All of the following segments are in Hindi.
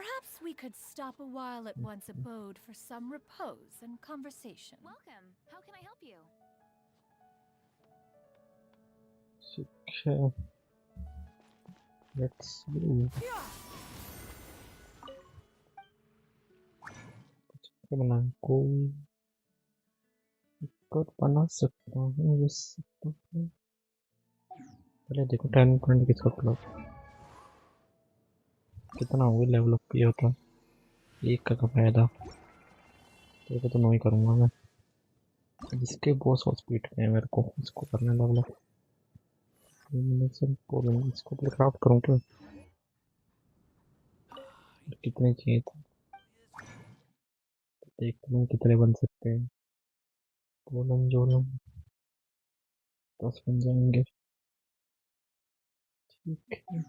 Perhaps we could stop a while at one's abode for some repose and conversation. Welcome. How can I help you? Okay, let's move. Gimana aku ikut panas sekali yes पहले देखो 10 20 किसका क्लब कितना हुआ लेवल अप किया था एक का फायदा तेरे को तो नहीं करूंगा मैं जिसके बॉस और स्पीड में है मेरे को इसको करने लेवल अप इसको तो क्राफ्ट करूँ तो कितने चाहिए था देखते हैं कितने बन सकते हैं कोलम जोलम 10 बन जाएंगे ठीक है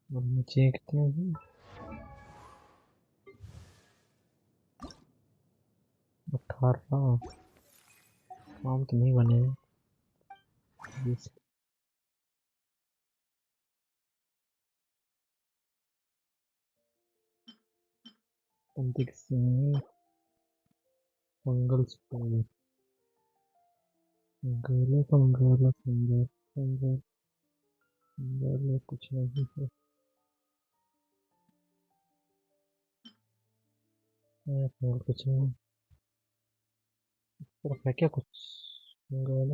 और मुझे कितने हैं 18 काम तो नहीं बनेगा 20 something fungal spell fungal कुछ नहीं है fungal कुछ नहीं तरफ है क्या कुछ fungal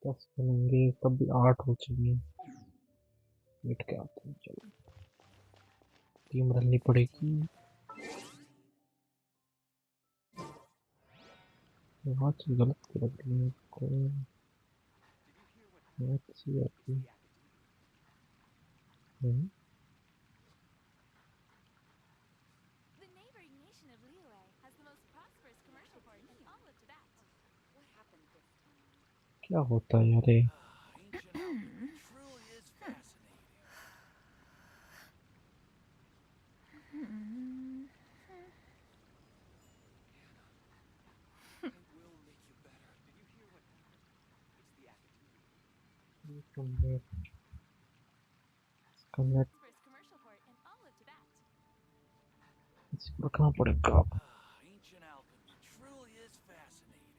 10 बनेंगे तब भी 8 हो चाहिए वेट के आते हैं चलो टीम रननी पड़ेगी आज गलत कर दिया को अच्छी आती है The neighboring nation of Liyue has the most prosperous commercial port in all of Tibet. What happened this time? क्या होता है यार ये Ancient alchemy truly is fascinating. I will make you better. Did you hear what happened? It's the academia. Connect Prosperous commercial port in all of Tibet. इसको कहाँ पड़ेगा Ancient alchemy truly is fascinating.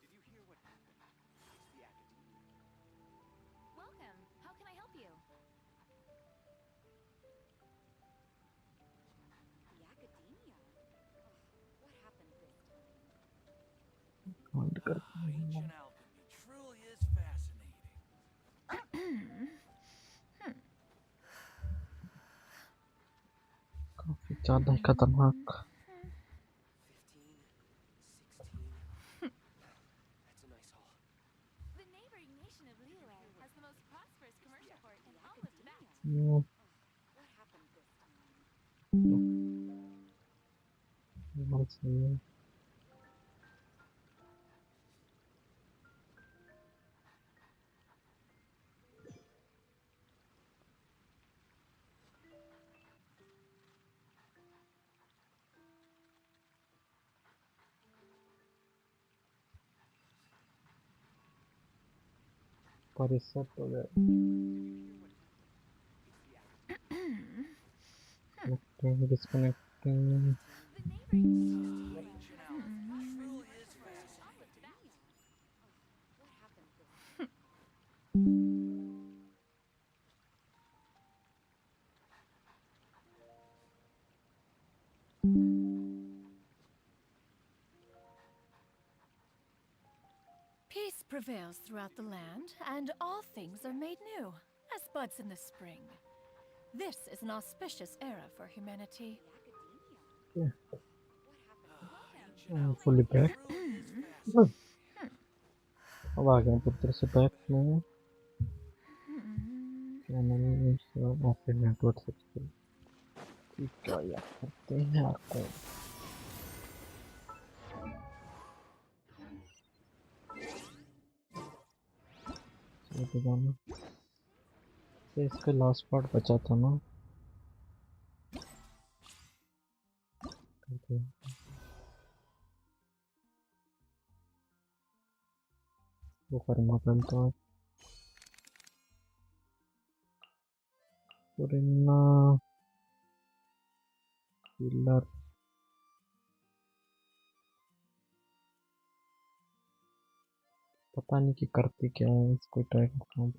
Did you hear what happened? It's the academia. Welcome. How can I help you? The academia? What happened this time? बंद कर Ancient alchemy truly is fascinating. काफी ज्यादा ही खतरनाक 15, 16. That's a nice haul. The neighboring nation of Liyue has the most prosperous commercial port in all of Tibet. What happened this time? परिसर हो गया disconnecting The neighboring nation of Liyue Ancient has the most alchemy prosperous truly is commercial port in all of fascinating. Tibet. What happened this Peace prevails throughout the land, and all things are made new, as buds in the spring. This is an auspicious era for humanity. academia? Ancient alchemy fully back truly is fascinating. अब आ गए पुत्र से बैक में ओके नेटवर्क सक्सेसफुल ठीक है यार करते हैं आपको ये तो जाना तो इसका लास्ट पार्ट बचा था ना करते हैं। वो करूँगा पहले तो पुरिना किलर पता नहीं कि करते क्या है इसको ट्राई करता हूँ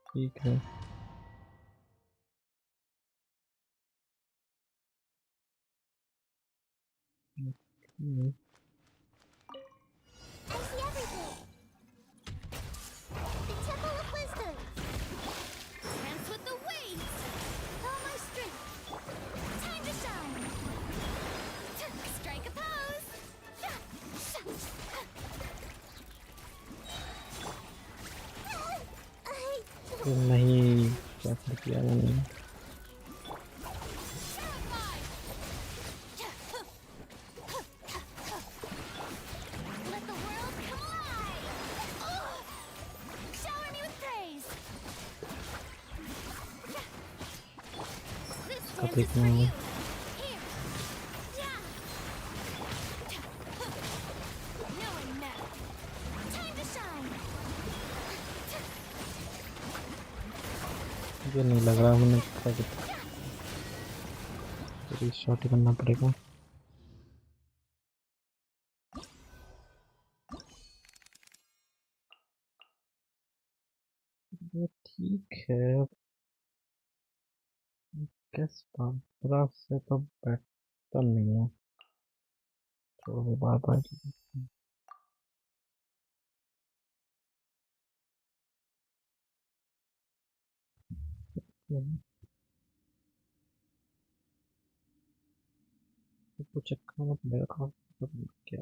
ठीक है हम्म, I see everything. The Temple of Wisdom. Dance with the waves. All my strength. Time to shine. Strike a pose. तो नहीं क्या कर किया मैंने Let the world come alive. Oh, shower me with praise. This का dance is देखना for है you. Here. Yeah. Knowing now. Time to shine. मुझे नहीं लग रहा मैंने रीशॉट करना पड़ेगा ये ठीक है किस तरह से तो बेहतर नहीं है तो बार बार तो चेक करना पड़ेगा क्या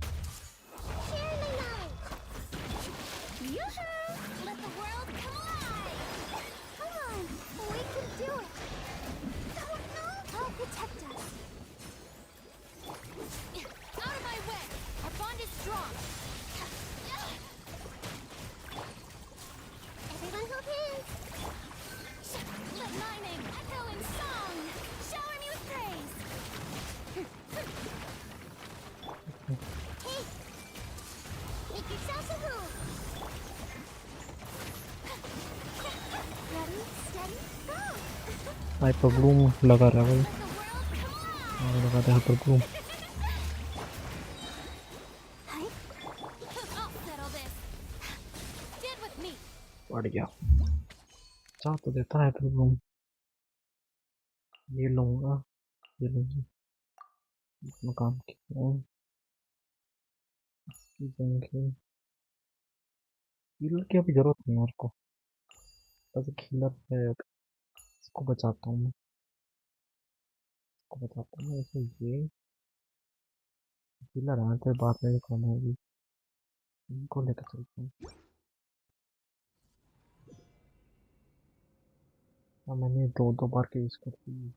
Share my knowledge. Yoo-hoo! Let the world come alive. Come on, we can do it. Don't know. I'll protect us. Out of my way. Our bond is strong. Everyone hold hands. Let my name echo in song. Shower me with praise. Hey, make yourselves at home. Ready, steady, go. Hyper Bloom लगा रहा है भाई Let the world come alive. लगा दे hyper bloom I'll settle this. Stand with me. बढ़ गया चाह तो देता है हाइपर ब्लूम ये लूंगा ये लूंगा इतना काम किया इसकी जंगे हीलर की अभी जरूरत नहीं है मेरे को बस एक हीलर है इसको बचाता हूँ मैं इसको बचाता हूँ ऐसे ये हीलर आने थे बात में कौन होगी इनको लेकर चलता हूँ हाँ मैंने दो बार के यूज कर दी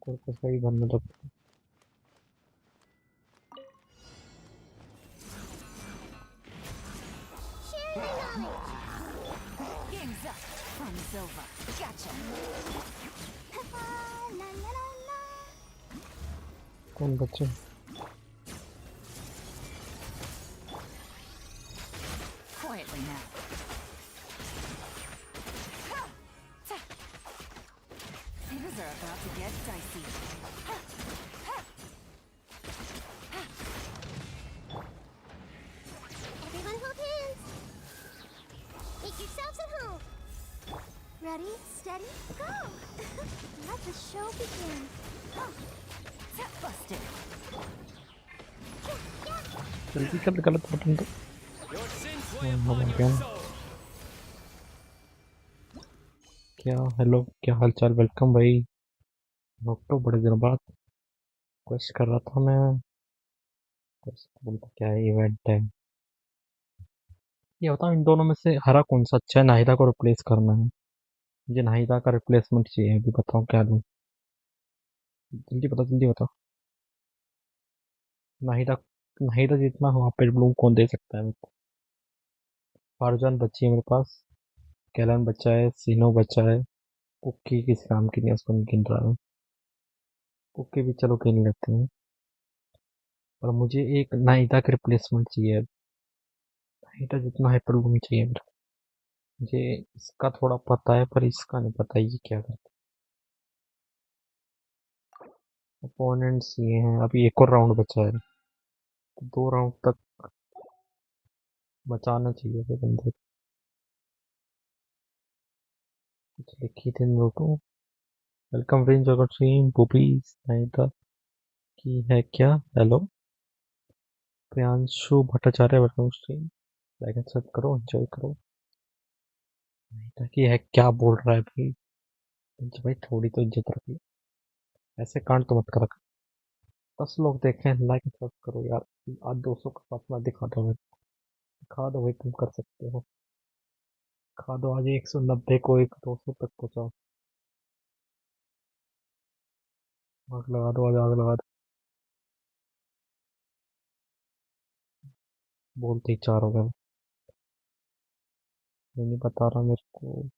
को सही बनने लग Share my knowledge. Game's up. Fun's over. Gotcha. La la la la. कौन बच्चे Quietly now. Things are about to get dicey. Everyone hold hands. Make yourselves at home. Ready, steady, go. Let the show begin. Busted. जल्दी कर गलत बटन तो Your sins weigh upon हो your गया soul. क्या हेलो क्या हालचाल वेलकम भाई तो बड़े दिनों बाद क्वेश्चन कर रहा था मैं। क्वेश्चन बोलता क्या है, इवेंट है। ये बताओ इन दोनों में से हरा कौन सा अच्छा है? नाहिदा को रिप्लेस करना है मुझे। नाहिदा का रिप्लेसमेंट चाहिए, अभी बताओ क्या लूँ। जल्दी बताओ जल्दी बताओ। नाहिदा, नाहिदा जितना हो आप पे ब्लूम कौन दे सकता है मेरे को? फारजान बच्ची है मेरे पास, कैलन बच्चा है, सीनो बच्चा है। कुक्की किस काम की नहीं है, उसको नहीं गिन रहा हूँ। कुक्की भी चलो गिन लेते हैं, पर मुझे एक नाहिदा का रिप्लेसमेंट चाहिए। नाहिदा जितना है ब्लूम चाहिए मेरे को। मुझे इसका थोड़ा पता है पर इसका नहीं पता ये क्या करता है। ओपोनेंट्स ये हैं, अभी एक और राउंड बचा है, तो 2 राउंड तक बचाना चाहिए फिर बंदे को। कुछ लिखी थी नोटो। वेलकम रेंज अगर टीम बुबीज नाहिदा की है क्या? Hello Priyanshu Bhattacharya, welcome stream. Like and सब करो, एंजॉय करो। नाहिदा की है क्या बोल रहा है भाई? अच्छा भाई थोड़ी तो इज्जत रखिए, ऐसे कांड तो मत करा। 10 लोग देखें, लाइक एंड सब करो यार। आज 200 का सपना दिखा दो मेरे को। दिखा दो भाई, तुम कर सकते हो। दिखा दो आज 190 को एक 200 तक पहुंचाओ। आग लगा दो, आज आग लगा दो। बोलते ही 4 हो गए। मैं नहीं बता रहा मेरे को,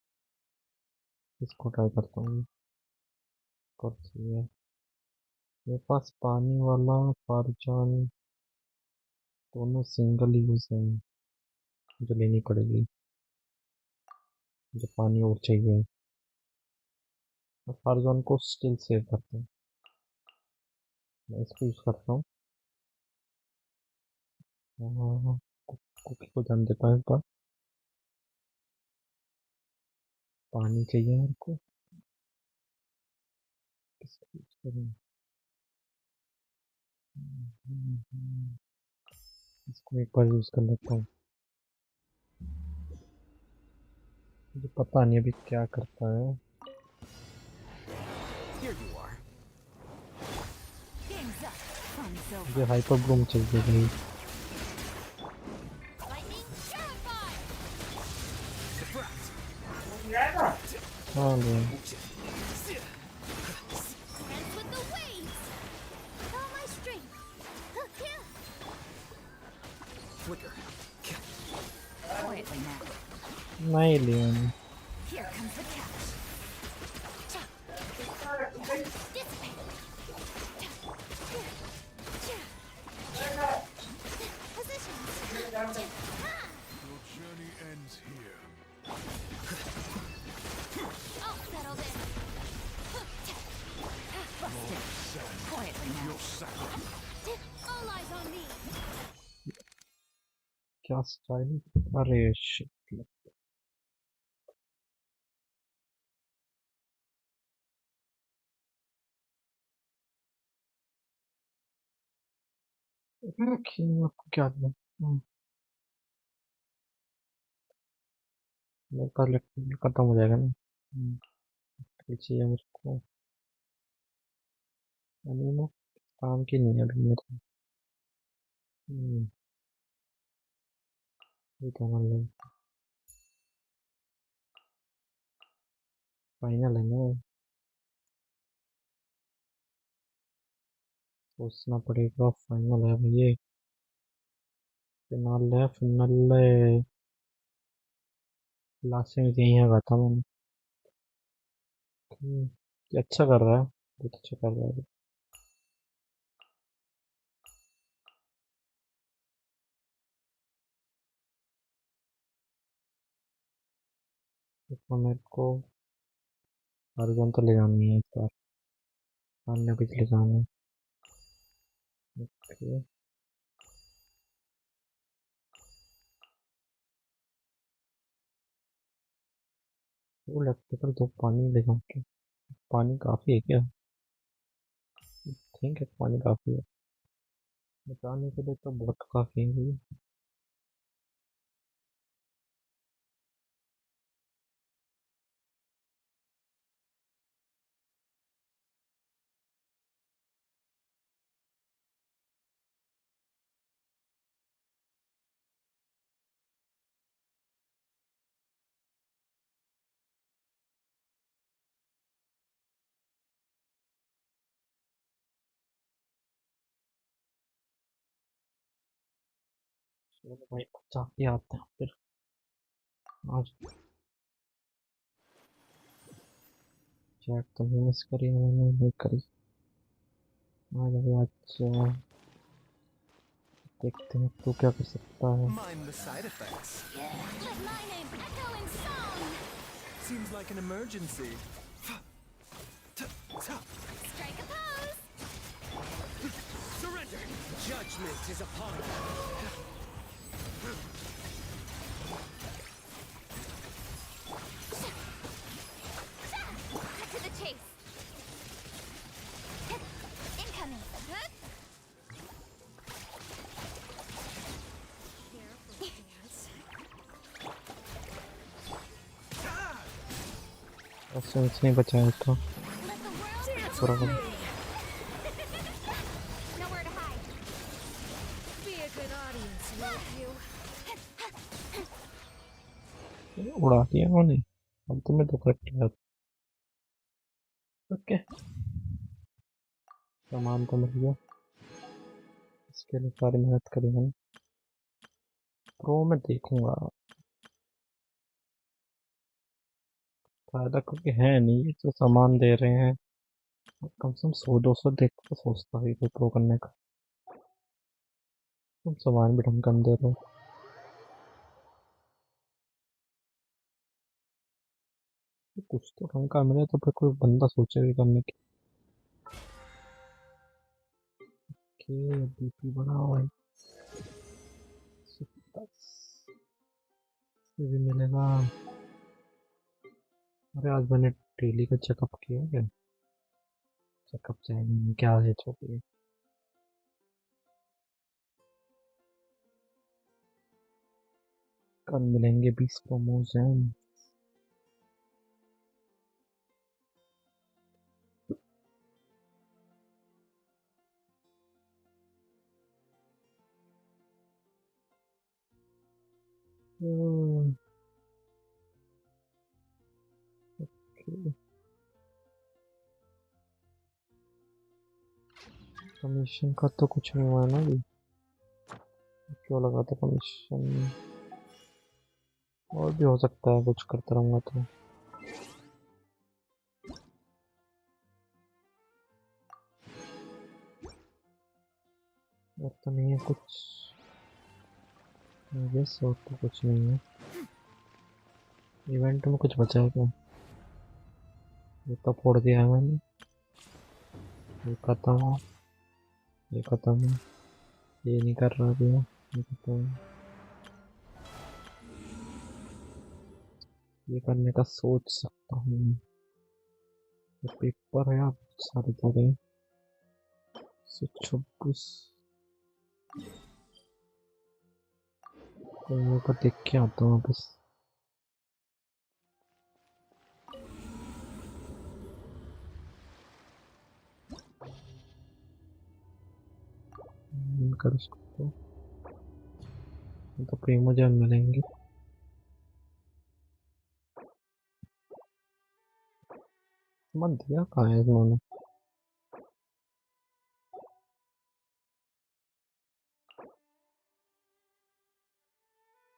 इसको ट्राई करता हूँ। कर चाहिए मेरे पास पानी वाला फारजान, दोनों सिंगल यूज है, मुझे लेनी पड़ेगी। मुझे पानी और चाहिए। मैं फारजान को स्टिल सेव करता हूँ, मैं इसको यूज करता हूँ। कुकी को जान देता हूँ एक बार। पानी चाहिए मेरे को, किसको यूज करूँ? इसको एक बार यूज कर लेता हूँ। मुझे पता नहीं अभी क्या करता है। Here you are. Game's up. Fun's मुझे over. हाइपर ब्लूम चाहिए भाई। Lightning, purify! Surprise! हाँ ले। Dance with the waves! Feel my strength! Flicker. Quietly now. नहीं लिया मैंने। Here comes the catch. Dissipate! Positions! Your journey ends here. I'll settle this! Busted. Quietly now. Your sacrifice. All eyes on me! क्या स्टाइल, अरे शिट। आपको क्या दूँ? मेरे पास लैपटॉप खत्म हो जाएगा ना। चाहिए मेरे को। अमीनो काम की नहीं है अभी मेरे। ये क्या मान लो, फाइनल है ना। सोचना पड़ेगा, फाइनल है भाई ये। फिनाल है, फिनाल है। लास्ट टाइम यही है था मैंने। ये अच्छा कर रहा है, बहुत अच्छा कर रहा है। तो मेरे को अर्जुन तो ले जानी है इस बार, अन्य कुछ ले जाना है। ओके, वो इलेक्ट्रिकल तो पानी ले जाऊँ क्या? पानी काफ़ी है क्या? ठीक है पानी काफ़ी है, बचाने के लिए तो बहुत काफ़ी है ये। चलो भाई जाके आते हैं फिर आज। चैट तो नहीं मिस करी मैंने, नहीं करी। आज अभी आज देखते हैं तो क्या कर सकता है। Mind the side effects. Let my name echo in song! Seems like an emergency. Strike a pose! Surrender! Judgment is upon you. Cut to the chase! Incoming! बस सोच नहीं बचा है तो Let the world पूरा nowhere to hide. Be a good audience, won't you? उड़ा दिया उन्होंने। अब तुम्हें तो करेक्ट है। ओके सामान तो मिल गया, इसके लिए सारी मेहनत करी मैंने। प्रो में देखूंगा, फायदा क्योंकि है नहीं, ये तो सामान दे रहे हैं। कम से कम 100-200 देख तो सोचता ही कोई प्रो करने का। तुम सामान भी ढंग का नहीं दे रहे हो। कुछ तो ढंग का मिले तो फिर कोई बंदा सोचेगा करने की। बीपी बढ़ा हुआ है, 10 भी मिलेगा। अरे आज मैंने डेली का चेकअप किया क्या? चेकअप चाहिए क्या है छोटी। कल मिलेंगे 20 प्रमोशन। कमीशन का तो कुछ नहीं हुआ ना अभी, क्यों लगा था कमीशन? और भी हो सकता है, कुछ करता रहूंगा तो। और तो नहीं है कुछ, यस और तो कुछ नहीं है। इवेंट में कुछ बचा है क्या? ये तो फोड़ दिया है मैंने। ये खत्म है, ये खत्म है, ये नहीं कर रहा अभी मैं, ये खत्म है। ये करने का सोच सकता हूँ। ये पेपर है आप सारे तरह 126 को पर देख के आता हूँ बस। कर उसको तो प्रीमो जन मिलेंगे। मत दिया कहाँ है इन्होंने?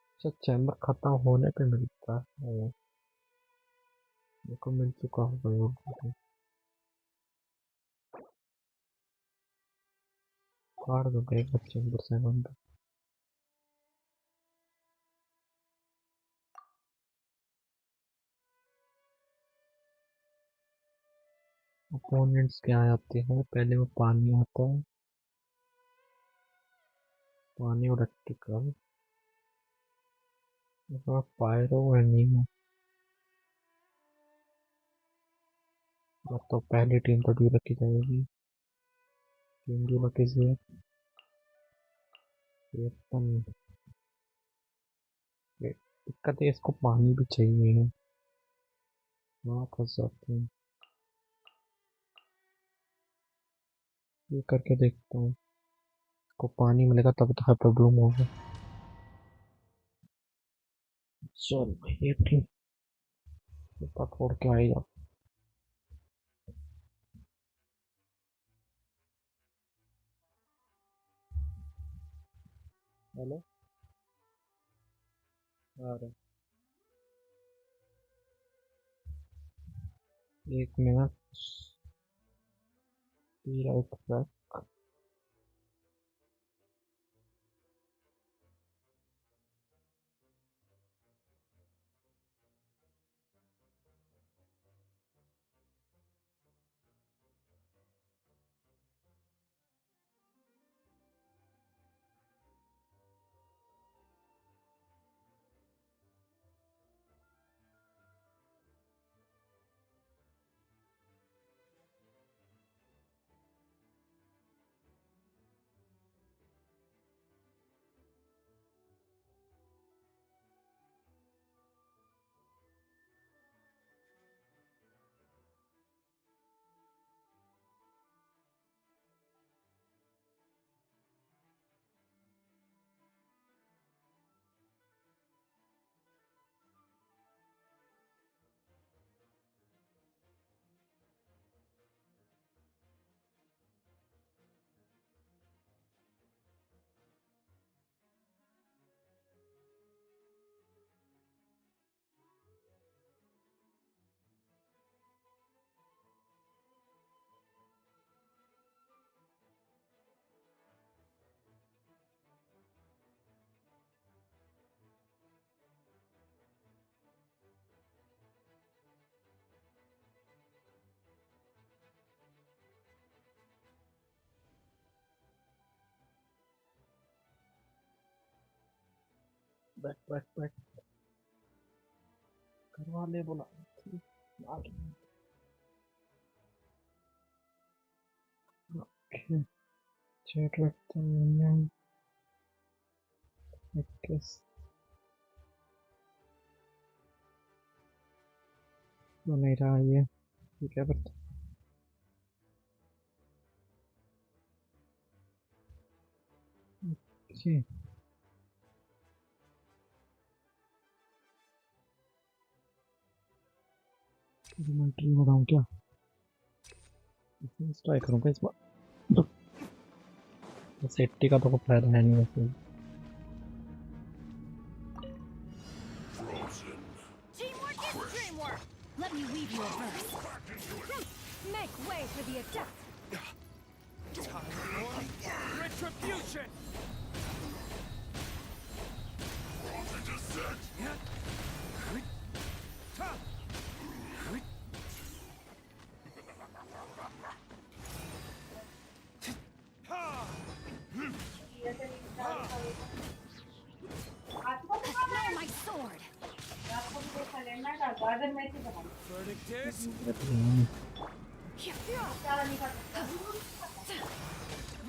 अच्छा चैम्बर खत्म होने पे मिलता है, मेरे को मिल चुका होगा ये। काट दूंगा एक चैम्बर 7 पे। अपोनेंट्स क्या आते हैं पहले? वो पानी आता है, पानी और इलेक्ट्रिकल, पायरो एनीमो। तो पहली टीम तो डी रखी जाएगी। टीम डी रखी से दिक्कत है, इसको पानी भी चाहिए है, वहाँ फंस जाते हैं। ये करके देखता हूँ, इसको पानी मिलेगा तब तो हाइपर ब्लूम होगा। चल ये ठीक, छोड़ के आएगा। हेलो आ रहा है 1 minute right back back back back करवा ले बोला ओके चेक रखता हूँ किस तो नहीं रहा ये क्या करता जी मैं ट्री बनाऊँ क्या ट्राई करूँगा इस बार सेफ्टी का तो कोई फायदा है नहीं वैसे Teamwork is dreamwork. Let me weave you a verse. Make way for the attack. Time for retribution! Now my sword. Verdict is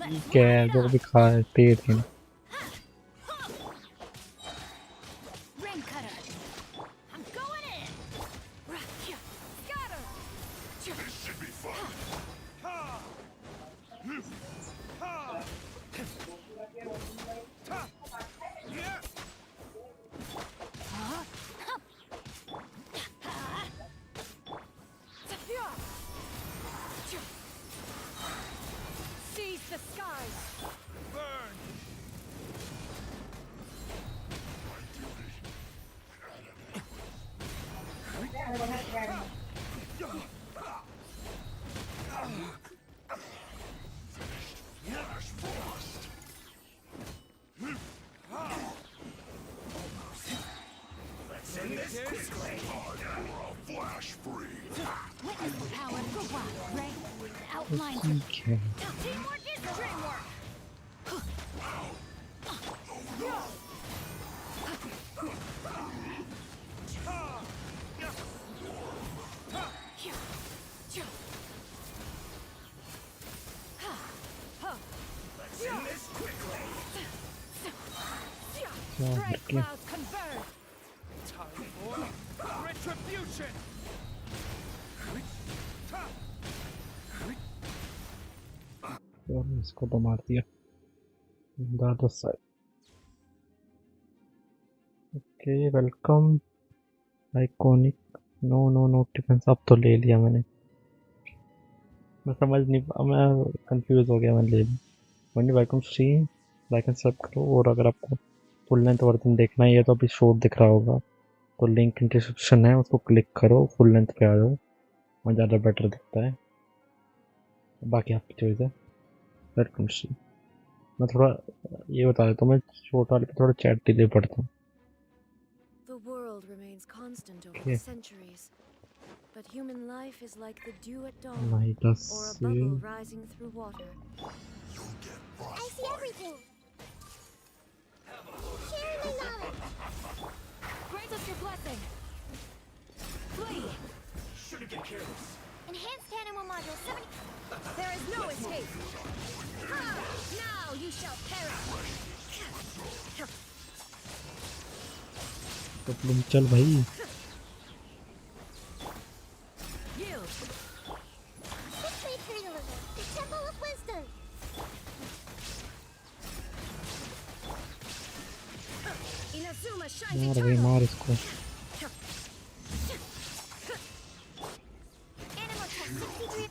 ठीक है जो भी खाते थे Ring cutter. I'm going in. Scatter. This should be fun. Seize the skies. burn! Verdict is Flash freeze. Witness the power of the wild ray. Outlines. ठीक है Teamwork is dreamwork. Great clouds converge. time for retribution! और इसको तो मार दिया दादा side okay welcome iconic no no no defence अब तो ले लिया मैंने मैं समझ नहीं मैं कंफ्यूज हो गया मैंने ले लिया वेलकम स्ट्रीम लाइक एंड सब करो और अगर आपको फुल लेंथ वर्जन देखना है ये तो अभी शॉर्ट दिख रहा होगा, तो लिंक डिस्क्रिप्शन है, उसको क्लिक करो, फुल लेंथ पे आ जाओ, और ज़्यादा बेटर दिखता है। बाकी आपकी चॉइस है। वेलकम सी। मैं थोड़ा ये बता देता हूँ, मैं शॉर्ट वाले पे थोड़ा चैट डिले पढ़ता हूँ। The world remains constant over Okay. the centuries, but human life is like the dew at dawn, minus or a bubble rising through water. You'll get I see frostbite. everything. Sharing my knowledge. Grant us your blessing. Flee! Shouldn't get careless. Enhanced animal module 70. There is no escape! Ha! Now you shall perish. तो तुम चल भाई। Yield! Sixth materialism. The temple of wisdom. Inazuma shines मार भाई eternal! मार इसको। Animal test 63.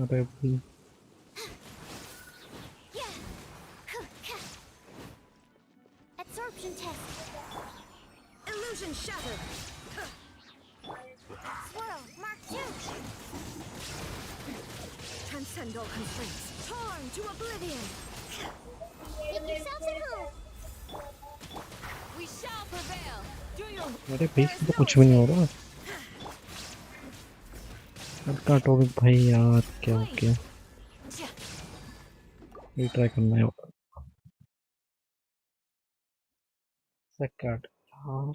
अरे भाई Absorption test. Illusion shattered! Swirl. Mark 2. Transcend all constraints! Torn to oblivion! Make yourselves at home. We shall prevail! Do your अरे भाई इसमें तो कुछ भी नहीं हो रहा। अब टॉपिक भाई यार, क्या हो गया? ये ट्राई करना है सेकंड यार।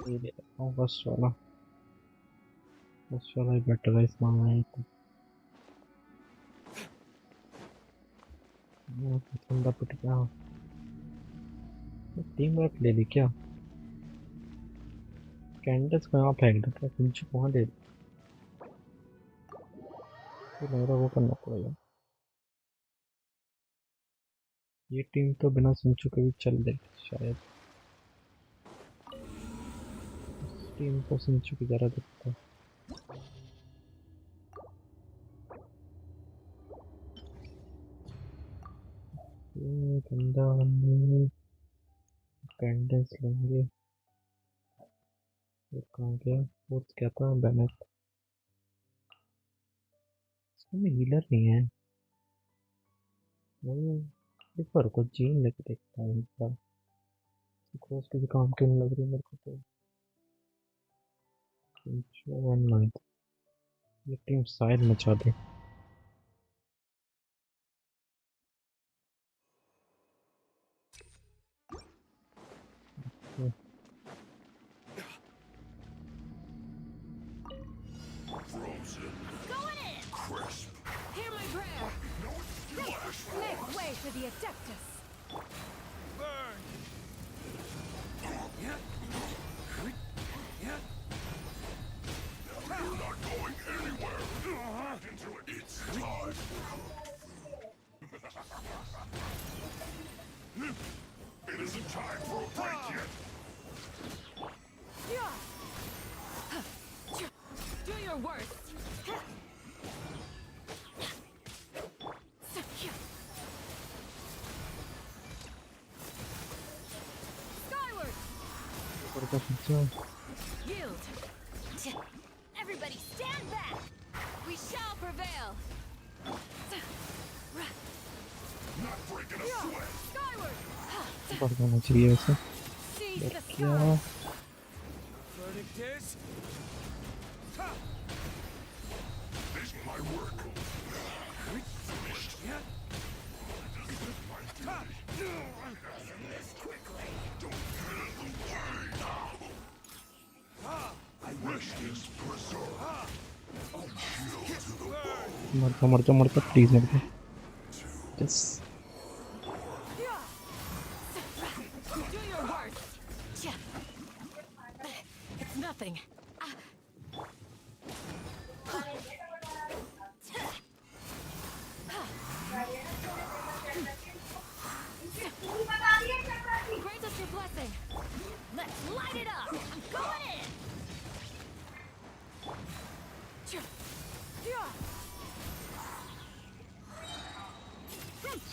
ये ले लेता हूँ फर्स्ट वाला ही बेटर है इस मामले में तो। वो ठंडा पिट गया। टीम वर्क ले ली क्या? कैंडल्स को यहाँ फेंक देता है, कुछ वहाँ दे दे। तो लग रहा है वो करना पड़ेगा। ये टीम तो बिना सिंचू के भी चल देगी शायद। इस टीम को सिंचू की जरूरत है। ये बंदा कैंडल्स लेंगे। और कहाँ गया? फोर्थ क्या था? बैनर। इसमें हीलर नहीं है। वो पर को जीन लेके देखता हूँ एक बार। क्रॉस किसी काम की नहीं लग रही मेरे को तो। वन नाइट ये टीम साइड मचा दे। Frozen. Going in! Crisp. Hear my prayer! Make way for the Adeptus! Burn! You're not going anywhere. Into it. It's time. It isn't time for a break yet. Do your worst! Skyward! Yield! Everybody stand back! We shall prevail! Not breaking a sweat. Skyward! बढ़ जाना चाहिए वैसे। Seize the क्या? sky! Verdict is... This is my work. Finished. Rest is preserved. Shield to the bone. मरता प्लीज मर जा। Yes Do your worst! It's nothing.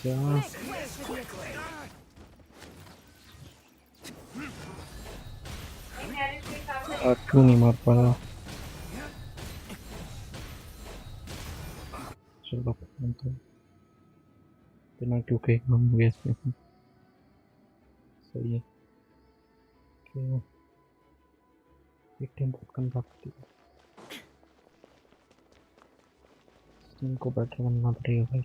क्या Make way for the eclipse. क्यों नहीं मार पा रहा? चलो तो बिना क्यों कहीं हम हो गया इसमें। सही है कि ये टीम बहुत कम भागती है। टीम को बेटर बनना पड़ेगा भाई।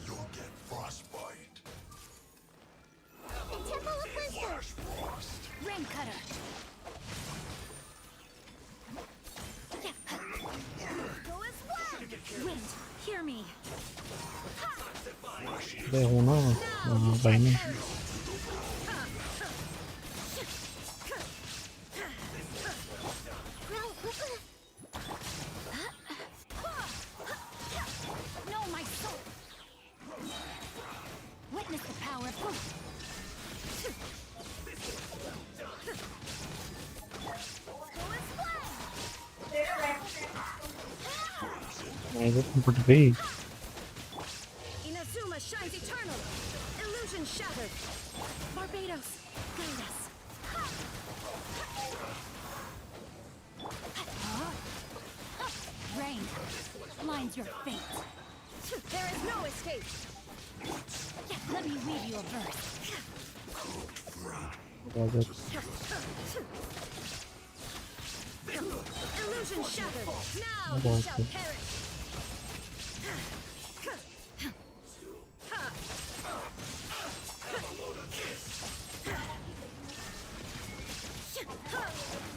You'll get frostbite. The Temple of Wisdom. Flash frost. Rain cutter. Go as well. Wind, hear me. अरे हो ना भाई ने Know my soul. Witness the power of hope. Go as well. मैं तो फट गई। Inazuma shines eternal. Illusion shattered. Barbados, guide us. Rain, lines your fate. There is no escape. Yeah, let me read you a verse. Illusion shattered. Now Oh, you okay. shall perish.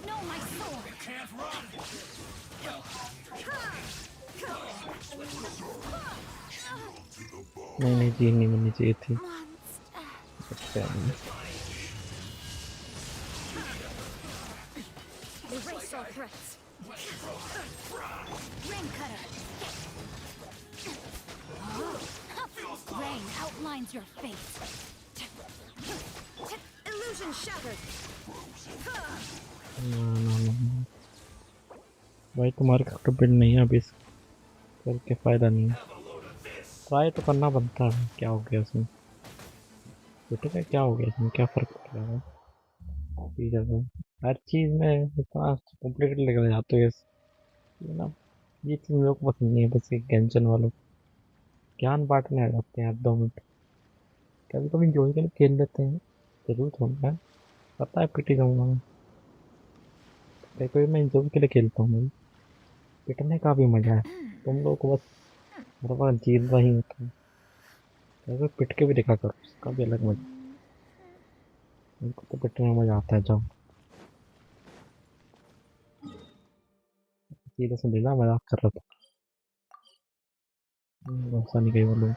Know my sword. Can't run. नहीं नहीं जी नहीं मिलनी चाहिए थी। Monster. अच्छा नहीं। Erase all threats. Rain cutter. Rain outlines your fate. Illusion shattered. ना भाई तुम्हारे करेक्टर बिल्ड नहीं है अभी करके फायदा नहीं है। ट्राई तो करना बनता है। क्या हो गया उसमें? बेटे का क्या हो गया इसमें? क्या फर्क पड़ रहा है? ठीक है सर, हर चीज़ में इतना कॉम्प्लिकेटेड लग जाते हो ये ना। ये चीज़ मेरे को पसंद नहीं है। बस ये गेंशन वालों ज्ञान बांटने आ जाते हैं हर 2 मिनट। कभी कभी जो के लिए खेल लेते हैं जरूर होता है। पता है पिटी जाऊंगा मैं। कभी कभी मैं जो के लिए खेलता हूँ पिटने का भी मजा है। तुम लोगों को बस मेरे पास जीतना ही होता है। कभी पिट के भी देखा करो, उसका भी अलग मजा। उनको तो पिटने में मजा आता है। जब सीधे से लेना मजाक कर रहा था। ऐसा नहीं कही वो लोग।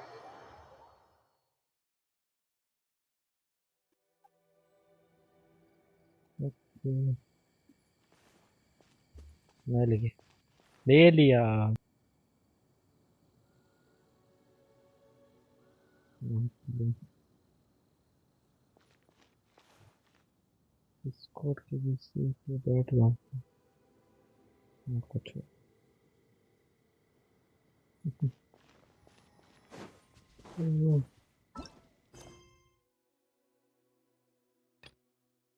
मैं ले लिया। स्कोर के बीच में बैठ जाऊँ कुछ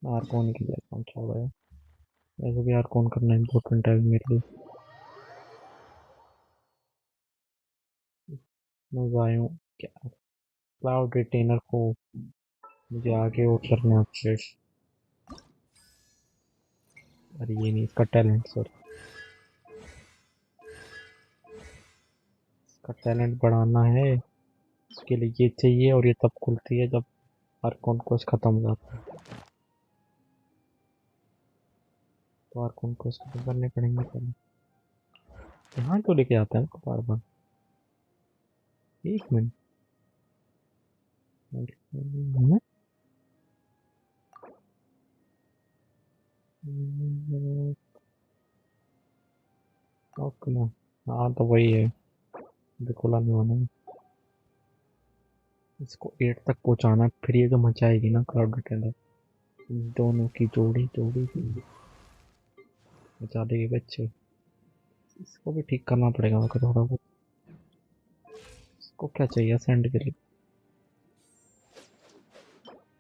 आर कौन की जाए कौन सा है। वैसे भी आर कौन करना इम्पोर्टेंट है मेरे लिए। मैं आया हूँ क्या क्लाउड रिटेनर को मुझे आगे वो करना है। अरे ये नहीं इसका टैलेंट सर। इसका टैलेंट बढ़ाना है। इसके लिए ये चाहिए और ये तब खुलती है जब हर कौन कोर्स खत्म हो जाता है। तो हर कौन कोर्स खत्म करने पड़ेंगे पहले। यहाँ तो लेके आता है बार बार। एक मिनट ओके ना। हाँ तो वही है बिल्कुल आने वाला है। इसको 8 तक पहुंचाना फिर ये जो मचाएगी ना क्राउड रिटेनर। दोनों की जोड़ी जोड़ी मचा देगी बच्चे। इसको भी ठीक करना पड़ेगा मेरे को थोड़ा बहुत। इसको क्या चाहिए सेंड के लिए?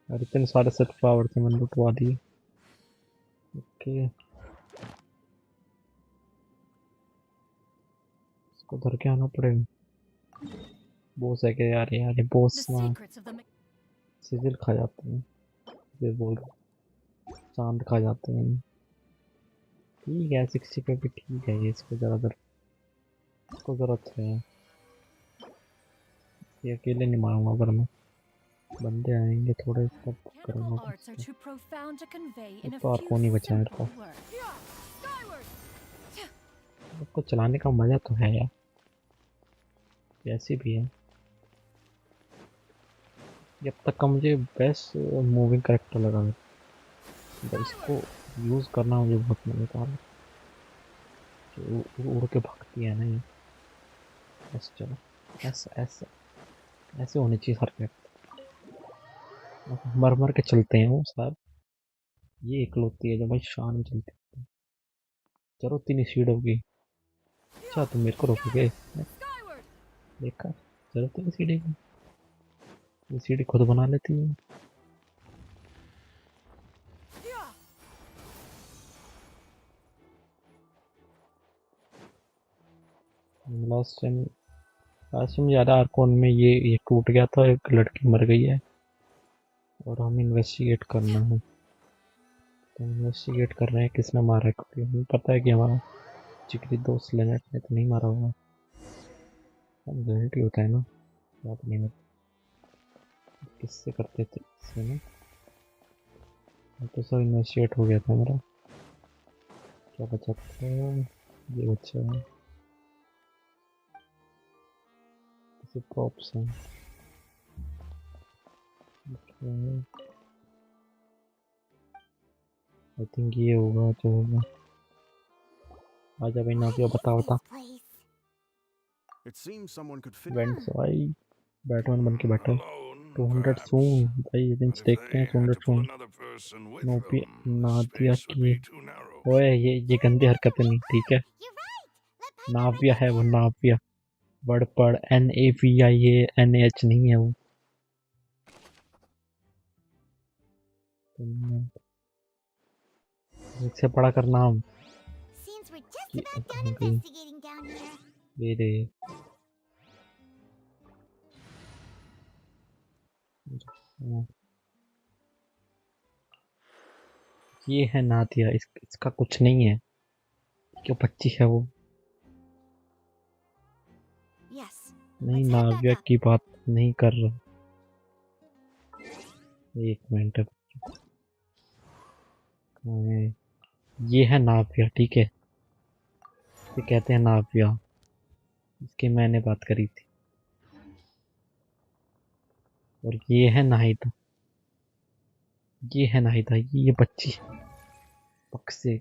यार इतने सारे सेट फ्लावर थे मैंने लुटवा दिए। ओके इसको धर के आना पड़ेगा। बोस है क्या यार? यार ये The बोस ना secrets of the सिजिल खा जाते हैं। ये बोल रहा हूँ, चांद खा जाते हैं। ठीक है 60 पे भी ठीक है। ये इसको ज़्यादा इसको ज़रूरत है। ये अकेले नहीं मारूंगा अगर मैं बंदे आएंगे थोड़े तब करूंगा cannibal arts are कुछ। too profound to convey एक in a तो और few कौन ही बचा मेरे simple पास। words. Skyward! उसको चलाने का मजा तो है यार जैसी भी है। ये अब तक का मुझे बेस्ट मूविंग करेक्टर लगा है। मतलब इसको यूज़ करना मुझे बहुत मजा आता है। जो उड़ के भागती है ना ये। बस चलो ऐसा ऐसा ऐसे होनी चाहिए हर कैरेक्टर। मर मर के चलते हैं वो साहब। ये इकलौती है जो भाई शान में चलती है। चलो तीन सीट होगी। अच्छा तुम मेरे को रोकोगे? Skyward! देखा जरूरत है सीढ़ी की। ये सीढ़ी खुद बना लेती है। लास्ट टाइम ज़्यादा आर्कोन में ये टूट गया था। एक लड़की मर गई है और हम इन्वेस्टिगेट करना है। तो इन्वेस्टिगेट कर रहे हैं किसने मारा है क्योंकि हमें पता है कि हमारा जिगरी दोस्त लेनेट ने तो नहीं मारा होगा। हम गिल्टी होता है ना। याद नहीं मेरे किससे करते थे इससे ना। तो सब इन्वेस्टिगेट हो गया था मेरा। क्या बचा था? ये बच्चा है। प्रॉप्स हैं। आई थिंक ये होगा जो होगा। आजा भाई ना भी बता बता। This place. It seems someone could fit went से भाई बैटमैन बन के बैठे। alone, 200 perhaps. सून भाई ये दिन But if देखते they हैं had 200 to pull soon. another person with नोपिया them, Nadia space would की। be too narrow. ओए ये गंदी हरकतें नहीं ठीक है। You're right. Let Piper नाविया bring है you वो down. नाविया। बड़ पड़ NAVI है NH नहीं है वो। इससे पढ़ा कर नाम Seems we're just कि about done कहाँ गई investigating down here. मेरे। ये है नादिया इसका कुछ नहीं है। क्यों बच्ची है वो? Yes. नहीं Let's head back नाविया up. की बात नहीं कर रहा। एक मिनट कहाँ है? ये है नाविया ठीक है। ये कहते हैं नाविया। इसकी मैंने बात करी थी। और ये है नाहिदा। ये है नाहिदा ये बच्ची बक्स से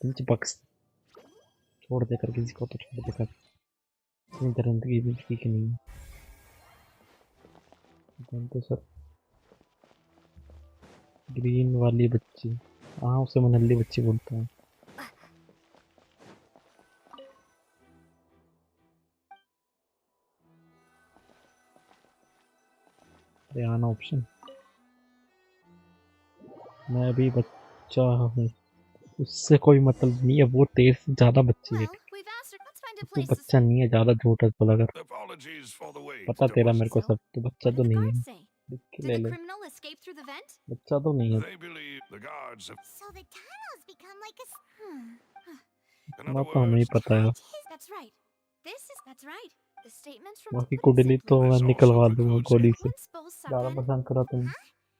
नीचे बक्स छोड़ देकर किसी को तो छोड़ देकर इतनी दरिंदगी भी ठीक नहीं है। तो सर ग्रीन वाली बच्ची। हाँ उसे मैं नल्ली बच्ची बोलता हूँ। आना ऑप्शन। मैं अभी बच्चा हूँ उससे कोई मतलब नहीं है। वो तेरे से ज्यादा बच्ची है। Well, we've asked her. Let's find a तू place to बच्चा नहीं है ज्यादा झूठ है बोला कर। Apologies for the wait. पता There तेरा was मेरे को So, सब। तू बच्चा what तो did the नहीं guards है। say? लिख के Did ले the ले। criminal escape through the vent? बच्चा तो नहीं है। They believe the guards have. So the tunnels become like a. In ना other तो हमें ही words, पता है। That's right. That's right. The statements from बाकी put it कुंडली तो simply. मैं this also निकलवा दूंगा precludes गोली him. से। Once both ज्यादा Saban, पसंद करा तुम।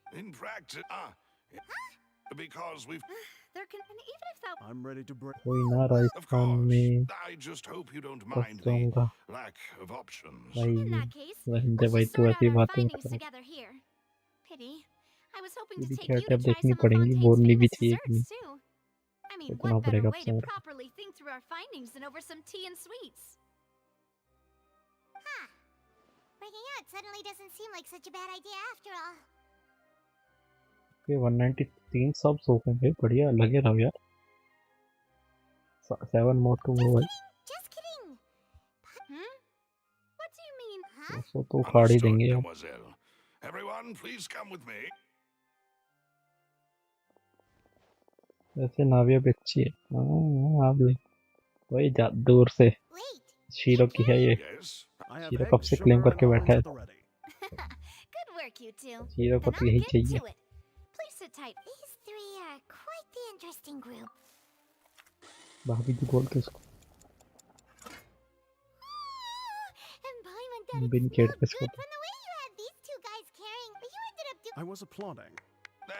In practice, because we've. there can, and even if that I'm ready to break. कोई ना Of राजस्थान course. में I just hope you don't फंस mind the जाऊंगा lack of options. भाई। in that case, रहने let's भाई just तू sort ऐसी out our बातें मत findings कर। together here. Pity. I was hoping to ये take क्या you to टैब try देखनी some of पड़ेंगी Fontaine's बोलनी भी famous चाहिए कि नहीं। desserts too. I mean, सोचना what better पड़ेगा way आपसे to मेरे को। properly think through our findings than over some tea and sweets? Huh. Breaking out suddenly doesn't seem like such a bad idea after all. Okay 193 सब सो गए भाई बढ़िया लगे रहो यार। 7 मोर टू गो भाई। उसको तो उखाड़ ही देंगे अब। mademoiselle. Everyone, please come with me. वैसे नाविया भी अच्छी है। हाँ आप ले वही दूर से Wait. शीरो की है ये। Yes. I have शीरो कब eggs, से क्लेम sugar, and करके बैठा almonds है। at the ready. Good work, you two. Shero को Then तो I'll यही get चाहिए। to it. Please sit tight. These three are quite the interesting group. भाभी जी बोलते उसको And Paimon thought it bin smelled खेड़ते good इसको तो। from the way you had these two guys carrying, but you ended up doing. I was applauding.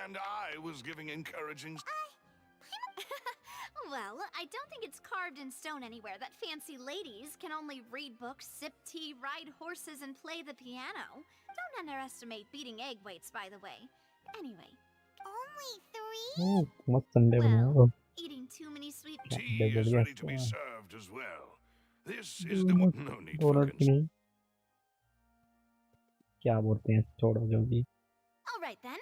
And I was giving encouraging. Well, I don't think it's carved in stone anywhere that fancy ladies can only read books, sip tea, ride horses, and play the piano. Don't underestimate beating egg weights, by the way. Anyway, Only three? ओह, मस्त संडे बनाया well, वो। eating too many sweet. क्या Tea बड़े is बढ़िया ready to be है। served as well. This is the one. No need for doughnut की नहीं क्या बोलते हैं छोड़ो जो भी। All right then.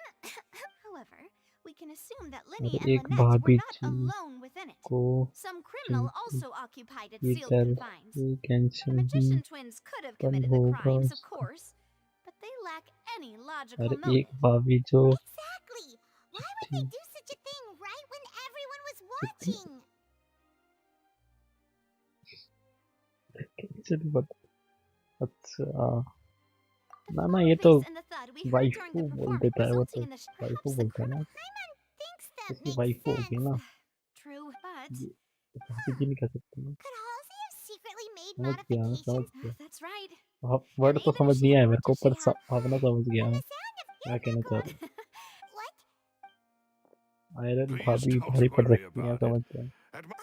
However, we can assume that Linny और and एक Lynette were भाभी not ji alone within it. को Some criminal also occupied its sealed इधर confines. ये The कैंशन he magician twins could have बंद committed the होगा crimes, of उसका। course, but they lack any logical और motive. एक भाभी जो Exactly. Why would they do such a thing right when everyone was watching? कैंशन बंद। अच्छा ना All ना of ये तो this and the thud we heard during waifu the बोल performance देता है वो resulting तो in the waifu perhaps the बोलता है ना criminal. Paimon thinks that उसकी makes वाइफू होगी ना sense. True, but ये भाभी जी नहीं कह सकते ना। Could Halsey have secretly made समझ गया मैं समझ modifications? गया। that's right. अब वर्ड And तो even if समझ she नहीं आया had, मेरे को does she पर have? भावना समझ गया From मैं the sound of क्या your कहना चाह रहा What? हूँ। आयरन Please भाभी don't भारी पड़ worry सकती है about समझ it. गया। At my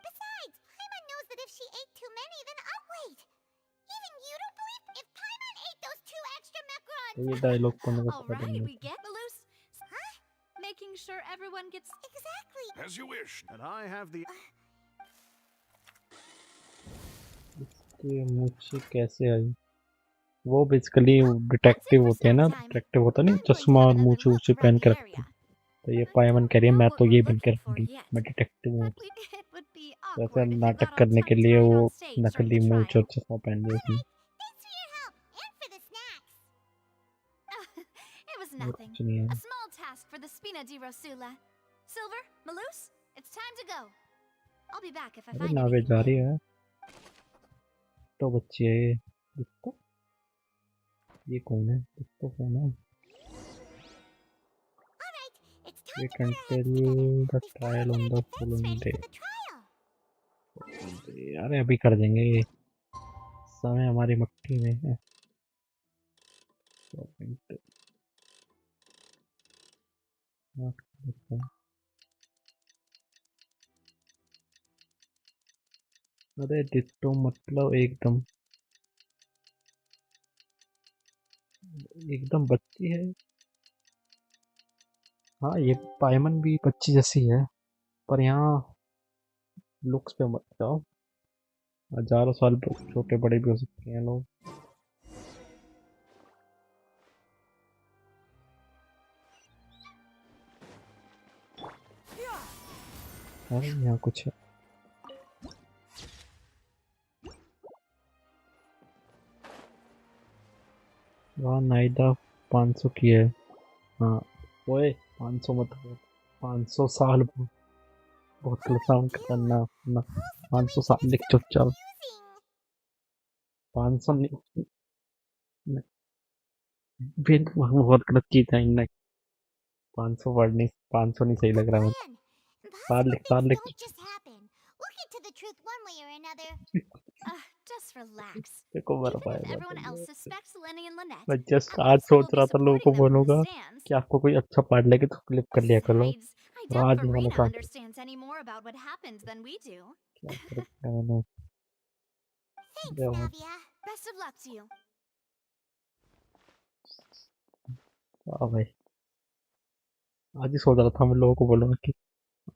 Besides, Paimon knows that if she ate too many, then wait. Even you don't believe if Paimon ate those 2 extra macarons. तो ये डायलॉग तो मेरे को All पता right, नहीं we get loose. Huh? Making sure everyone gets. Exactly. as you wish. And I have the. इसके मुझे कैसे आई वो बेसिकली डिटेक्टिव होते हैं ना डिटेक्टिव होता नहीं चश्मा और मूछे ऊँचे पहन के रखते हैं तो ये पायमन कह रही है मैं तो ये बन के रखूंगी मैं डिटेक्टिव हूँ But it would be वैसे awkward if it नाटक got all करने के लिए tongue-tied वो on stage during नकली the मूछ trial. और चश्मा पहन लिया उसने Thanks for your help and for the snacks. It was और nothing. कुछ नहीं है A small task for the Spina di Rosula. Silver, Malus, it's time to go. I'll be back if I अरे find नावे anything. जा रही है तो बच्ची है ये कौन है तो कौन है All right, it's We time to can put our tell heads together. you the We've got to trial get on our the defense following ready day. for the trial. अरे अभी कर देंगे ये समय हमारी मट्टी में है अरे डिट्टो मतलब एकदम एकदम बच्ची है हाँ ये पायमन भी बच्ची जैसी है पर यहाँ लुक्स पे मत जाओ हजारों साल छोटे बड़े भी हो सकते हैं लोग अरे यहाँ कुछ है वहाँ नाइदा 500 की है हाँ ओए 500 मत 500 साल बहुत गलत साउंड करना ना 500 साल लिख चुपचाप 500 नहीं फिर बहुत गलत चीज है इनने 500 वर्ड नहीं 500 नहीं सही लग रहा है Plan. साल लिख Don't just happen. We'll get to the truth one way or another. Just relax. देखो Even if बर्बाद everyone else suspects Lenny and Lynette, मैं जस्ट at आज least we'll सोच be रहा था लोगों को supporting them from the बोलूंगा stands. कि आपको कोई अच्छा पार्ट लगे तो क्लिप कर लिया करो Besides, I और आज doubt नहीं मैंने Verena कहा understands any more about what happened than we do. क्या कर मैंने Thanks, अरे वाह, Navia. Best of luck to you. वाह भाई आज ही सोच रहा था मैं लोगों को बोलूंगा कि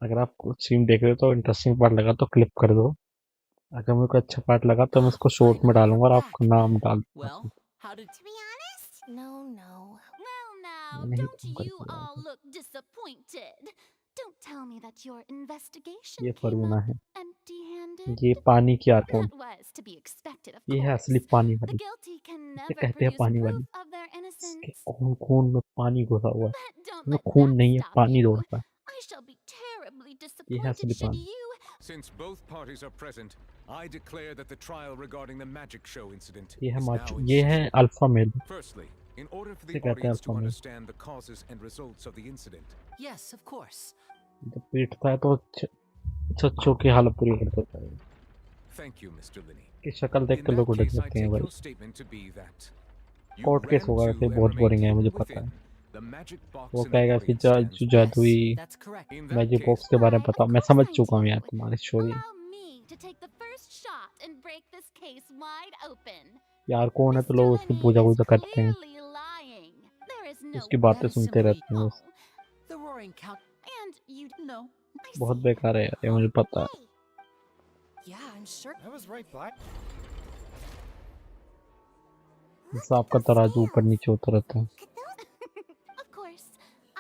अगर आप कुछ सीन देख रहे हो तो इंटरेस्टिंग पार्ट लगा तो क्लिप कर दो अगर मेरे को अच्छा पार्ट लगा तो मैं उसको शॉर्ट में डालूंगा और आपका नाम डाल दूंगा Well, how did To be honest, No. Well, now, नहीं don't कर you all look disappointed. Don't tell me that your investigation ये came फरूना up है empty-handed. ये पानी की आर्कोन That was to be expected, of ये है course. असली पानी The वाली guilty can never कहते हैं produce पानी proof वाली, of their इसके innocence. खून में पानी घुसा हुआ है, But don't इसमें let खून that नहीं है, stop पानी you. दौड़ता है, I shall be terribly ये है disappointed असली should पानी। you. Since both parties are present, I declare that the trial regarding the magic show incident ये है is now माचो, in ये है session. Alpha male, Firstly, in order for इसे the कहते हैं audience alpha to male. understand the causes and results of the incident, Yes, of course. जब पीटता है तो चच्चों की हालत पूरी कर देता है, thank you, Mr. Linney. कि शक्ल देख In के लोग that उठक case, I जाते हैं take भाई। your statement to be that you court case ran होगा to वैसे, and बहुत remained बोरिंग है, मुझे hidden पता within है। the magic box वो in the कहेगा कि audience stands. जादुई, Yes, that's correct. In that magic case, box के बारे में Why, पता, of मैं course समझ I चुका हूँ do. यार तुम्हारी story. Allow me to take the first shot and break this case wide open. यार कौन है तो Mr. लोग उसकी Linney पूजा is वूजा करते हैं, clearly lying. There is no उसकी बातें That is सुनते simply रहते हैं बस। the roaring count. and you No. I बहुत see. बेकार है यार, ये मुझे पता है। Hey, Yeah, I'm sure. I was right by. सांप का तराजू ऊपर नीचे होता रहता है। could those Of course,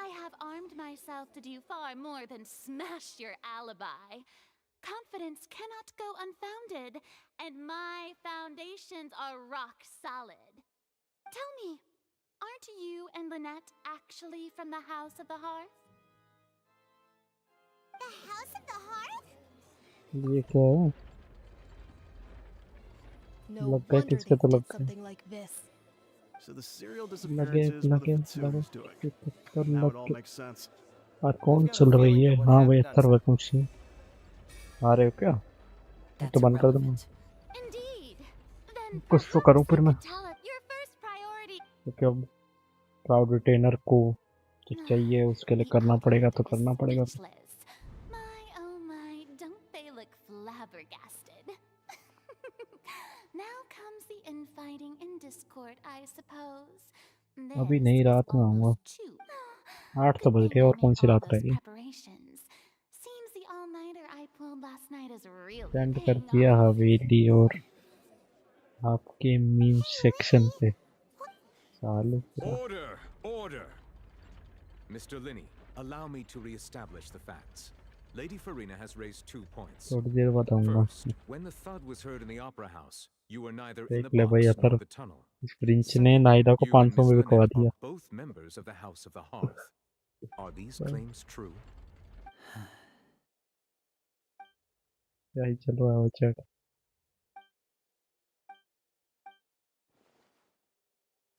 I have armed myself to do far more than smash your alibi. Confidence cannot go unfounded, and my foundations are rock solid. Tell me, aren't you and Lynette actually from the House of the Hearth? the House of the Hearth? ये क्या है? No लग गए, wonder किसके they तो did लग गए। something like this. So the serial लगे disappearances were लगे the लगे Fatoo's doing. तो Now it लग all के। makes sense. और कौन I've got a चल रही feeling है? that what हाँ भाई, happened अत्तर on वैकेंसी आ रहे हो क्या? मैं तो That's बंद कर दूंगा। irrelevant. Indeed. Then कुछ तो perhaps करूं you फिर मैं, could tell us your first priority. क्योंकि अब प्राउड रिटेनर को जो चाहिए उसके लिए The करना पड़ेगा, तो public करना is पड़ेगा। speechless. My, oh my, don't they look flabbergasted? Now comes the infighting and discord, I suppose. अभी This नहीं, is रात में आऊंगा। almost too. 8 तो Good बज thing गए, I और कौन made सी all रात those रहेगी? preparations. Seems the all-nighter I pulled last night is really send कर paying दिया off. हवेली और आपके मीम सेक्शन पे साले पूरा। Order! Order! Mr. Linney, allow me to re-establish the facts. Lady Farina has raised 2 points. थोड़ी देर बताऊंगा। First, when the thud was heard in the opera house, you were neither in the देख ले भाई, box nor अतर the tunnel. इस प्रिंस ने Second, नायदा को you and 500 Miss में बिकवा Lynette दिया। are both members of the House of the Hearth. Are these claims true? क्या ही चल रहा है चैट?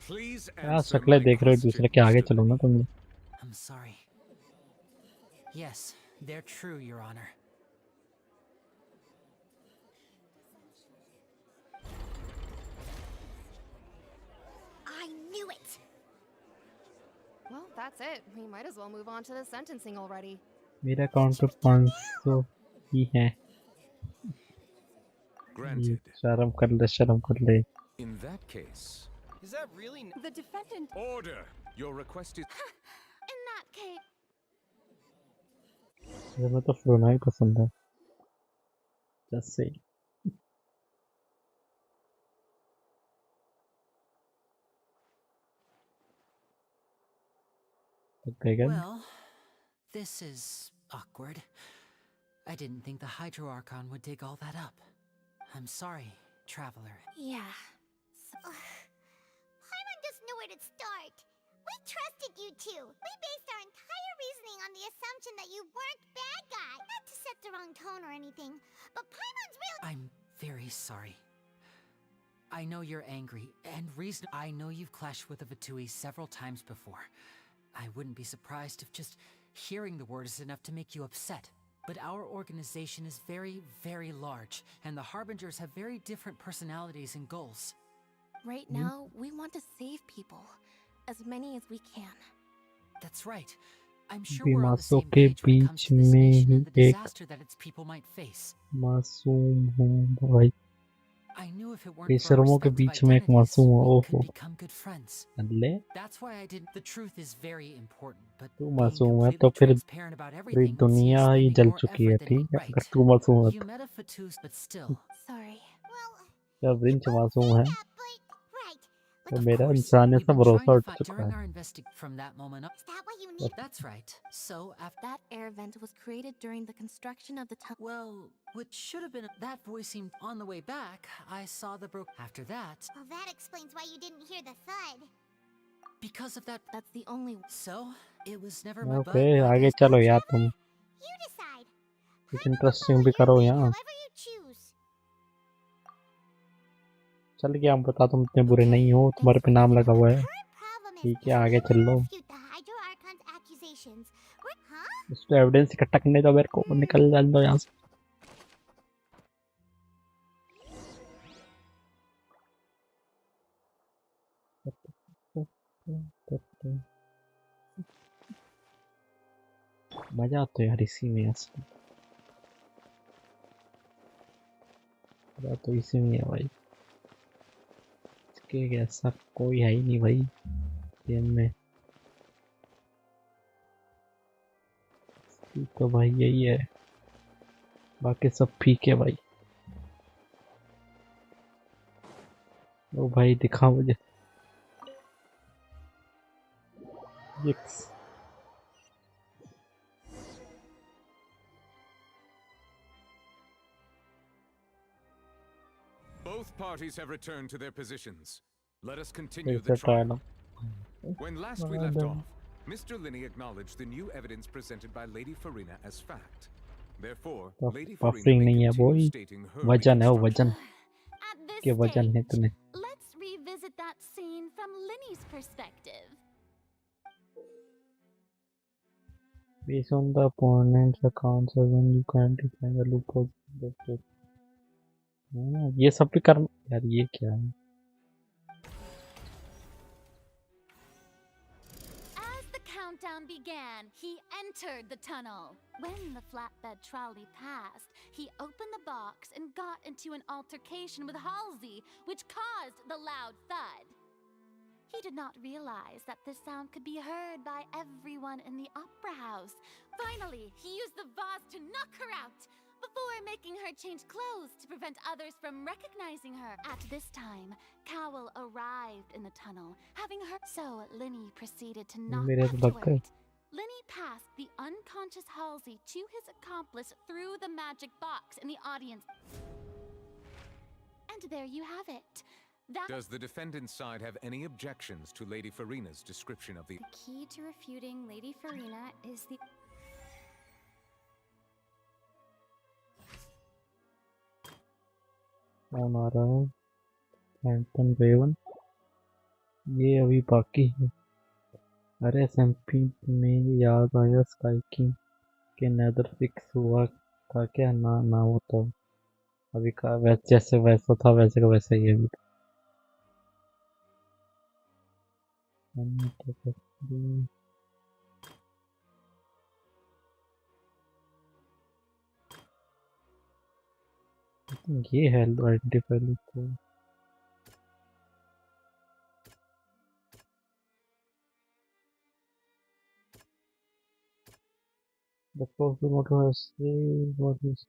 Please यार answer शक्लें my देख रहे हो question, दूसरे के आगे Mr. चलो ना Linney. तुम लोग। I'm sorry. Yes, they're true, Your Honor. I knew it. Well, that's it. We might as well move on to the sentencing already. मेरे अकाउंट पे 500 ही है। Granted. शर्म कर ले, शर्म कर ले। In that case, Is that really? The defendant. order! Your request is... In that case, मुझे तो फ्रोना ही पसंद है। Just say. Okay, again. Well, this is awkward. I didn't think the Hydro Archon would dig all that up. I'm sorry, Traveler. yeah. Paimon just knew where to start. We trusted you two. We based our entire reasoning on the assumption that you weren't bad guy. Not to set the wrong tone or anything, but Paimon's real. I'm very sorry. I know you're angry, and I know you've clashed with the Vatui several times before. I wouldn't be surprised if just hearing the word is enough to make you upset. But our organization is very, very large, and the Harbingers have very different personalities and goals. Right now, we want to save people. As many as we can. That's right. I'm sure we're on the बीमारियों same के page when it comes beach to this में nation and the ही एक disaster that its people might face. मासूम हूँ भाई। I knew if it weren't for our बेशर्मों के respective बीच में एक identities, मासूम है। we ओहो, could become good friends. अल्ले That's why I didn't. The truth is very important, but तू being मासूम है तो completely फिर transparent about पूरी everything would see दुनिया us ही spending जल more चुकी है, effort than ठीक है? अगर right. तू मासूम है You तो। met a Fatus, but still. Well, क्या ब्रिंच मासूम है? yeah, but right. तो Of मेरा course, इंसानियत we've से been भरोसा trying to उठ find चुका during है. our from that moment on. Is that what you need? That's right. So after That air vent was created during the construction of the tunnel. well, what should have been that voice seemed on the way back. I saw the broke. After that, Well, that explains why you didn't hear the thud. because of that, That's the only. so it was never my okay butt. आगे चलो यार तुम. You decide. कुछ Paimon will इंटरेस्टिंग follow भी your करो lead यहाँ. however you choose. चल क्या बता, तुम इतने बुरे Okay, नहीं हो, thanks तुम्हारे पे for नाम letting लगा me. हुआ The है. current problem is ठीक है to आगे be चल able to low. refute the Hydro Archon's accusations. Huh? उसको एविडेंस इकट्ठा करने दो मेरे को, निकल जाने दो यहाँ से. मजा आता है यार इसी में. असली मजा तो इसी में है भाई. इसके ऐसा कोई है ही नहीं भाई गेम में. तो भाई यही है, बाकी सब फीक है भाई. ओ भाई दिखा मुझे. Yes. Both parties have returned to their positions. Let us continue फिर the से try trial. Low. When last we left off, Mr. Linney acknowledged the new evidence presented by Lady Farina as fact. Therefore, Lady Farina पफरिंग may नहीं है वो continue ही, stating her वजन है वो वजन. At this के वजन है stage, तूने. let's revisit that scene from Linny's perspective. Based on the opponent's accounts, when you can't define the loopholes, ये सब भी करना यार. ये क्या है? As the countdown began, he entered the tunnel. When the flatbed trolley passed, he opened the box and got into an altercation with Halsey, which caused the loud thud. He did not realize that this sound could be heard by everyone in the opera house. Finally, he used the vase to knock her out, before making her change clothes to prevent others from recognizing her. At this time, Cowell arrived in the tunnel, having heard. So Linny proceeded to knock मेरे तो लग गए. afterward. Linny passed the unconscious Halsey to his accomplice through the magic box in the audience. And there you have it. Does the defendant's side have any objections to Lady Farina's description of the... The key to refuting Lady Farina is the... कौन आ रहा है? एंटन रेवन. ये अभी बाकी है. अरे एसएमपी में याद आया स्काई किंग के नेदर फिक्स हुआ था क्या? ना ना वो तो अभी का जैसे वैसा था वैसे का वैसा ही है अभी. ये है आइडेंटिफाई को. The closed motor has what is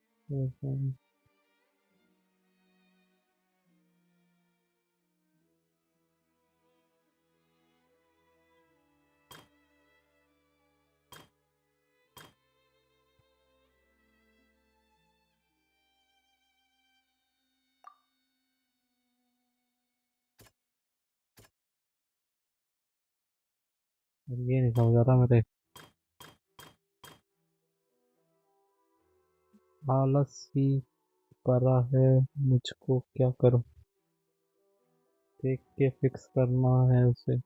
ये नहीं समझ आ रहा मेरे. आलस ही पड़ा है मुझको, क्या करूं? देख के फिक्स करना है उसे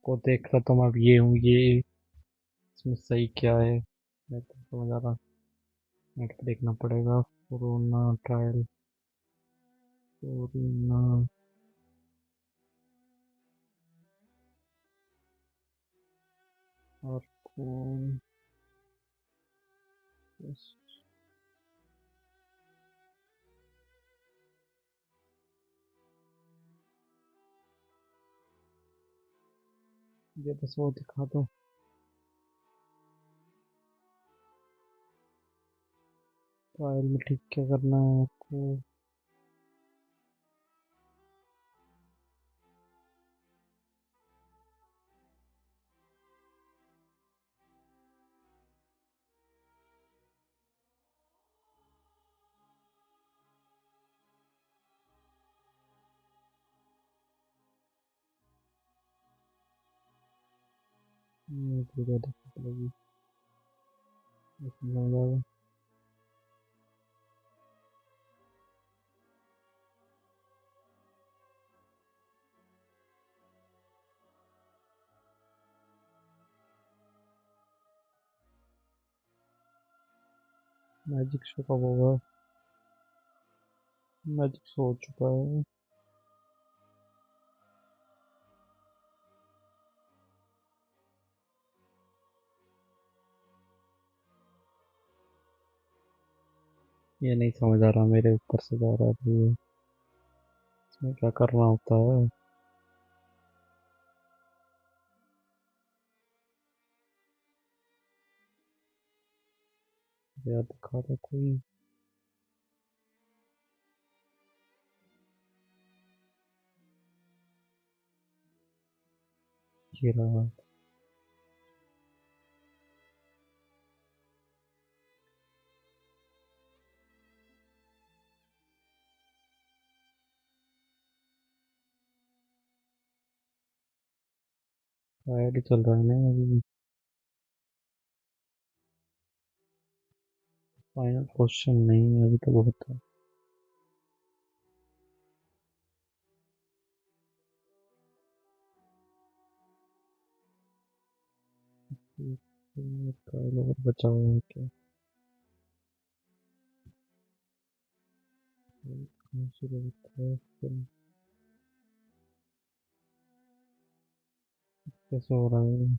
को. देख रहा तुम अब ये हूँ ये. इसमें सही क्या है मैं तो समझ आ रहा. नेट पे देखना पड़ेगा. कोरोना ट्रायल कोरोना और कौन ये बस वो दिखा दो. ट्रायल में ठीक क्या करना है आपको? वीडियो देखने लगी इसमें मैजिक शो कब होगा? मैजिक शो हो चुका है। ये नहीं समझ आ रहा, मेरे ऊपर से जा रहा है ये। इसमें क्या करना होता है? यार दिखा रहा कोई। ये रहा। ऐड ही चल रहा है ना अभी। फाइनल क्वेश्चन नहीं है अभी तो बहुत है। और बचा हुआ है क्या? शुरू होता है फिर कैसे हो रहा है?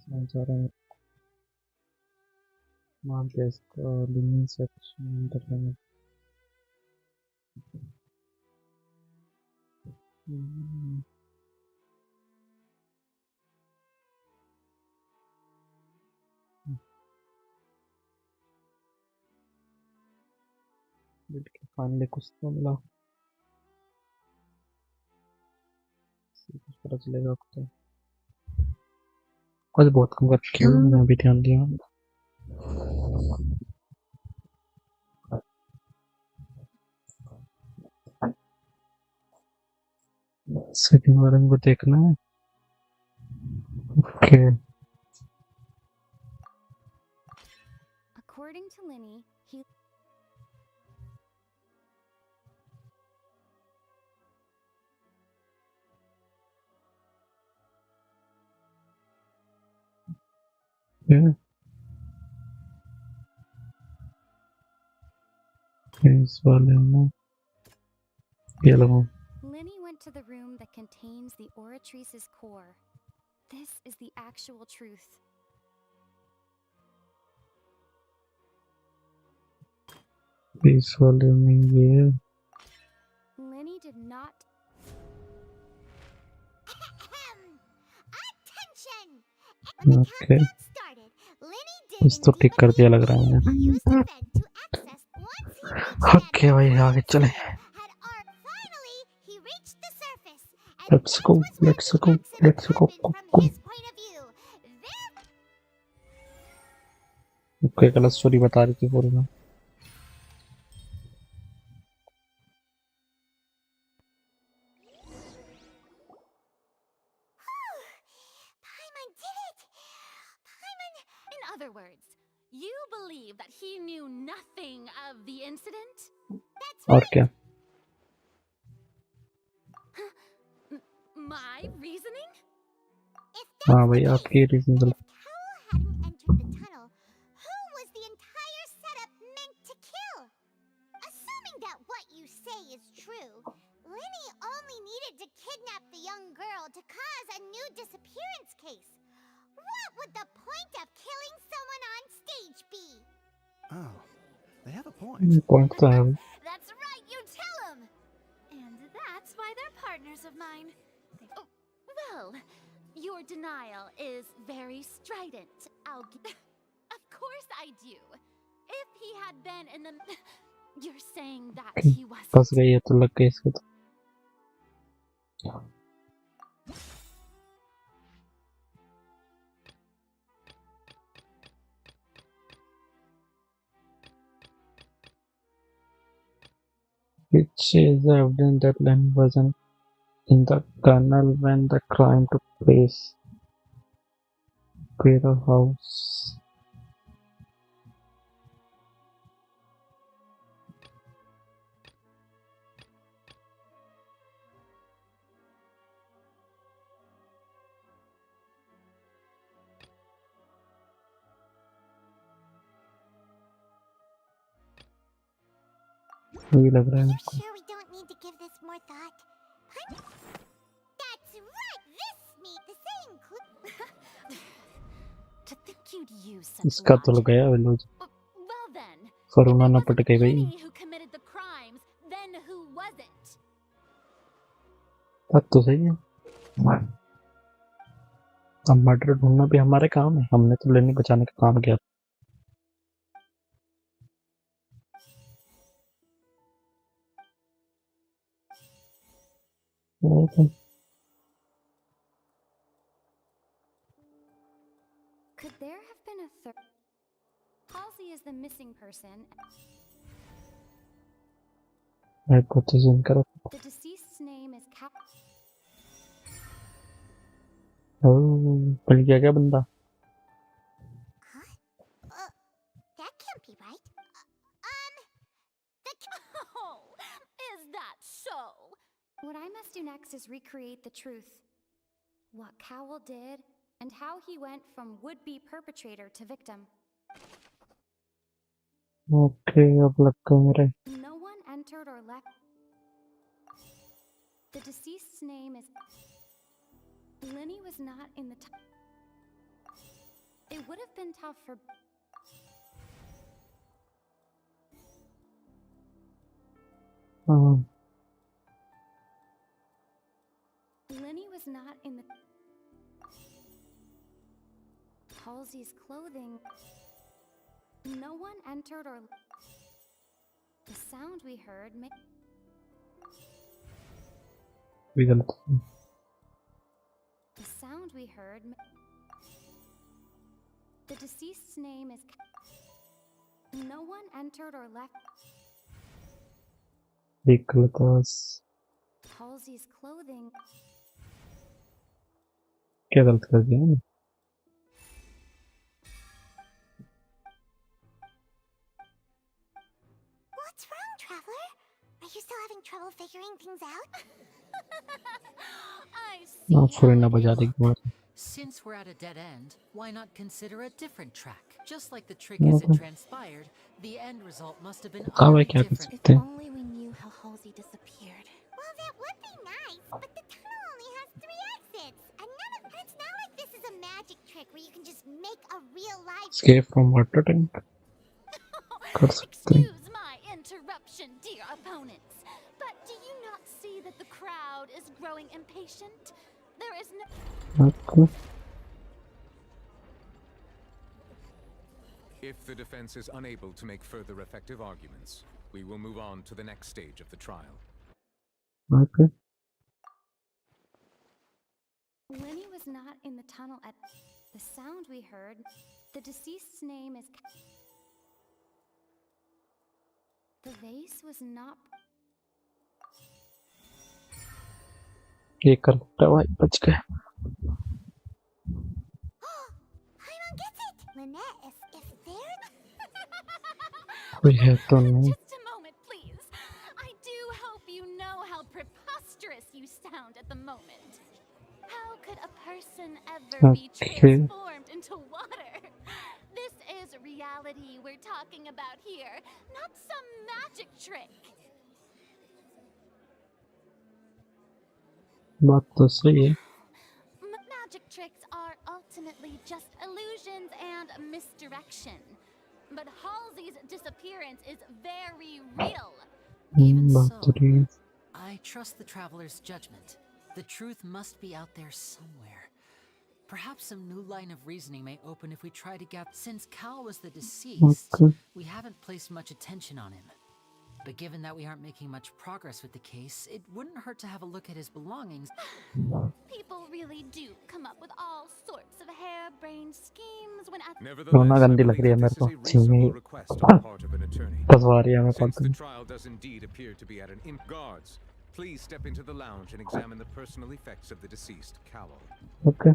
समझ आ रहा है। नाम क्या है इसका? Link section internet. फाइनली कुछ तो मिला। कुछ पता चलेगा आपको तो। आज बहुत कम कर रखी है, मैंने अभी ध्यान दिया। सेकंड बार इनको देखना है। Okay. According to Linny, he इस वाले में ये लगा। Linny went to the room that contains the Oratrice's core. This is the actual truth. इस वाले में ये Linny did not. Attention! When the okay. countdown started, Linny did कुछ तो ठीक कर दिया लग रहा है indeed मुझे। use the vent to access once he reached that okay भाई आगे चले। finally he reached the surface and let's that go was what let's the go accident let's go. happened from his point of view. There okay गलत स्टोरी बता रही थी पूरी में। Paimon did it! Paimon! In other words, you believe that he knew nothing of the incident? That's और right! क्या? My reasoning? If हाँ that's भाई the case, आपकी रीजन then गलत। if Carol hadn't entered the tunnel, who was the entire setup meant to kill? Assuming that what you say is true, Linny only needed to kidnap the young girl to cause a new disappearance case. What would the point of killing someone on stage be? Oh, they have a point. Point तो है। That's right, you tell him! And that's why they're partners of mine. Oh, well, your denial is very strident. Of course I do. If he had been in the... You're saying that he wasn't. फंस गई है तो लग गई इसको तो। Which is the evidence that Lenny wasn't in the tunnel when the crime took place. Quaker House. ये लग रहा है You're मुझको। sure we don't need to give this more thought? That's right! This meat, the same clue. To think you'd use such इसका तो logic. गया विलोज। Well then, फरुना if न it wasn't पटके गई। Lenny who committed the crimes, then who was it? बात तो सही है। अब मर्डर ढूंढना भी हमारे काम है, हमने तो लेनी बचाने का काम किया। Could there have been a third? Halsey is the missing person. मैं को तो zoom करो। The deceased's name is Cap. मिल गया क्या बंदा? That can't be right. Oh, is that so? What I must do next is recreate the truth. What Cowell did, and how he went from would-be perpetrator to victim. Okay अब लगता है मेरे। No one entered or left. The deceased's name is... Lenny was not in the... It would have been tough for... Lenny was not in the... Halsey's clothing... No one entered or... The sound we heard made... भी गलत है। The sound we heard... The deceased's name is... No one entered or left... भी गलत है बस। Halsey's clothing... क्या गलत कर दिया मैंने? What's wrong, Traveler? Are you still having trouble figuring things out? I see हाँ how फुरीना it बजा is. देगी बार। Since we're at a dead end, why not consider a different track? Just like the trick as it transpired, the end result must have been कहाँ utterly है क्या कर different. सकते If हैं? only we knew how Halsey disappeared. Well, that would be nice, but the tunnel only has 3 exits. And it's not like this is a magic trick where you can just make a real life... Escape from water tank कर सकते हैं। Excuse my interruption, dear opponents, but do you not see that the crowd is growing impatient? There is no... आपको If the defense is unable to make further effective arguments, we will move on to the next stage of the trial. Okay Lenny was not in the tunnel at... The sound we heard... The deceased's name is... The vase was not... ये कर सकता है भाई बच गया। Paimon gets it! Lynette, if they're... कोई है तो नहीं। Just a moment, please. I do hope you know how preposterous you sound at the moment. How could a person ever be Okay. transformed into water? This is reality we're talking about here, not some magic trick. बात तो सही है। Magic tricks are ultimately just illusions and misdirection. But Halsey's disappearance is very real. Even बात तो so, ठीक है। I trust the traveler's judgment. The truth must be out there somewhere. Perhaps some new line of reasoning may open if we try to get... Since Cal was the deceased, Okay. we haven't placed much attention on him. But given that we aren't making much progress with the case, it wouldn't hurt to have a look at his belongings. People really do come up with all sorts of harebrained schemes when at... रोना Nevertheless, I गंदी लग believe रही है that मेरे this को। is a Chhimi reasonable request on the part of an attorney. फंसवा रही है हमें Since फालतू the में। trial does indeed appear to be at an guards, Please step into the lounge and examine the personal effects of the deceased Cowell. Okay.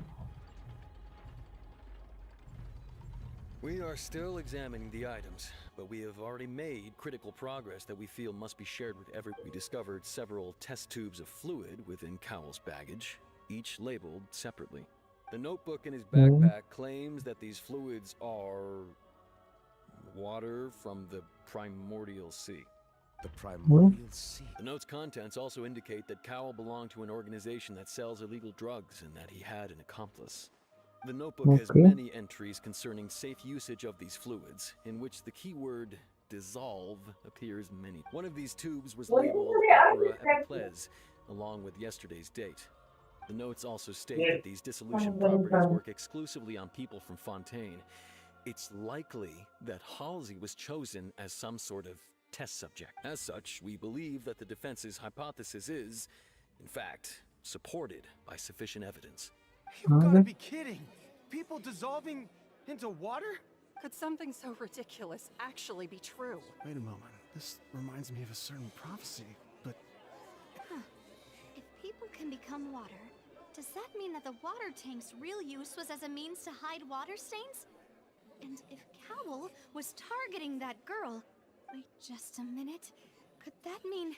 We are still examining the items, but we have already made critical progress that we feel must be shared with everyone. We discovered several test tubes of fluid within Cowell's baggage, each labeled separately. The notebook in his backpack claims that these fluids are water from the primordial sea. The primordial sea? The note's contents also indicate that Cowell belonged to an organization that sells illegal drugs and that he had an accomplice. The notebook has many entries concerning safe usage of these fluids, in which the keyword dissolve appears many. One of these tubes was labeled Opera Epiclese, along with yesterday's date. The notes also state that these dissolution properties work exclusively on people from Fontaine. It's likely that Halsey was chosen as some sort of test subject. As such, we believe that the defense's hypothesis is, in fact, supported by sufficient evidence. You've got to be kidding! People dissolving into water? Could something so ridiculous actually be true? Wait a moment. This reminds me of a certain prophecy, but... Huh. If people can become water, does that mean that the water tank's real use was as a means to hide water stains? And if Cowell was targeting that girl... Wait just a minute. Could that mean...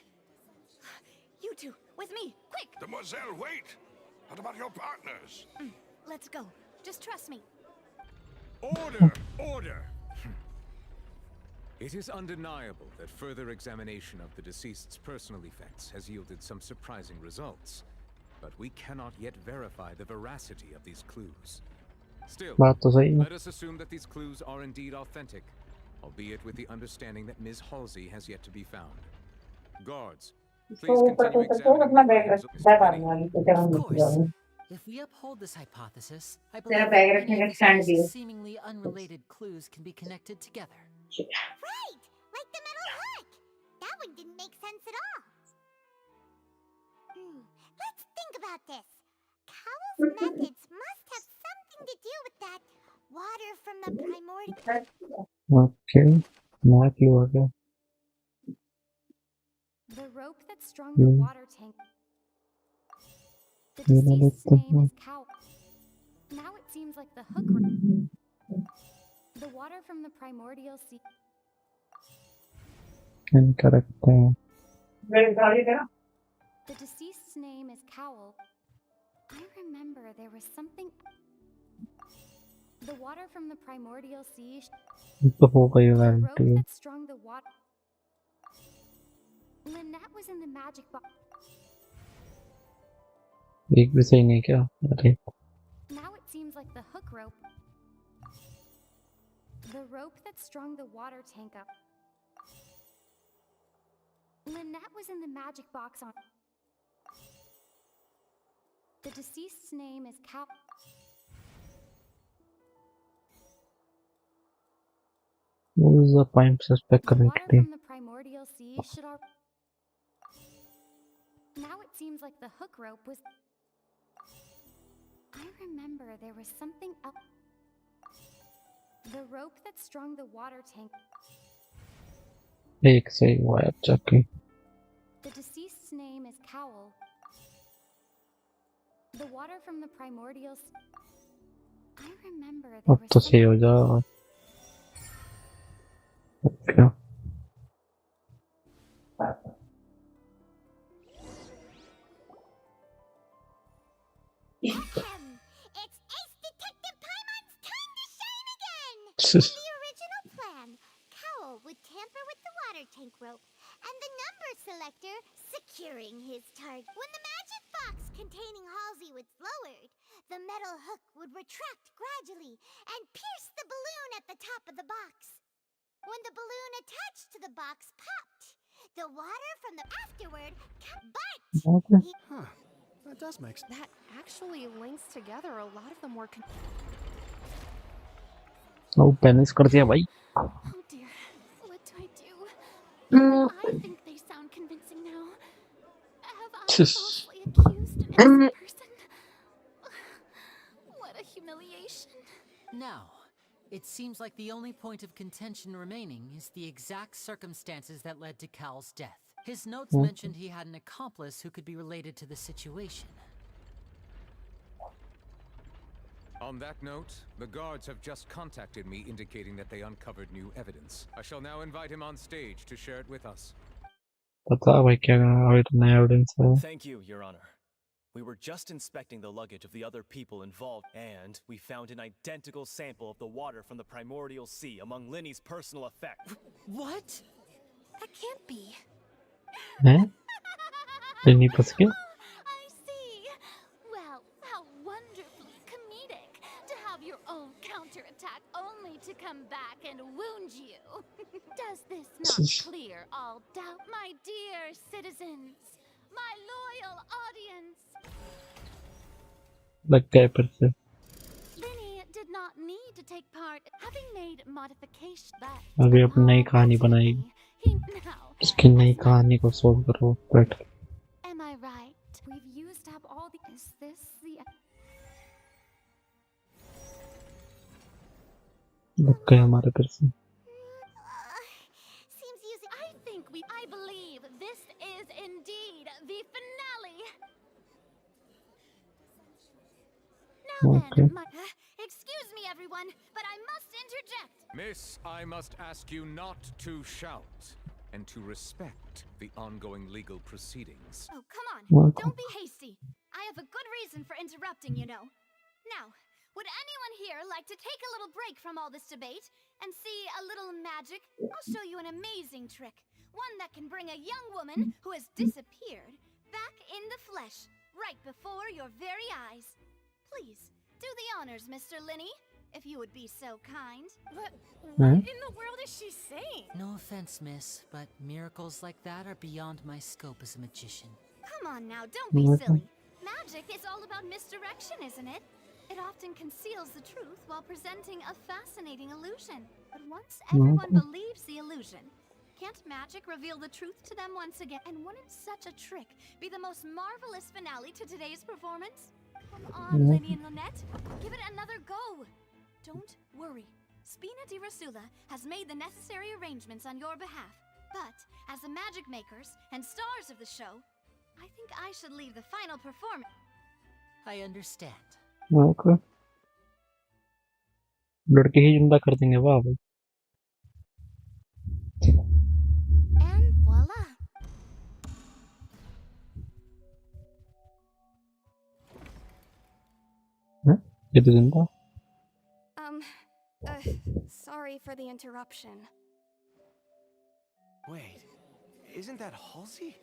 You two, with me, quick! Demoiselle, wait! What about your partners? Let's go. Just trust me. Order! Order! It is undeniable that further examination of the deceased's personal effects has yielded some surprising results, but we cannot yet verify the veracity of these clues. Still, let us assume that these clues are indeed authentic, albeit with the understanding that Ms. Halsey has yet to be found. Guards, please continue examining the items of Mr. Of course. If we uphold this hypothesis, I believe that many of this case's seemingly unrelated clues can be connected together. Right! Like the metal hook! That one didn't make sense at all. Let's think about this. Cowell's methods must have something to do with that water from the primordial... Okay. Not you again. The rope that strung the water tank. The deceased's name is Cowell. Now it seems like the hook rope. The water from the primordial sea. Incorrect. The deceased's name is Cowell. I remember there was something... The water from the primordial sea... तो होगा ये The rope guarantee. that strung the water... Lynette was in the magic box. एक भी सही नहीं क्या? अरे Now it seems like the hook rope. The rope that strung the water tank up. Lynette was in the magic box on... The deceased's name is Cal... Who is the prime suspect The water currently? from the primordial sea should all... Now it seems like the hook rope was... I remember there was something else. The rope that strung the water tank. एक सही हुआ है अच्छा की. The deceased's name is Cowell. The water from the primordial sea. I remember there अब तो was सही हो जा. Okay. It's Ace Detective Paimon's time to shine again! In the original plan, Cowell would tamper with the water tank rope and the number selector securing his target. When the magic box containing Halsey was lowered, the metal hook would retract gradually and pierce the balloon at the top of the box. When the balloon attached to the box popped, the water from the afterward but Huh. That does make sense. That actually links together a lot of the more... Oh, balance कर दिया भाई. Oh dear, what do I do? I think they sound convincing now. Have I falsely accused an innocent person? What a humiliation. Now, it seems like the only point of contention remaining is the exact circumstances that led to Cal's death. His notes mentioned he had an accomplice who could be related to the situation. On that note, the guards have just contacted me indicating that they uncovered new evidence. I shall now invite him on stage to share it with us. पता भाई क्या अभी तो नया एविडेंस है. Thank you, Your Honor. We were just inspecting the luggage of the other people involved, and we found an identical sample of the water from the primordial sea among Linny's personal effects. What? That can't be. हैं? नहीं फंस गया? I see. Well, how wonderfully comedic to have your own counterattack only to come back and wound you. Does this not clear all doubt, my dear citizens? My loyal audience? लग गए फिर से. Linny did not need to take part, having made modifications that अभी अपनी नई कहानी बनाएगी. he now. उसकी नई कहानी को सोल्व करो बैठ. Am I right? We've used up all the. Is this the? लग गए हमारे फिर से. Seems using. I believe this is indeed the finale. Now Okay. then, excuse me, everyone, but I must interject. Miss, I must ask you not to shout and to respect the ongoing legal proceedings. Oh, come on. Welcome. Don't be hasty. I have a good reason for interrupting, you know. Now, would anyone here like to take a little break from all this debate and see a little magic? I'll show you an amazing trick. One that can bring a young woman who has disappeared back in the flesh, right before your very eyes. Please, do the honors, Mr. Linny, if you would be so kind. What in the world is she saying? No offense, miss, but miracles like that are beyond my scope as a magician. Come on now, don't be silly. Magic is all about misdirection, isn't it? It often conceals the truth while presenting a fascinating illusion. But once everyone believes the illusion, can't magic reveal the truth to them once again? And wouldn't such a trick be the most marvelous finale to today's performance? Come on, Linny and Lynette, give it another go. Don't worry. Spina di Rasula has made the necessary arrangements on your behalf. But as the magic makers and stars of the show, I think I should leave the final performance. I understand. Okay. लड़के ही जिंदा कर देंगे वाह भाई. And voila. हैं? ये तो जिंदा. Sorry for the interruption. Wait, isn't that Halsey?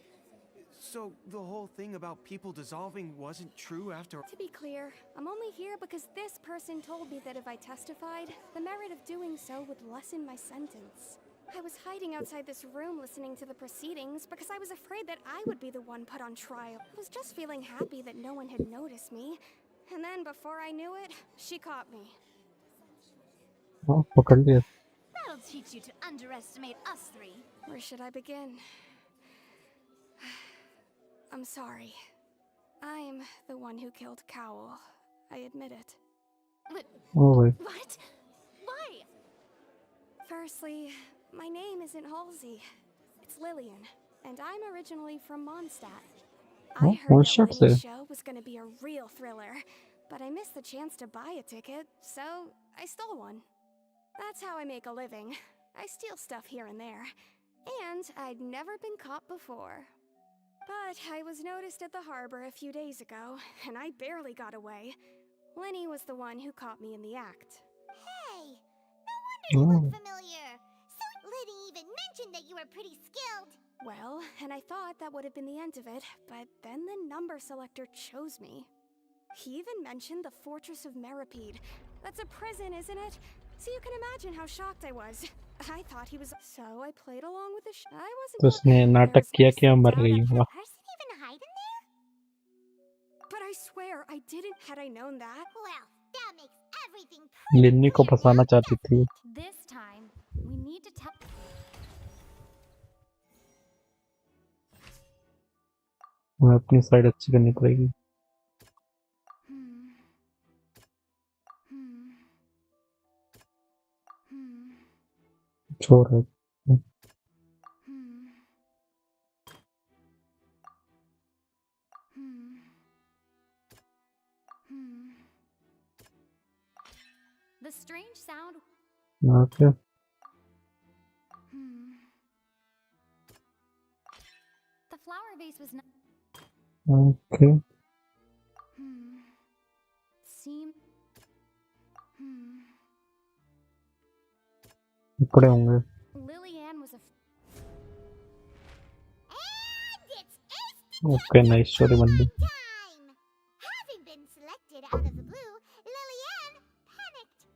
So the whole thing about people dissolving wasn't true after. To be clear, I'm only here because this person told me that if I testified, the merit of doing so would lessen my sentence. I was hiding outside this room listening to the proceedings because I was afraid that I would be the one put on trial. I was just feeling happy that no one had noticed me. And then before I knew it, she caught me. हाँ पकड़ लिया. That'll teach you to underestimate us three. Where should I begin? I'm sorry. I'm the one who killed Cowl. I admit it. Oh wait. What? Why? Firstly, my name isn't Halsey. It's Lillian, and I'm originally from Mondstadt. I heard that Linny's show was going to be a real thriller, but I missed the chance to buy a ticket, so I stole one. That's how I make a living. I steal stuff here and there. And I'd never been caught before. But I was noticed at the harbor a few days ago, and I barely got away. Linny was the one who caught me in the act. Hey, no wonder you look familiar. So Liddy even mentioned that you were pretty skilled. Well, and I thought that would have been the end of it, but then the number selector chose me. He even mentioned the Fortress of Meripede. That's a prison, isn't it? So you can imagine how shocked I was. I thought he was. So I played along with the I wasn't. तो उसने नाटक किया कि मैं मर गई हूँ. Person even hide in there? But I swear I didn't. Had I known that. Well, that makes everything. लिन्नी को फंसाना चाहती थी. This time, we need to tell. हमें अपनी साइड अच्छी करनी पड़ेगी. छोड़. strange sound. Okay. The flower vase was not. Okay. Seem. इकड़े होंगे. Lillian was a. And it's Okay, nice story, Mandy. time! Having been selected out of the blue, Lillian panicked.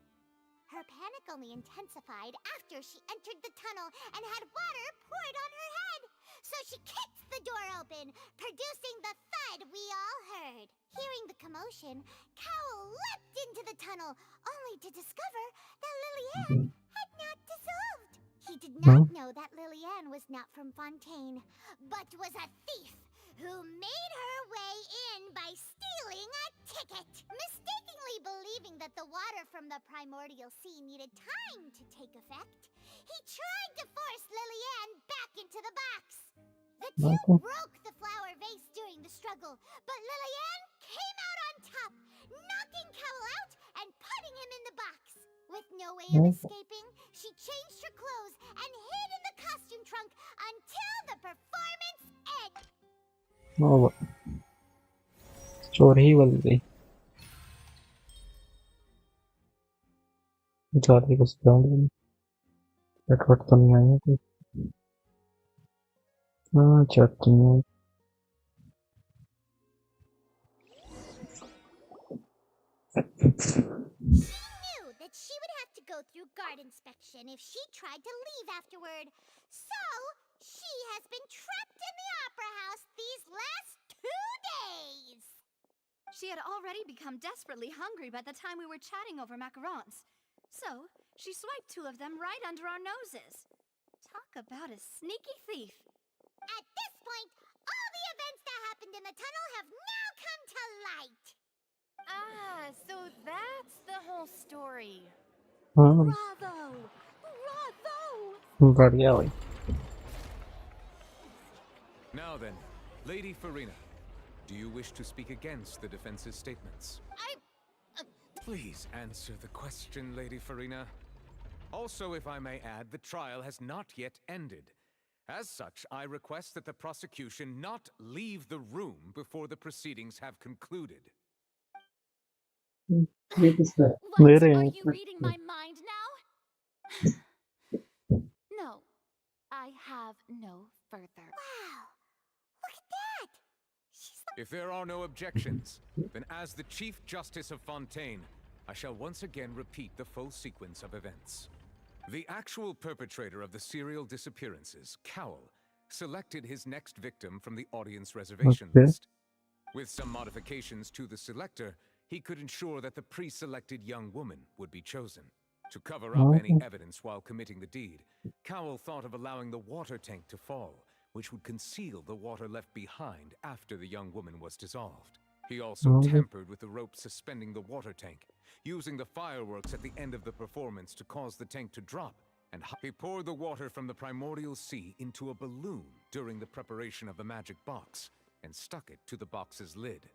Her panic only intensified after she entered the tunnel and had water poured on her head. So she kicked the door open, producing the thud we all heard. Hearing the commotion, Cowell leapt into the tunnel, only to discover that Lillian had not dissolved. He did not know that Lillian was not from Fontaine, but was a thief who made her way in by stealing a ticket. Mistakenly believing that the water from the primordial sea needed time to take effect, he tried to force Lillian back into the box. The two broke the flower vase during the struggle, but Lillian came out on top, knocking Cowell out and putting him in the box. With no way of escaping, she changed her clothes and hid in the costume trunk until the performance ended. Oh, story बन गई. जाती कुछ जाऊंगी. नेटवर्क तो नहीं आया कोई. हाँ चलती है. She knew that she would have to go through guard inspection if she tried to leave afterward. So, she has been trapped in the opera house these last 2 days. She had already become desperately hungry by the time we were chatting over macarons. So, she swiped 2 of them right under our noses. Talk about a sneaky thief. At this point, all the events that happened in the tunnel have now come to light. Ah, so that's the whole story. हाँ. Bravo! Bravo! बढ़िया भाई. Now then, Lady Farina, do you wish to speak against the defense's statements? Please answer the question, Lady Farina. Also, if I may add, the trial has not yet ended. As such, I request that the prosecution not leave the room before the proceedings have concluded. What? Are you reading my mind now? No. I have no further. Wow! Look at that! If there are no objections, then as the Chief Justice of Fontaine, I shall once again repeat the full sequence of events. The actual perpetrator of the serial disappearances, Cowell, selected his next victim from the audience reservation list. With some modifications to the selector, he could ensure that the pre-selected young woman would be chosen. To cover up any evidence while committing the deed, Cowell thought of allowing the water tank to fall, which would conceal the water left behind after the young woman was dissolved. He also tampered with the rope suspending the water tank, using the fireworks at the end of the performance to cause the tank to drop, and he poured the water from the primordial sea into a balloon during the preparation of the magic box, and stuck it to the box's lid.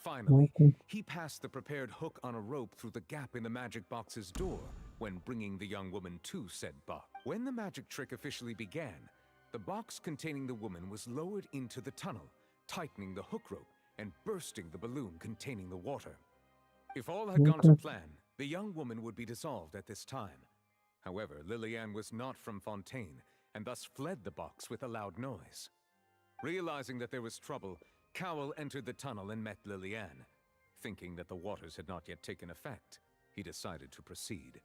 Finally, he passed the prepared hook on a rope through the gap in the magic box's door when bringing the young woman to said box. When the magic trick officially began, the box containing the woman was lowered into the tunnel, tightening the hook rope and bursting the balloon containing the water. If all had gone to plan, the young woman would be dissolved at this time. However, Lillian was not from Fontaine, and thus fled the box with a loud noise. Realizing that there was trouble, Cowell entered the tunnel and met Lillian. Thinking that the waters had not yet taken effect, he decided to proceed.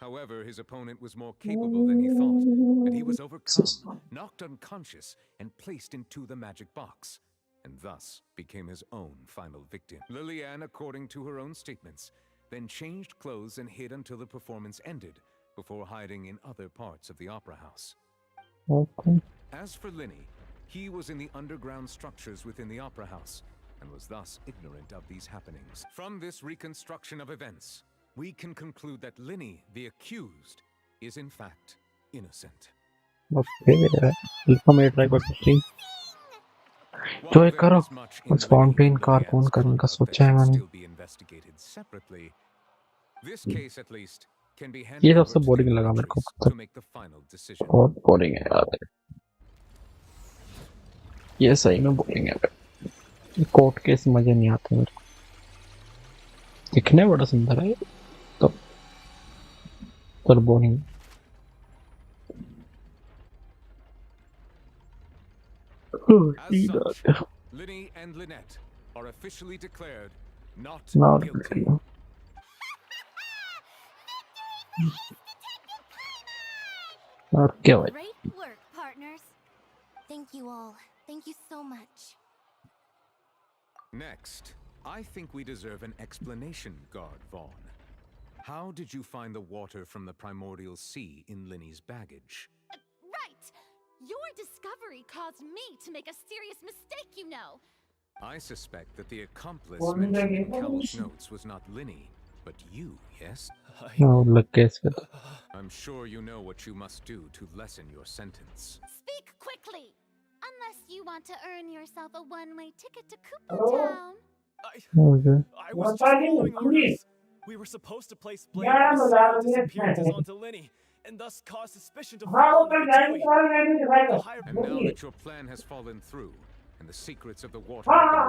However, his opponent was more capable than he thought, and he was overcome, knocked unconscious, and placed into the magic box, and thus became his own final victim. Lillian, according to her own statements, then changed clothes and hid until the performance ended, before hiding in other parts of the opera house. As for Linny, he was in the underground structures within the opera house, and was thus ignorant of these happenings. From this reconstruction of events, we can conclude that Linny, the accused, is in fact innocent. Okay, welcome try पर पिछली जो एक करो उस फाउंटेन कार कौन करने का सोचा है मैंने This case, at least, can be ये handed over सबसे to the बोरिंग लगा मेरे को Archers to make the final decision. बहुत बोरिंग है यार ये सही में बोरिंग है कोर्ट केस मजे नहीं आते मेरे को दिखने बड़ा सुंदर है तो पर boring As such, Linny and Lynette are officially declared not guilty. Okay, wait. Great work, partners. Thank you all. Thank you so much. Next, I think we deserve an explanation, Guard Vaughn. How did you find the water from the primordial sea in Linny's baggage? Right! Your discovery caused me to make a serious mistake, you know. I suspect that the accomplice mentioned in Cowell's notes was not Linny, but you, yes? No, look, guess it. I'm sure you know what you must do to lessen your sentence. Speak quickly! Unless you want to earn yourself a one-way ticket to Koopa Town. I was just following orders. We were supposed to place blame for the serial disappearances onto Linny, and thus cause suspicion to fall on the Fatui. And now that your plan has fallen through, and the secrets of the water have been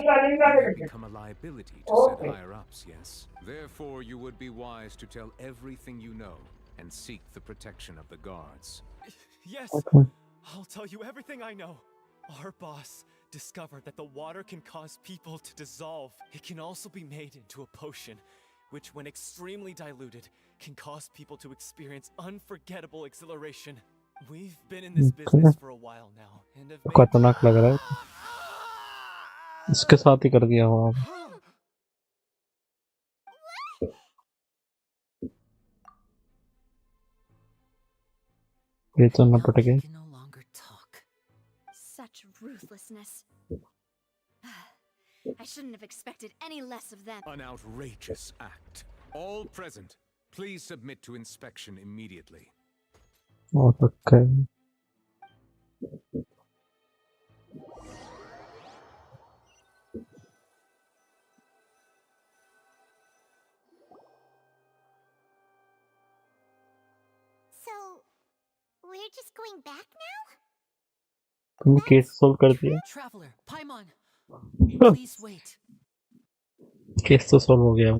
revealed, you have become a liability to said higher-ups, yes? Therefore, you would be wise to tell everything you know, and seek the protection of the guards. Yes, I'll tell you everything I know. Our boss discovered that the water can cause people to dissolve. It can also be made into a potion, which when extremely diluted, can cause people to experience unforgettable exhilaration. We've been in this business for a while now, and have खतरनाक लग रहा है इसके साथ ही कर दिया हो ये तो न पट गए Such ruthlessness. I shouldn't have expected any less of them. An outrageous act. All present, please submit to inspection immediately. Okay. So, we're just going back now? तुमने केस सोल्व कर दिया Traveler, Paimon, please wait. Case तो सोल्व हो गया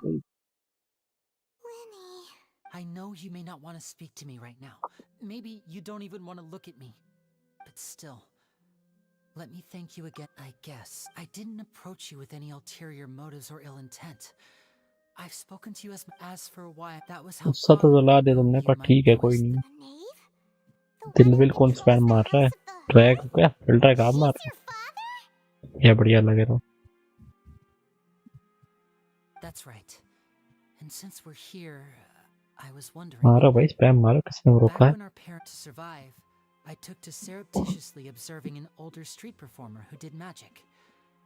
I know you may not want to speak to me right now. Maybe you don't even want to look at me. But still, let me thank you again. I guess I didn't approach you with any ulterior motives or ill intent. I've spoken to you as for a while. That was how गुस्सा तो जला दे तुमने पर ठीक है कोई नहीं दिल विल कौन स्पैम मार रहा है ट्रैक क्या ट्रैक आप मार रहे ये बढ़िया लगे तो That's right. And since we're here, I was wondering. मारा भाई स्पैम मारा किसने रोका है Back when our parents survived, I took to surreptitiously observing an older street performer who did magic.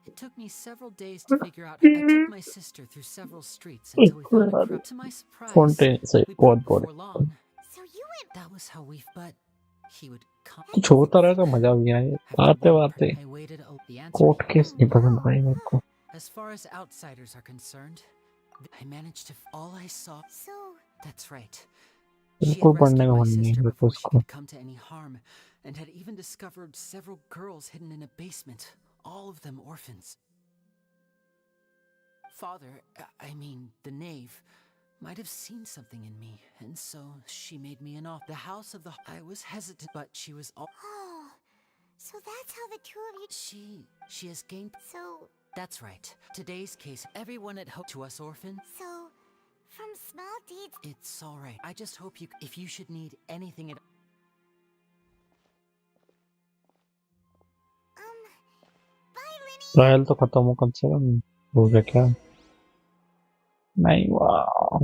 It took me several days to figure out. I took my sister through several streets until we found a crowd. To my surprise, we broke before long. So you went. That was how we. But he would come. कुछ होता रहा तो मजा भी आए आते आते कोर्ट केस नहीं पसंद आई मेरे को As far as outsiders are concerned, I managed to. All I saw. So. That's right. बिल्कुल पढ़ने का मन नहीं है Before she उसको could come to any harm, and had even discovered several girls hidden in a basement, all of them orphans. Father, I mean the knave, might have seen something in me, and so she made me an offer. The house of the. I was hesitant, but she was all. Oh, so that's how the two of you. She has gained. So. That's right. Today's case, everyone at home to us orphan. So, from small deeds. It's all right. I just hope you. If you should need anything at. Bye, Linny. Trial तो खत्म हो कम से कम हो गया क्या नहीं वाह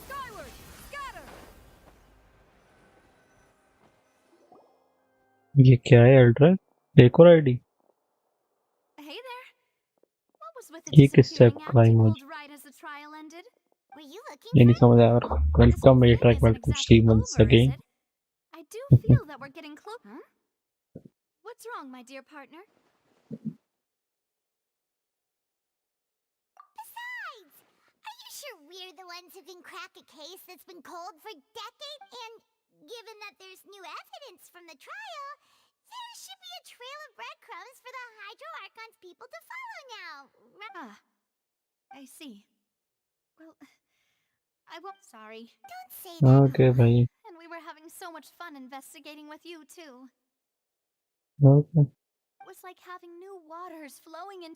Skyward, scatter. ये क्या है अल्ट्रा एक और ID Hey there. What was with the ये किस टाइप disappearing का act you emoji pulled right as the trial ended? Were you looking ये नहीं for समझ आया वेलकम मेरी track back to 3 months over, is again it? I do feel that we're getting close. Huh? What's wrong, my dear partner? Besides, are you sure we're the ones who can crack a case that's been cold for decades? And given that there's new evidence from the trial, there should be a trail of breadcrumbs for the Hydro Archon's people to follow now. Ah, I see. Well, I won't. Sorry. Don't say that. Okay भाई And we were having so much fun investigating with you, too. Okay It was like having new waters flowing in.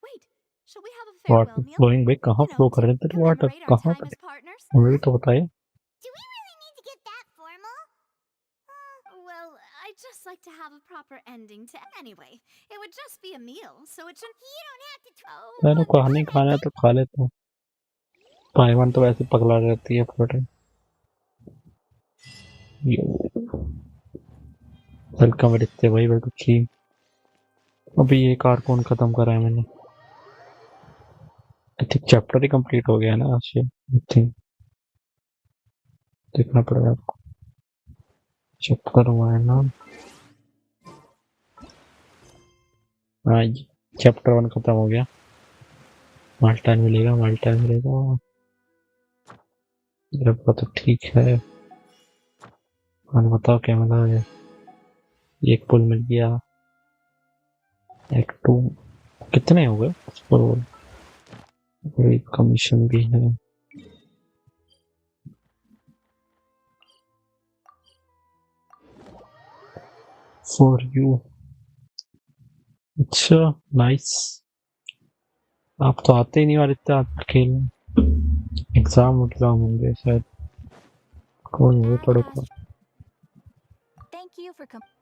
Wait, shall we have a farewell water meal? Flowing भाई कहाँ You know, फ्लो कर to रहे हैं तेरे वाटर commemorate our कहाँ time कर as partners? हमें भी तो बताइए Do we really need to get that formal? Well, I'd just like to have a proper ending to. Anyway, it would just be a meal, so it shouldn't. You don't have to. मैंने कहा नहीं खाना है तो खा लेते हैं पाइवान तो वैसे पगला रहती है पूरा टाइम वेलकम रिश्ते भाई वेलकम की अभी ये कारकून खत्म करा है मैंने I think chapter he complete हो गया है ना आज से आई थिंक देखना पड़ेगा आपको चैप्टर हुआ है ना हाँ चैप्टर 1 खत्म हो गया माल्टान मिलेगा मेरे को तो ठीक है और बताओ क्या मिला है एक पुल मिल गया एक 2 कितने हो गए और एक कमीशन भी है फॉर यू अच्छा नाइस आप तो आते ही नहीं और इतना खेलने एग्जाम होंगे शायद कौन हुए पढ़ो को Thank you for coming.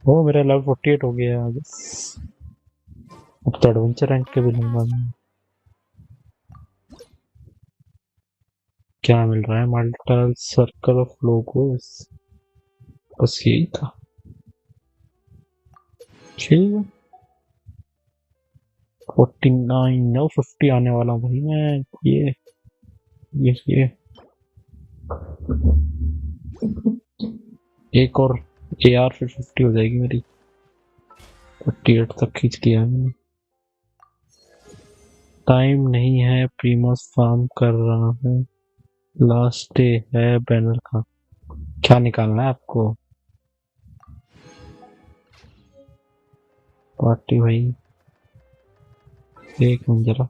ओ मेरा लेवल 48 हो गया है अब तो एडवेंचर रैंक के भी लूंगा मैं क्या मिल रहा है मल्टीपल सर्कल ऑफ लोगोस बस यही था ठीक है 49 no 50 आने वाला हूँ भाई मैं ये एक और AR फिर 50 हो जाएगी मेरी 48 तक खींच लिया है मैंने टाइम नहीं है प्रीमस फार्म कर रहा है लास्ट डे है बैनर का क्या निकालना है आपको पार्टी भाई एक मिनट जरा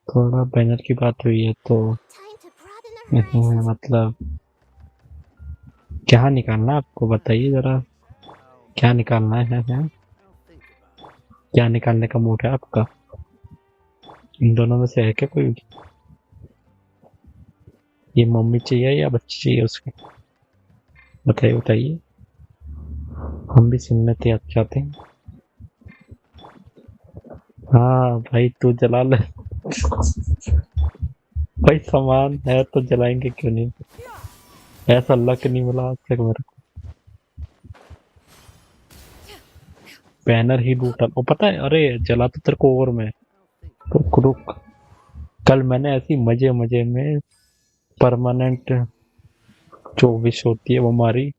थोड़ा बैनर की बात हुई है तो मतलब क्या निकालना है आपको बताइए जरा क्या निकालना है क्या निकालने का मूड है आपका इन दोनों में से है क्या कोई ये मम्मी चाहिए या बच्ची चाहिए उसकी बताइए हम भी सुनने तैयार चाहते हैं हाँ भाई तू जला ले भाई सामान है तो जलाएंगे क्यों नहीं ऐसा लक नहीं मिला आज तक मेरे को बैनर ही लूटा और पता है अरे जला तो तेरे को ओवर में रुक कल मैंने ऐसी मजे में परमानेंट जो विश होती है वो मारी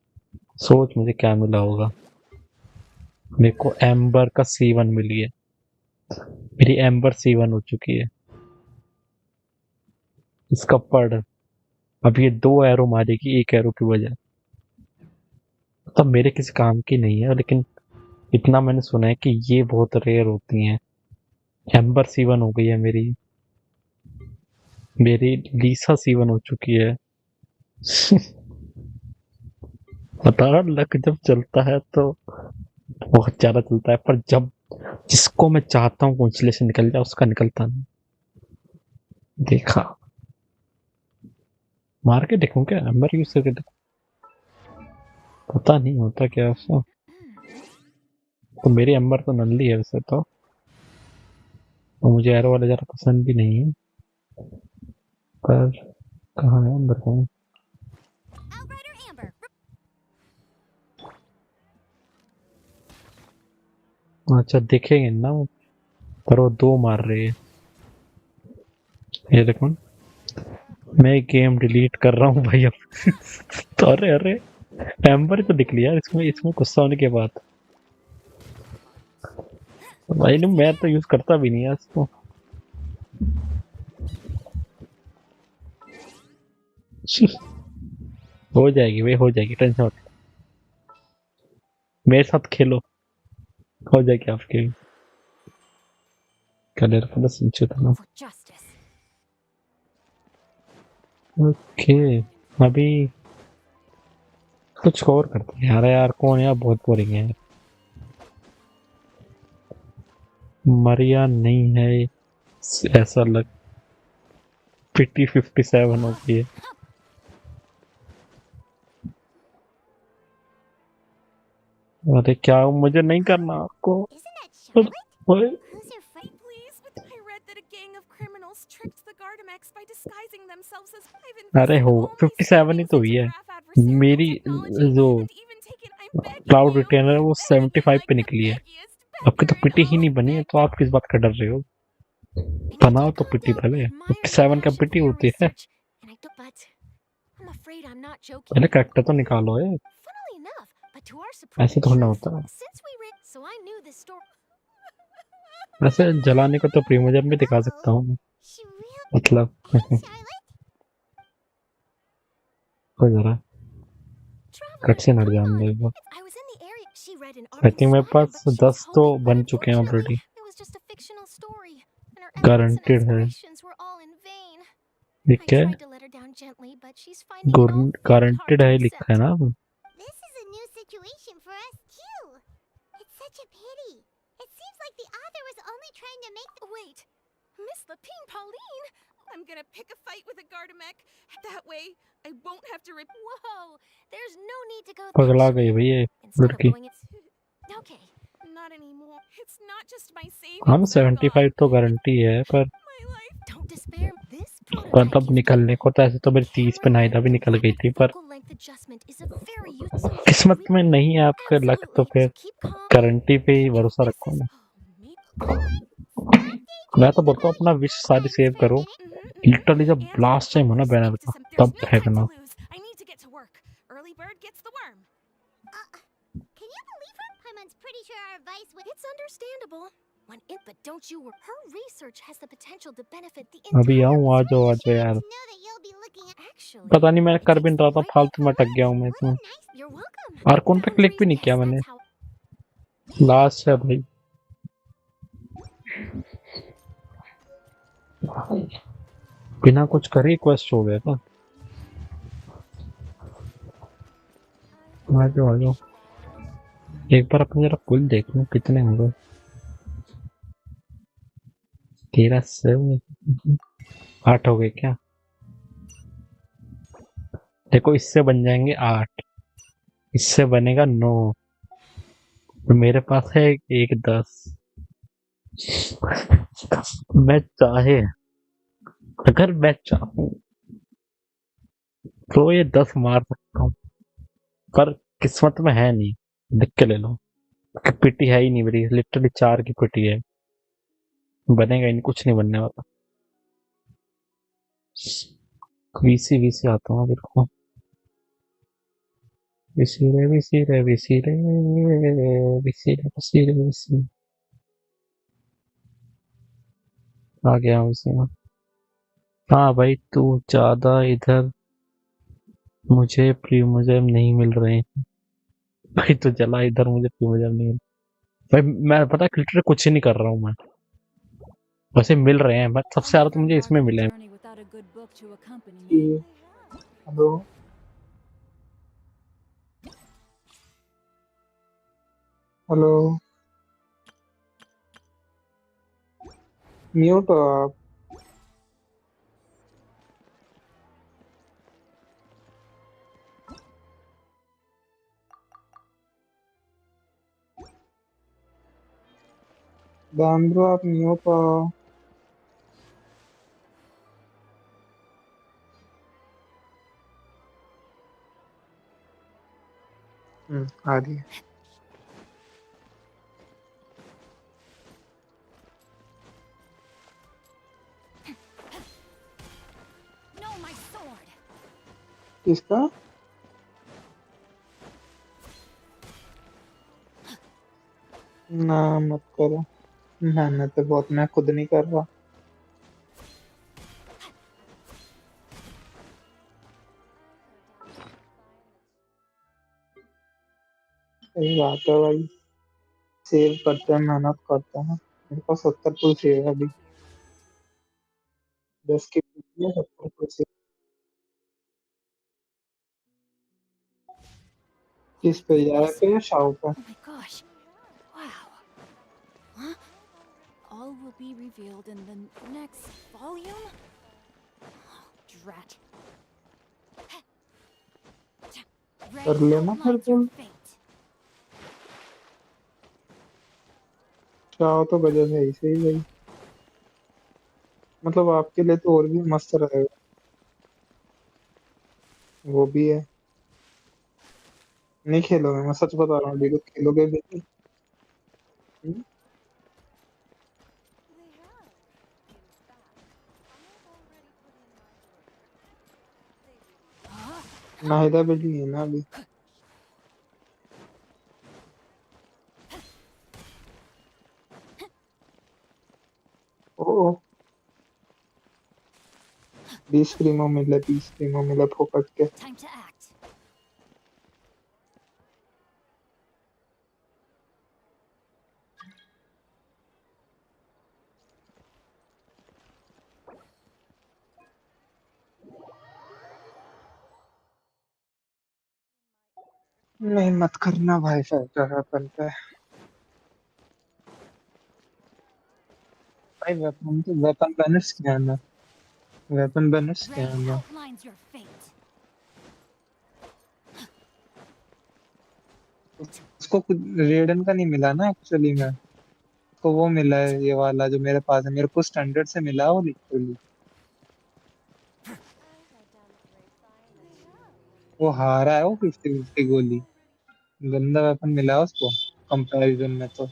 सोच मुझे क्या मिला होगा मेरे को एम्बर का C1 मिली है मेरी एम्बर C1 हो चुकी है इसका पढ़ अब ये 2 एरो मारेगी 1 एरो की वजह तब मेरे किसी काम की नहीं है लेकिन इतना मैंने सुना है कि ये बहुत रेयर होती हैं एम्बर C1 हो गई है मेरी लीसा C1 हो चुकी है पता लक जब चलता है तो बहुत ज्यादा चलता है पर जब जिसको मैं चाहता हूँ कुंचले से निकल जाए उसका निकलता नहीं देखा मार के देखूं क्या एम्बर यूज करके देखूं पता नहीं होता क्या ऐसा तो मेरी एम्बर तो नल्ली है वैसे तो और मुझे एरो वाले ज़रा पसंद भी नहीं है पर कहाँ है एम्बर कौन अच्छा दिखेंगे ना पर वो 2 मार रहे हैं ये देखो मैं गेम डिलीट कर रहा हूँ भाई अब। तो अरे टेम्पर तो दिख लिया इसमें गुस्सा होने के बाद भाई ने मैं तो यूज करता भी नहीं है इसको। हो जाएगी भाई, हो जाएगी, टेंशन मत। मेरे साथ खेलो, हो जाएगी आपके। कलर का बस नीचे था। ओके अभी कुछ और करते हैं यार कौन यार, बहुत बोरिंग है। मरिया नहीं है ऐसा लग। पिटी 57 हो गई है। अरे क्या मुझे नहीं करना आपको। ओए, अरे हो 57 ही तो हुई है मेरी। जो क्लाउड रिटेनर है वो 75 पे निकली है। आपकी तो पिटी ही नहीं बनी है तो आप किस बात का डर रहे हो। बनाओ तो पिटी पहले, 57 का पिटी होती है। पहले करेक्टर तो निकालो है, ऐसे थोड़ा होता है। वैसे जलाने को तो प्रीमोजर में दिखा सकता हूँ मतलब। हो जरा कट से हट जाने दो। आई थिंक मेरे पास 10 तो बन चुके हैं ऑलरेडी, गारंटेड है। ठीक है, गारंटेड है लिखा है ना। This is a new situation for us too. It's such a pity. It seems like the author was only trying to make the— Wait, Miss Lapine Pauline! I'm gonna pick a fight with a Gardamek. That way, I won't have to Whoa! There's no need to go पगला गई भाई ये लड़की। Okay. Not anymore. It's not just my हम savings that are 75 तो गारंटी है पर Don't despair. This मतलब निकलने को तो ऐसे तो मेरी 30 पे नाइदा भी निकल गई थी, पर length adjustment is a very useful. किस्मत में नहीं है आपका लक, तो फिर गारंटी पे ही भरोसा रखो ना। मैं तो बोलता हूँ अपना विश सारी सेव करो, लिटरली जब लास्ट टाइम हो ना बैनर का तब फेंकना। I need to get to work. Early bird gets the worm. Can you believe her? Paimon's pretty sure our advice would— It's understandable. When it, but don't you worry. Her research has the potential to benefit the अभी entire. आऊँ आ जाओ यार। know that you'll be looking at— Actually, पता नहीं मैं कर भी नहीं रहा था, फालतू में अटक गया हूँ मैं इसमें। you're welcome. आर्कोन पे क्लिक भी नहीं किया मैंने। लास्ट है भाई। बिना कुछ करे क्वेस्ट हो गया था। आ जाओ एक बार अपने जरा कुल देख लूं कितने होंगे। 13 से 8 हो गए क्या? देखो इससे बन जाएंगे 8, इससे बनेगा 9, तो मेरे पास है एक 10। मैं चाहे, अगर मैं चाहूं तो ये 10 मार सकता हूँ, पर किस्मत में है नहीं। देख के ले लो, पिटी है ही नहीं मेरी, लिटरली 4 की पिटी है। बनेगा ही नहीं, कुछ नहीं बनने वाला। वीसी आता हूँ मेरे को। वीसी आ गया उसी में। हाँ भाई तू ज्यादा इधर, मुझे प्रीमोजर नहीं मिल रहे हैं भाई, तो चला इधर, मुझे प्रीमोजर नहीं मिल भाई। मैं पता है लिटरली कुछ ही नहीं कर रहा हूँ मैं, वैसे मिल रहे हैं, बट सबसे ज्यादा तो मुझे इसमें मिले हैं। हेलो हेलो, म्यूट हो आप। बांद्रो आप म्यूट हो। आ रही है। किसका? ना मत करो, मेहनत है बहुत, मैं खुद नहीं कर रहा। सही बात है भाई, सेव करते हैं, मेहनत करते हैं। मेरे पास 70 पुल सेव है अभी, 10 की 70 पुल सेव। किस पे, यार पे या शाओ पे? Oh my gosh. Wow. Huh? All will be revealed in the next volume? Oh, drat. Ray कर लेना फिर outlines your तुम। fate. शाओ तो गजब है ही सही भाई, मतलब आपके लिए तो और भी मस्त रहेगा। वो भी है। नहीं खेलोगे, मैं सच बता रहा हूँ, अभी तो खेलोगे भी नहीं। हम्म? नाहिदा बिल्ड नहीं है ना अभी। ओ 20 प्रीमो मिले, 20 प्रीमो मिले फोकट के। Time to act. नहीं मत करना भाई, फैक्टर है अपन पे। भाई वेपन तो, वेपन बैनर्स क्या है ना, वेपन बैनर्स Ray क्या है ना। outlines your fate. उसको कुछ रेडन का नहीं मिला ना एक्चुअली में, तो वो मिला है ये वाला जो मेरे पास है, मेरे को स्टैंडर्ड से मिला वो लिटरली। वो हारा है वो 50-50 गोली, गंदा वेपन मिला है उसको कंपैरिजन में तो।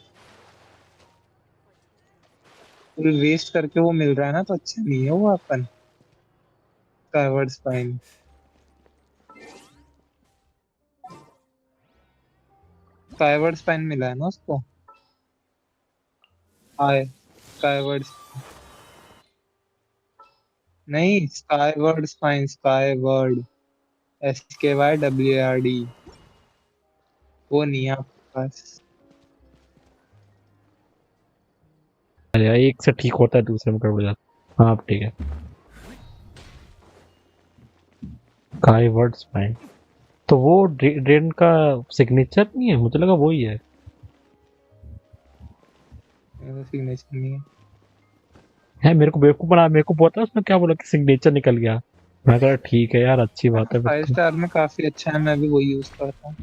फुल वेस्ट करके वो मिल रहा है ना, तो अच्छा नहीं है वो weapon. Skyward spine, Skyward spine मिला है ना उसको। हाय स्काईवर्ड, नहीं स्काईवर्ड स्पाइन, स्काईवर्ड, SKYWARD, वो नहीं है आपके पास। अरे यार, एक से ठीक होता है दूसरे में गड़बड़ जाता है। हाँ अब ठीक है। काय वर्ड्स फाइन। तो वो ड्रेन का सिग्नेचर नहीं है, मुझे लगा वही है। सिग्नेचर नहीं है। है मेरे को बेवकूफ बना, मेरे को पता है उसने क्या बोला कि सिग्नेचर निकल गया। मैं कहा ठीक है यार, अच्छी बात है फिर 5 तो। स्टार में काफी अच्छा है, मैं भी वही यूज करता हूँ।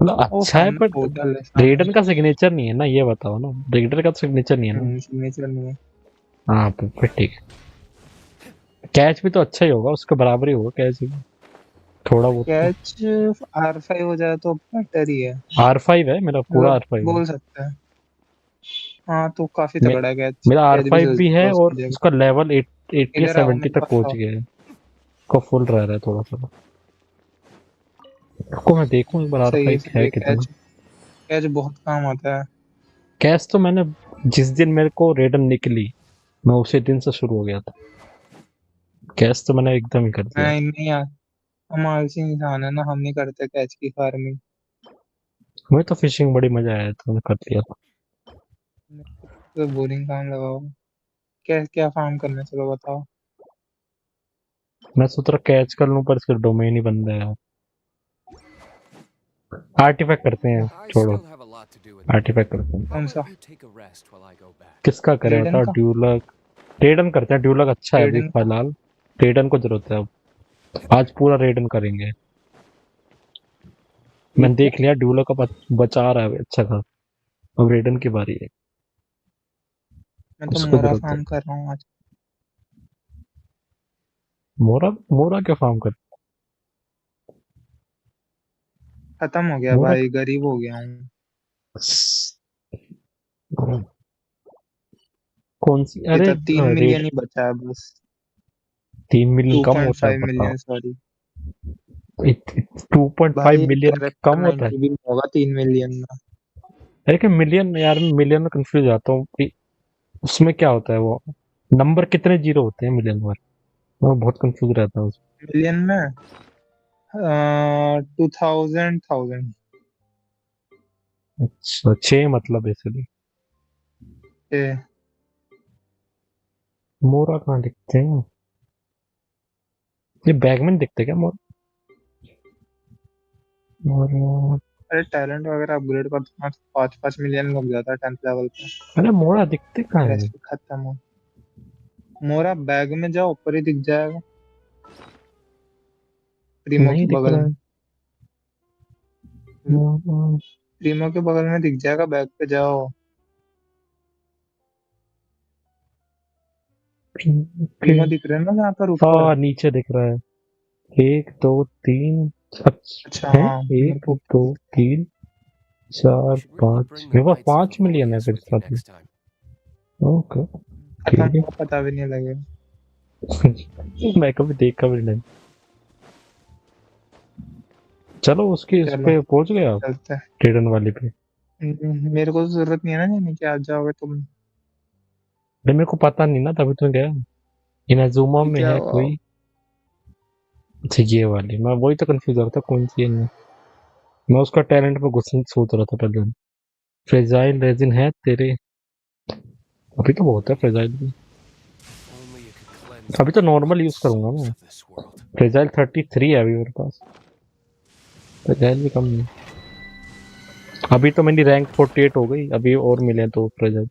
मतलब ओ अच्छा है, सामने पर पोर्टल है सामने। रेडन का सिग्नेचर नहीं है ना, ये बताओ ना। रेडन का सिग्नेचर नहीं है ना। सिग्नेचर नहीं है। हाँ फिर ठीक है। कैच भी तो अच्छा ही होगा, उसके बराबर ही होगा कैच भी, थोड़ा बहुत तो। कैच R5 हो जाए तो बेटर ही है, R5 है मेरा, पूरा मतलब R5 है। बोल सकते हैं। हाँ तो काफी मे, तगड़ा है कैच, मेरा कैच भी R5 भी है क्रॉस और कर जाएगा। उसका लेवल 80 या इधर आओ 70 मेरे तक पास पहुंच आओ। गया है। उसका फुल रह रहा है थोड़ा सा। को मैं देखूं एक बार R5 सही है है कितना। कैच, कैच बहुत काम आता है। कैच तो मैंने जिस दिन मेरे को रेडन निकली, मैं उसी दिन से शुरू हो गया था। कैच तो मैंने एकदम ही कर दिया मैं था। नहीं यार, हम आलसी इंसान है ना, हम नहीं करते कैच की फार्मिंग। मुझे तो फिशिंग बड़ी मजा आया था, मैं कर दिया था। तो बोरिंग काम लगाओ। क्या क्या फार्म करना है, चलो बताओ। मैं सोच रहा कैच कर लूं, पर इसका डोमेन ही बंद है यार। आर्टिफैक्ट करते हैं, I छोड़ो। still have a lot to do at the artefact moment. करते हैं। How कौन सा? about you take a rest while I go back? किसका करें रेडन बताओ, का? ड्यूलक। रेडन करते हैं, ड्यूलक अच्छा है अभी रेडन का। फिलहाल। रेडन को जरूरत है अब। आज पूरा रेडन करेंगे। मैंने ठीक है, देख लिया ड्यूलक अब बचा रहा है अच्छा था। अब रेडन की बारी है, मैं तो उसको मोरा जरूरत है। फार्म कर रहा हूँ आज। मोरा, मोरा क्या फार्म कर। खत्म हो गया मोरा भाई, गरीब हो गया हूँ। कौन सी, अरे कितना 3 रेड। मिलियन ही बचा है बस। 3 मिलियन कम होता है 2.5 बताओ। Million sorry. 2.5 भाई मिलियन कैरेक्टर कम होता है। 90 भी होगा 3 मिलियन में। अरे कि मिलियन यार, मिलियन में कंफ्यूज जाता हूँ कि उसमें क्या होता है, वो नंबर कितने जीरो होते हैं मिलियन में, मैं बहुत कंफ्यूज रहता हूँ। मिलियन में 2000 अच्छा 6 मतलब बेसिकली। ए, मोरा कहाँ दिखते हैं, ये बैग में नहीं दिखते क्या मोर? मोरा, अरे टैलेंट वगैरह अपग्रेड कर दूंगा तो 5-5 मिलियन लग जाता है 10th लेवल पे। अरे मोरा दिखते कहाँ है? ऐसे खत्म हो। मोरा बैग में जाओ, ऊपर ही दिख जाएगा, प्रीमो नहीं के दिख बगल रहा में। है मोरा। प्रीमो के बगल में दिख जाएगा, बैग पे जाओ। ओके, प्रीमो दिख रहा है ना जहाँ पर ऊपर। हाँ नीचे दिख रहा है। 1 2 3, अच्छा है हाँ, मेरे 1 को 2 3 4 5, मेरे पास 5 मिलियन है फिर साथ में। ओके खत्म ठीक हुआ, पता भी नहीं लगेगा। है। मैं कभी देखा भी नहीं। चलो उसकी इस चलो पे पहुंच गए आप, चलते हैं। ट्रेडन वाली पे? मेरे को तो जरूरत नहीं है ना जाने की, आज जाओगे तुम। नहीं मेरे को पता नहीं ना, तभी तो गया। इनाजुमा फिर में क्या है हुआ? कोई? अच्छा ये वाली, मैं वही तो कंफ्यूज हो रहा था कौन सी है नहीं। मैं उसका टैलेंट पे घुसने सोच रहा था पहले। फ्रेजाइल रेजिन है तेरे? अभी तो बहुत है फ्रेजाइल भी। अभी तो नॉर्मल यूज करूंगा मैं। फ्रेजाइल 33 है अभी मेरे पास, फ्रेजाइल भी कम नहीं। अभी तो मेरी रैंक 48 हो गई, अभी और मिले तो फ्रेजाइल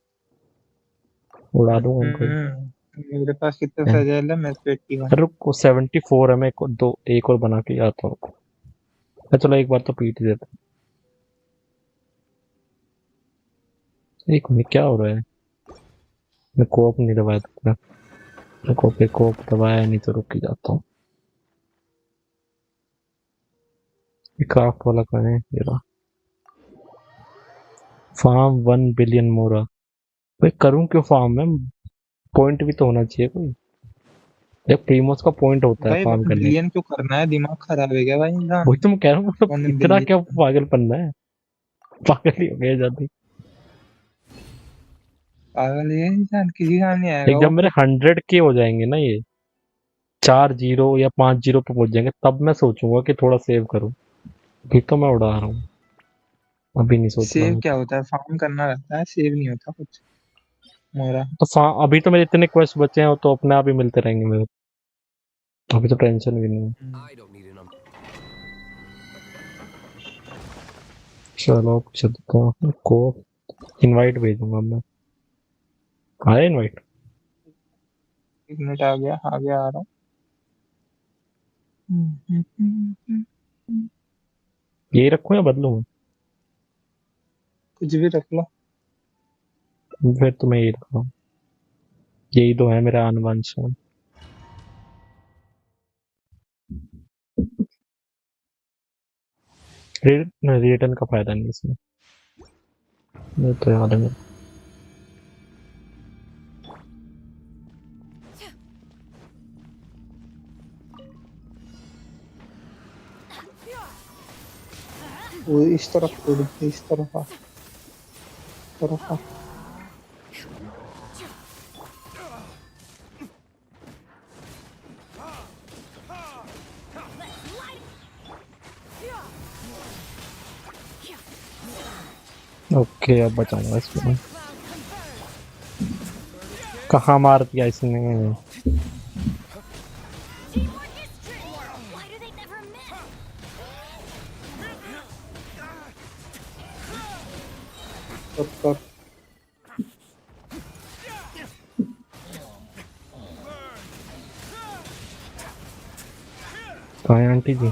उड़ा दूंगा उनको। मेरे पास कितने फ्रेजाइल है, मेरे पे 81। रुको 74 है, मैं एक और बना के आता हूँ। चलो एक बार तो पीट ही देता। एक मिनट क्या हो रहा है, मैं कोप नहीं दबाया था, मैं कोप दबाया नहीं तो रुक ही जाता हूँ। ये क्राफ्ट वाला कौन है, ये रहा। फार्म 1 बिलियन मोरा। भाई करूँ क्यों फार्म में, पॉइंट भी तो होना चाहिए कोई। एक प्रीमोस का पॉइंट होता है भाई फार्म 1 करने का। बिलियन क्यों करना है, दिमाग खराब है क्या भाई वही इंसान? तो मैं कह रहा हूँ, मतलब 1 इतना क्या बिलियन। पागल बनना है, पागल ही हो गया जाती। पागल ये इंसान, किसी काम नहीं आएगा एक जब वो। मेरे 100 के हो जाएंगे ना, ये 4 जीरो या 5 जीरो पे पहुंच जाएंगे, तब मैं सोचूंगा कि थोड़ा सेव करूं। अभी तो मैं उड़ा रहा हूँ, अभी नहीं सोच रहा सेव मैं। क्या होता है? फार्म करना रहता है, सेव नहीं होता कुछ। मोरा तो अभी तो मेरे इतने क्वेस्ट बचे हैं तो अपने आप ही मिलते रहेंगे मेरे, अभी तो टेंशन भी नहीं है। चलो चलता हूँ को इनवाइट भेजूंगा मैं। आया इनवाइट? 1 मिनट, आ गया आ गया, आ रहा हूँ। यही रखूं या बदलूं मैं? कुछ भी रख लो। फिर तो मैं यही रख रहा हूँ, यही तो है मेरा अनवंश। रिटर्न का फायदा नहीं इसमें, ये तो याद है मेरे। वो इस तरफ तोड़ दे, इस तरफ आ, तरफ आ। ओके अब बचाऊंगा इसको। कहाँ मार दिया इसने? कर। कहाँ है आंटी जी?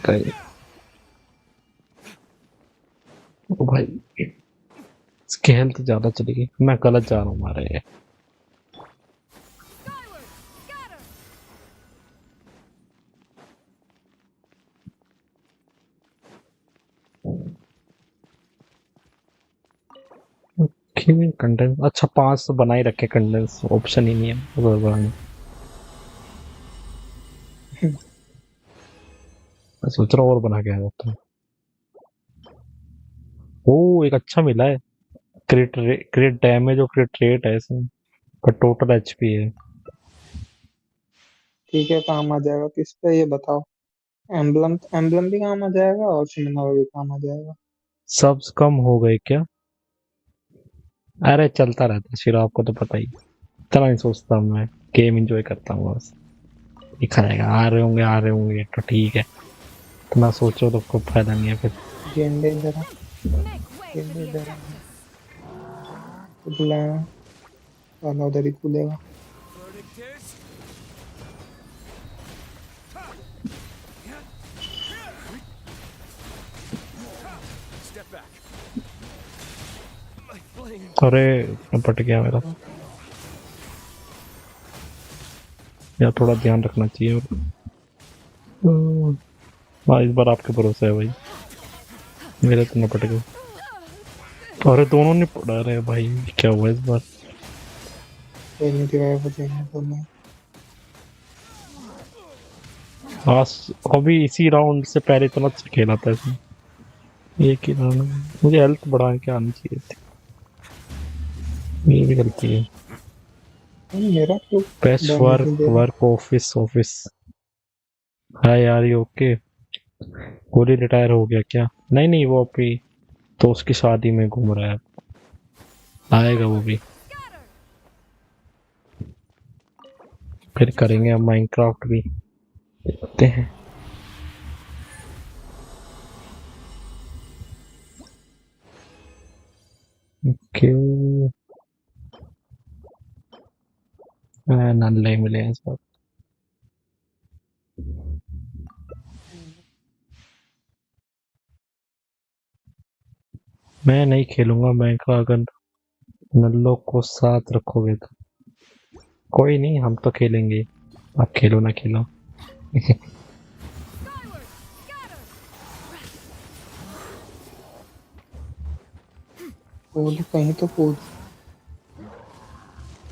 गए। ओ भाई इसकी हेल्थ ज्यादा चली गई, मैं गलत जा रहा हूँ मारे। कंडेंस अच्छा 5 तो बना ही रखे, कंडेंस ऑप्शन ही नहीं है। मैं सोच रहा हूँ और बना के आ जाता हूँ। ओ एक अच्छा मिला है, क्रिट डैमेज और क्रिट रेट है इसमें, पर टोटल एचपी है। ठीक है, काम आ जाएगा किस पे ये बताओ। एम्बलम एम्बलम भी काम आ जाएगा और सिनेमा भी काम आ जाएगा। सब्स कम हो गए क्या? अरे चलता रहता है शिरा, आपको तो पता ही। इतना नहीं सोचता हूँ मैं, गेम एंजॉय करता हूँ बस। दिखा जाएगा, आ रहे होंगे तो ठीक है, इतना सोचो तो कोई फायदा नहीं है फिर। गेंडे इधर आ, गेंडे इधर आ, कूदना है, साला उधर ही कूदेगा। अरे पट गया मेरा यार, थोड़ा ध्यान रखना चाहिए। हाँ इस बार आपके भरोसे है भाई, मेरे तो न पट गए। अरे दोनों ने पड़ा रहे भाई, क्या हुआ इस बार? कोई नहीं रिवाइव हो जाएंगे दोनों। आज अभी इसी राउंड से पहले इतना अच्छा खेला था इसने, एक ही राउंड में मुझे हेल्थ बढ़ा के आनी चाहिए थी, ये भी गलती है। मेरा क्यों बेस्ट डैमेज नहीं दे रहा? वर्क ऑफिस ऑफिस है यार ये, ओके। गोली रिटायर हो गया क्या? नहीं नहीं, वो अभी तो उसकी शादी में घूम रहा है, आएगा वो भी। फिर करेंगे हम माइनक्राफ्ट भी, देखते हैं। ओके नल्ले मिले हैं इस बार। मैं नहीं खेलूंगा माइनक्राफ्ट अगर नल्लों को साथ रखोगे तो। कोई नहीं, हम तो खेलेंगे, आप खेलो ना खेलो। कूद कहीं तो कूद,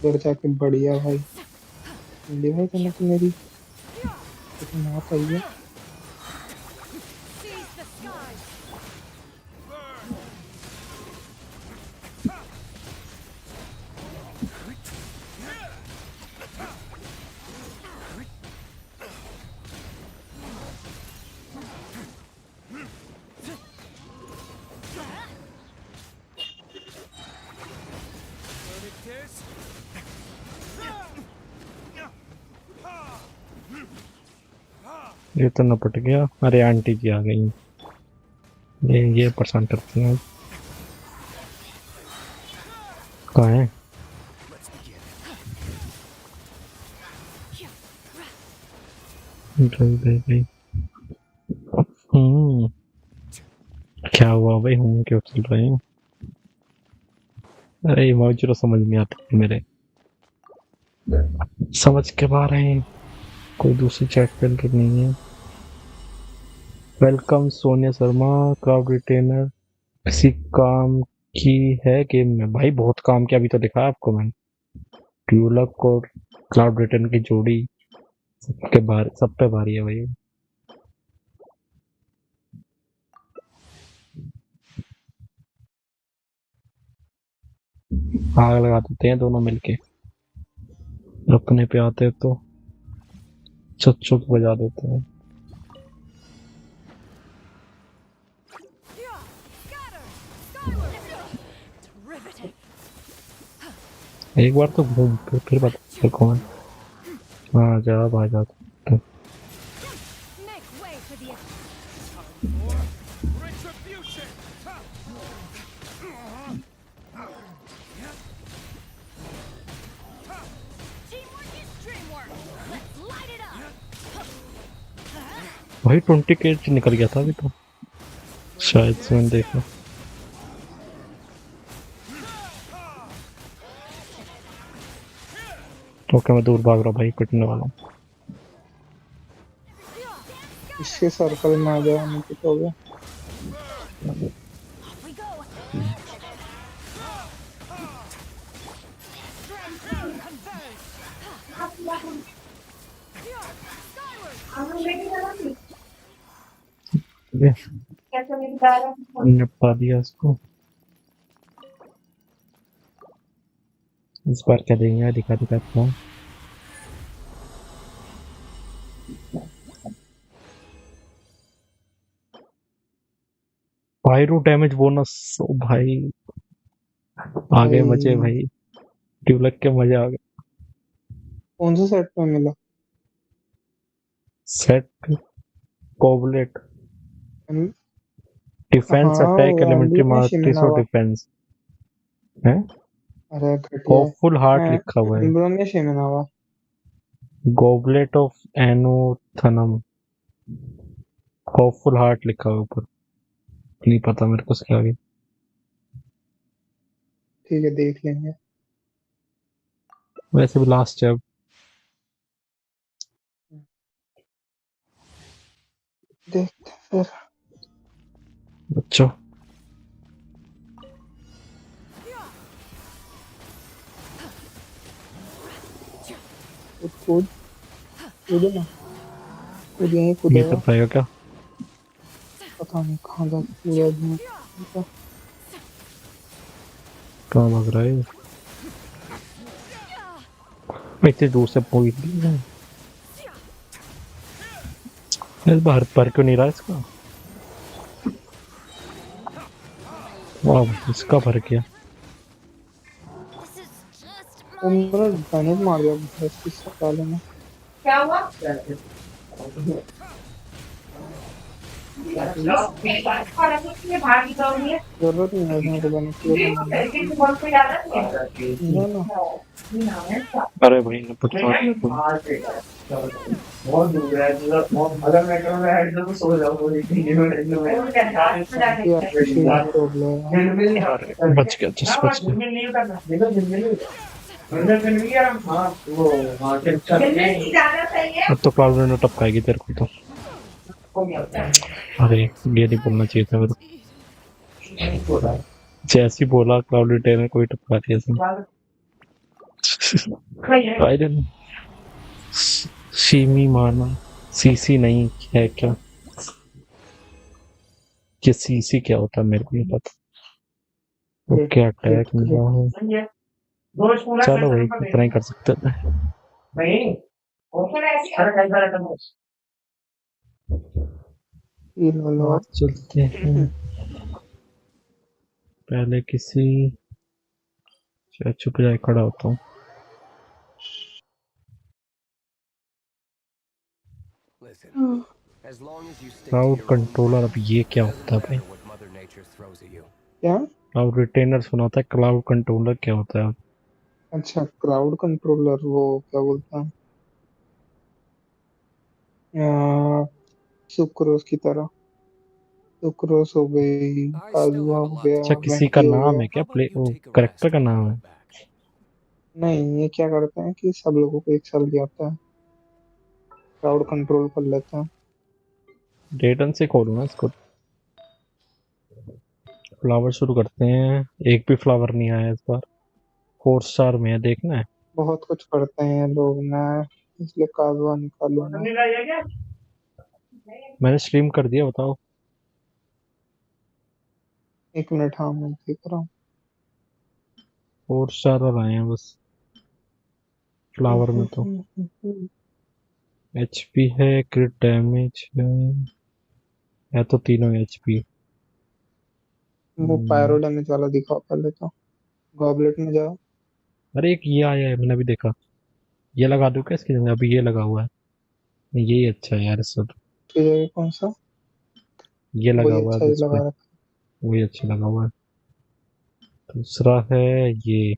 उधर जाके बढ़िया भाई। हिंदी भाई तुमने तो मेरी तो मौत आई है। ये तो नपट गया। अरे आंटी जी आ गई, ये परेशान करती हैं। कहाँ है? गई। क्या हुआ भाई, हम क्यों चल रहे हैं? अरे इमोजी समझ नहीं आता मेरे, समझ के बाहर है। कोई दूसरी चैट पेन तो नहीं है। Welcome Sonia Sharma, crowd retainer. किसी काम की है गेम में? भाई बहुत काम किया, अभी तो दिखा आपको मैंने। ट्यूलक और क्लाउड रिटर्न की जोड़ी सबके बाहर, सब पे भारी है भाई। आग लगा देते हैं दोनों मिलके, अपने पे आते तो चुक बजा देते हैं। एक बार तो घूम फिर बता कौन। हाँ जा आ जा। भाई 20 के निकल गया था अभी तो, शायद से मैंने देखा। ओके मैं दूर भाग रहा भाई, पिटने वाला हूँ। इसके सर्कल में आ जाओ, नहीं कुछ हो गया। है, निपटा दिया इसको। इस बार क्या देंगे, दिखाता हूँ। Pyro damage bonus. ओ भाई आ गए मजे भाई, ट्यूबलक के मजे आ गए। कौन सा सेट में मिला? सेट कोबलेट डिफेंस हाँ अटैक वो एलिमेंट्री एम्ब्रोनेशी में मार्टिस ना और हुआ। डिफेंस है। अरे घटिया है। होपफुल हार्ट हाँ, लिखा हुआ है। एम्ब्रोनेशी में ना हुआ। गॉबलेट ऑफ एनोथनम, होपफुल हार्ट लिखा हुआ ऊपर, नहीं पता मेरे को इसके आगे। ठीक है देख लेंगे। वैसे भी लास्ट है अब। देखते फिर। अच्छा कूद कूद कूदो ना, कूद यहीं ये कूदेगा। कर पाएगा क्या? पता नहीं कहाँ जा कूदा है। कहाँ भाग रहा है? मैं इतनी दूर से पहुंच गया। इस बार पर क्यों नहीं रहा इसका? वाह इसका भर गया। उम्र डैमेज मार दिया 10 सालों में। क्या हुआ? भागी तो नहीं है। जरूरत नहीं है उसमें को बने की वजह मारने की। ना ना अरे भाई ने पता बहुत दूर है, अगर मैं कहूँ मैं हेड तो सो जाऊँ यार शील्ड प्रॉब्लम है। बच गया, जस्ट बच गया। अब तो क्लाउड ने टपकाएगी तेरे को तो। अरे ये नहीं बोलना चाहिए था मेरे को। जैसे ही बोला क्लाउड ने कोई टपका दिया इसने। सीमी मारना, सीसी नहीं है क्या? ये सीसी क्या होता है मेरे को नहीं पता। ओके अटैक मिला है, चलो भाई इतना ही कर सकते थे। चलते हैं पहले किसी चुप जाए खड़ा होता हूँ। क्लाउड कंट्रोलर, अब ये क्या होता है भाई? क्या? क्लाउड रिटेनर सुना था, क्लाउड कंट्रोलर क्या होता है? अच्छा क्राउड कंट्रोलर वो क्या बोलता है, सुक्रोज की तरह। सुक्रोज हो गई, काजुआ हो गया, अच्छा किसी का वेंटी हो नाम गया। है क्या? प्ले करेक्टर का नाम है? नहीं ये क्या करते हैं कि सब लोगों को एक साल दिया जाता है, क्राउड कंट्रोल कर लेते हैं। डेटन से खोलूँ ना इसको। फ्लावर शुरू करते हैं, एक भी फ्लावर नहीं आया इस बार। 4 स्टार में है, देखना है। बहुत कुछ करते हैं लोग, मैं इसलिए काजुआ निकालूंगा। मैंने स्ट्रीम कर दिया, बताओ। 1 मिनट, हाँ मैं देख रहा हूँ। 4 स्टार और आए हैं बस फ्लावर में तो। एचपी है, क्रिट डैमेज है तो तीनों एचपी। वो पायरो डैमेज वाला दिखाओ पहले तो। गॉबलेट में जाओ। अरे एक ये आया है, मैंने अभी देखा। ये लगा दूं क्या इसकी जगह? अभी ये लगा हुआ है, यही अच्छा है यार इससे तो। की जगह कौन सा? ये लगा वही हुआ है अच्छा अभी ही इस पे, लगा रखा वही अच्छा लगा हुआ है। दूसरा है ये,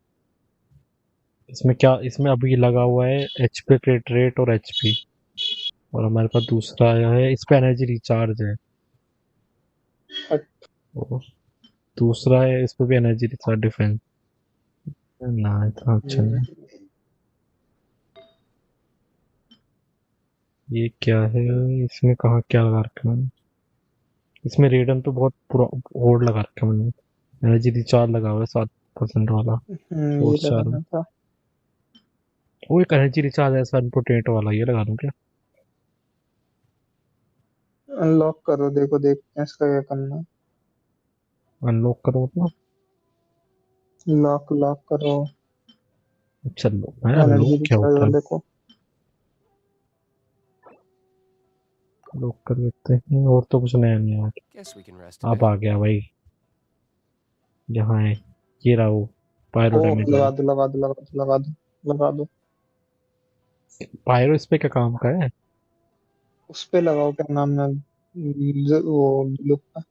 इसमें क्या, इसमें अभी लगा हुआ है एचपी क्रिट रेट और एचपी। और हमारे पास दूसरा आया है, इस पे एनर्जी रिचार्ज है। और दूसरा है, इस पे भी एनर्जी रिचार्ज डिफेंस ना, इतना अच्छा नहीं। ये क्या है? इसमें कहाँ क्या लगा रखा है मैंने? इसमें रेडन तो बहुत पूरा होल्ड लगा रखा है मैंने। एनर्जी रिचार्ज लगा हुआ है 7% वाला। ये 4 स्टार में लगाना था। वो एक एनर्जी रिचार्ज है 7 पोटेट वाला, ये लगा दूं क्या? अनलॉक करो, देखो देखते हैं इसका क्या करना है। अनलॉक करो मतलब? लॉक करो अच्छा लॉक एनर्जी क्या रिचार्ज होता है? वाले को। लॉक कर देते हैं। और तो कुछ नया नहीं Guess we can rest है। a अब bit. आ गया भाई, जहाँ है ये रहा वो पायरो ओ डैमेज लगा वाला। दो लगा दो लगा दो लगा दो लगा दो। पायरो इस पे क्या काम का है? उस पे लगाओ, क्या नाम है वो ब्लू का।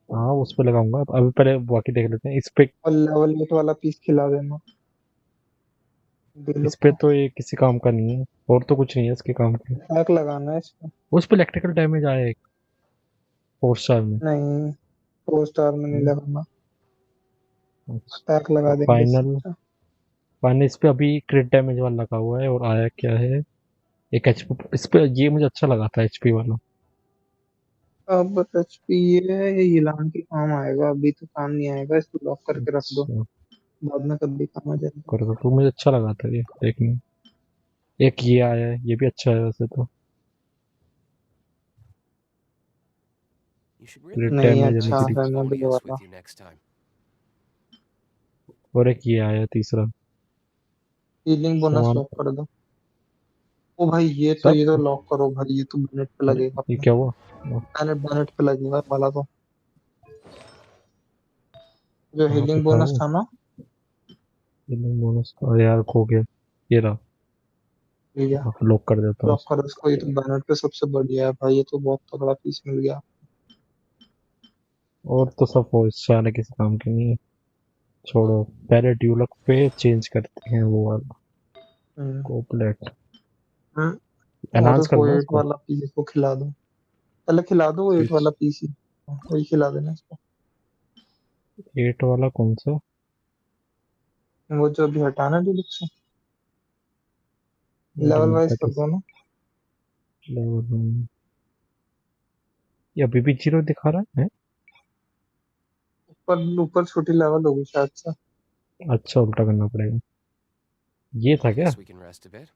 हाँ उस पे लगाऊंगा, अभी पहले बाकी देख लेते हैं। इस पे, और लेवल 8 वाला पीस खिला देना ब्लू इस पे को। तो ये किसी काम का नहीं है, और तो कुछ नहीं है इसके काम के। टैग लगाना है इसको। उस पे इलेक्ट्रिकल डैमेज आया एक 4 स्टार में। नहीं, 4 स्टार में नहीं लगाना, अच्छा, टैग तो लगा देंगे फाइनल इसका। फाइनल इस पे अभी क्रिट डैमेज वाला लगा हुआ है, और आया क्या है एक एचपी इस पे। ये मुझे अच्छा लगा था एचपी वाला। अब एचपी ये है, ये इलान के काम आएगा, अभी तो काम नहीं आएगा, इसको लॉक करके रख दो, अच्छा, बाद में कभी काम आ जाएगा। कर दो तो। मुझे अच्छा लगा था ये देखने। एक ये आया है, ये भी अच्छा है वैसे तो। You should really क्रिट bring नहीं the डैमेज अच्छा, Knights of एनर्जी। रहने दो ये Favonius वाला। with you next time. और एक ये आया तीसरा हीलिंग बोनस सामान। लॉक कर दो। ओ भाई सब ये तो लॉक करो भाई, ये तो बैनेट पे अरे लगेगा ये अपने। क्या हुआ? बैनेट पे लगेगा ये वाला तो। जो कहाँ पे हीलिंग था बोनस वो? था ना, बोनस, अरे यार खो गया। ये रहा। भैया हाँ, लॉक कर देता हूँ लॉक इसको। करो इसको, ये तो बैनेट पे सबसे बढ़िया है भाई, ये तो बहुत तगड़ा पीस मिल गया। और तो सब वो इससे आने किसी काम के नहीं है। छोड़ो, पहले ड्यूलक पे चेंज करते हैं वो वाला हम्म कोपलेट। और एनहांस कर वो लो 8 उसको। वाला पीस को खिला दो, पहले खिला दो वो 8 वाला पीस ही, वही खिला देना इसको। 8 वाला कौन सा? वो जो अभी हटाना डिलक्स से, अरे लेवल वाइज दैट कर इज दो ना। लेवल। ये अभी भी 0 दिखा रहा है? ऊपर ऊपर छोटी लेवल होगी शायद से। अच्छा, उल्टा करना पड़ेगा। ये था क्या? Guess we can rest a bit.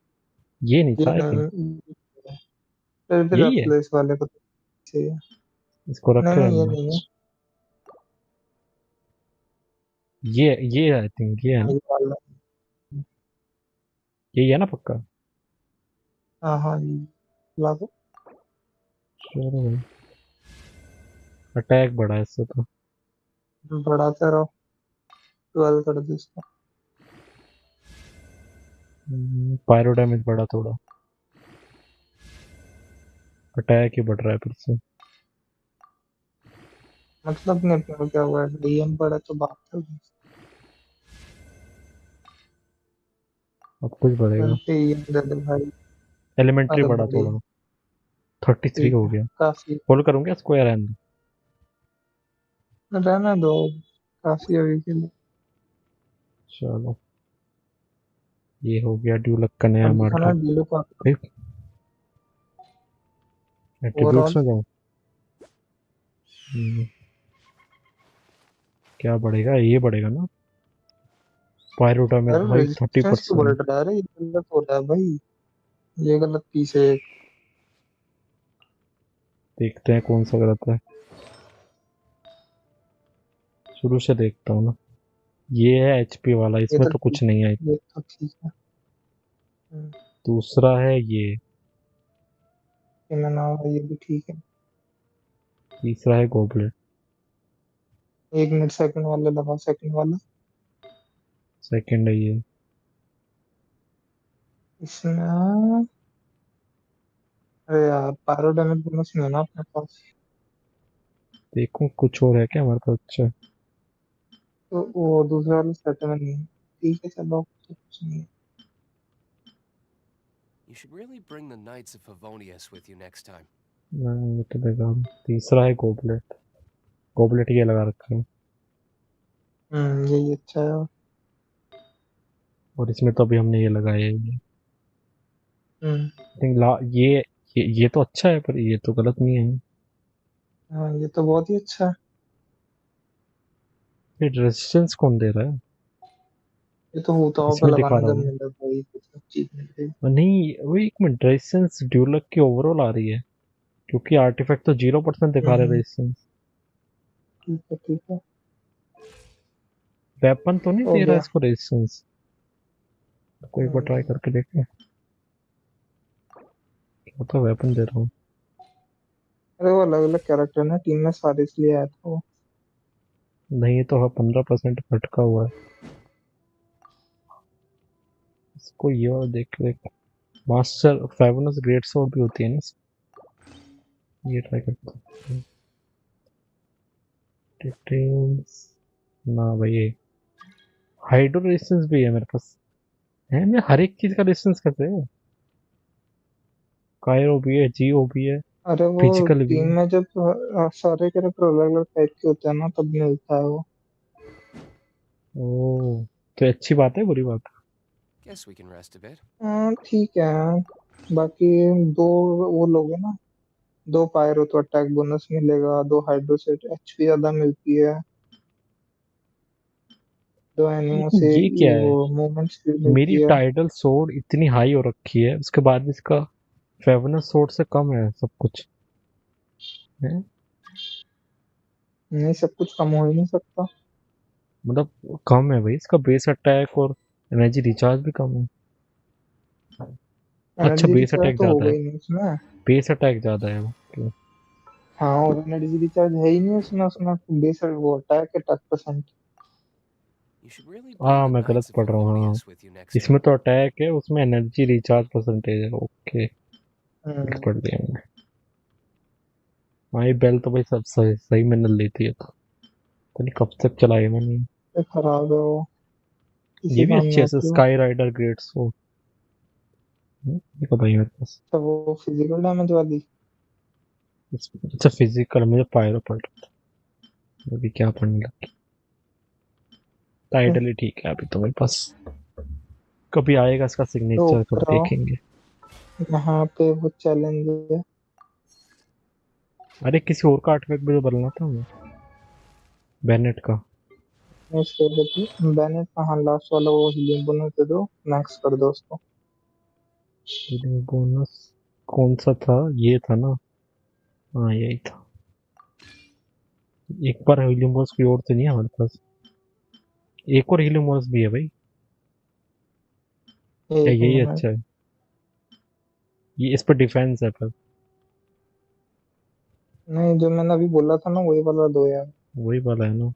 ये नहीं ये था आई थिंक। नहीं, फिर भी यही रख है, लो इस वाले को तो, चाहिए। इसको नहीं रखे नहीं ये रहना। नहीं है। ये आई थिंक ये है हाँ, ना? ये वाला। यही है ना पक्का? हाँ हाँ ये ला दो। चलो भाई, अटैक बढ़ा है इससे तो। बढ़ाते रहो, 12 कर दो इसको। पायरो डैमेज बढ़ा थोड़ा, अटैक ही बढ़ रहा है फिर से। मतलब नहीं अपने को क्या हुआ है, डीएम पड़ा तो बात कर। अब कुछ बढ़ेगा। डीएम दे दे भाई। एलिमेंट्री अरे बढ़ा बढ़िया, थोड़ा, 33 ठीक हो है गया। काफी। फुल करूंगा स्क्वायर एंड। रहना दो, काफी अभी के लिए। चलो, ये हो गया ड्यूलक का नया अब दिखाना मॉडल। डीलो का एट्रीब्यूट्स ओवरऑल। में जाऊँ? हम्म, क्या बढ़ेगा? ये बढ़ेगा ना पायरो डैमेज यार भाई रेजिस्टेंस क्यों बढ़ 30%। रहा है, अरे ये गलत हो रहा है भाई, ये गलत पीस है। देखते हैं कौन सा गलत है, शुरू से देखता हूँ ना। ये है एचपी वाला, ये इसमें तो तो ठीक, कुछ नहीं है। ये तो ठीक है। दूसरा है ये। ये मैं नाम है, ये भी ठीक है। तीसरा है गोबलेट। 1 मिनट सेकंड वाला लगा, सेकंड वाला। सेकंड है ये। इसमें अरे यार पायरो डैमेज बोनस नहीं है ना अपने पास, देखो कुछ और है क्या हमारे पास? अच्छा, तो वो दूसरे वाले सेट में नहीं है। ठीक है चलो, तो कुछ नहीं है। You should really bring the Knights of Favonius with you next time. ये तो बेकार। तीसरा है गोबलेट। गोबलेट ये लगा रखा है, यही अच्छा है। और इसमें तो अभी हमने ये लगाया है ये। हम्म I think ये तो अच्छा है, पर ये तो गलत नहीं है। हाँ ये तो बहुत ही अच्छा है। ये रेजिस्टेंस कौन दे रहा है? ये तो होताओं पे इसमें दिखा लगाना रहा जब होगा। मिले भाई, कुछ चीज मिल गई। नहीं, वो एक मिनट, रेजिस्टेंस ड्यूलक की ओवरऑल आ रही है। क्योंकि आर्टिफैक्ट तो 0% दिखा रहे रेजिस्टेंस। ठीक है वेपन तो नहीं हो दे रहा गया। इसको रेजिस्टेंस। कोई एक बार ट्राई करके देखें। क्या तो वेपन दे रहा हूँ। अरे वो अलग अलग कैरेक्टर ना टीम में सारे, इसलिए आया था वो। नहीं, ये तो 15% भटका हुआ है। इसको ये और देख देख। मास्टर फेवनस ग्रेट स्वॉर्ड भी होती है ना। ये ट्राई करता हूँ। डिटेल्स ना भाई, हाइड्रो रेजिस्टेंस भी है मेरे पास। है मैं हर एक चीज का रेजिस्टेंस कैसे है। कायरो भी है, जीओ भी है, अरे वो फिजिकल भी टीम है। में जब सारे कैरेक्टर अलग अलग टाइप के होते हैं ना, तब मिलता है वो। ओ, तो अच्छी बात है बुरी बात है? Guess we can rest a bit. हाँ ठीक है। बाकी दो वो लोग हैं ना, 2 पायरो तो अटैक बोनस मिलेगा, 2 हाइड्रो से एचपी ज्यादा मिलती है, 2 एनिमो लेकिन से ये ये क्या वो है, मूवमेंट स्पीड मेरी मिलती है। टाइडल सोर्ड इतनी हाई हो रखी है, उसके बाद भी इसका फेवनस सोर्ड से कम है सब कुछ है। नहीं, सब कुछ कम हो ही नहीं सकता। मतलब कम है भाई, इसका बेस अटैक और एनर्जी रिचार्ज भी कम है। अच्छा, एनर्जी बेस रिचार्ज अटैक तो हो ज्यादा है। गई नहीं उसमें। बेस अटैक ज्यादा है ओके। हाँ, और एनर्जी रिचार्ज है ही नहीं उसमें। उसमें बेस वो अटैक है 10%। You should really bring हाँ, the मैं गलत Knights of पढ़ रहा हूँ। हाँ, Melodious with you next इसमें time. तो अटैक है, उसमें एनर्जी रिचार्ज परसेंटेज है। ओके, गलत हम्म। पढ़ लिया मैंने। हाँ, ये बेल तो भाई सब सही सही मैंने लेती है। तो पता नहीं कब तक चलाई मैंने। ये खराब है वो, किसी ये भी काम अच्छी नहीं है, आती वो। Sky rider great so. ये पता ही मेरे पास। तो वो फिजिकल डैमेज वाली। अच्छा, फिजिकल मुझे पायरो पढ़ रहा था अभी, क्या पढ़ने लगा। टाइटल ही ठीक है अभी तो मेरे पास। कभी आएगा इसका तो सिग्नेचर, तब ऊपर आओ, देखेंगे। यहाँ पे वो चैलेंज है। अरे किसी और का आर्टवर्क भी तो बनना था हमें, बेनेट का। बैनेट का, हाँ लास्ट वाला वो हीलिंग बोनस दे दो, मैक्स कर दो उसको। हीलिंग बोनस कौन सा था? ये था ना? हाँ, यही था। एक बार हीलिंग बोनस कोई और तो नहीं है हमारे पास? एक और हीलिंग बोनस भी है भाई, या एक यही मिनट। अच्छा है? ये इस पर डिफेंस है पर। नहीं, जो मैंने अभी बोला था ना वही वाला दो यार। वही वाला है ना?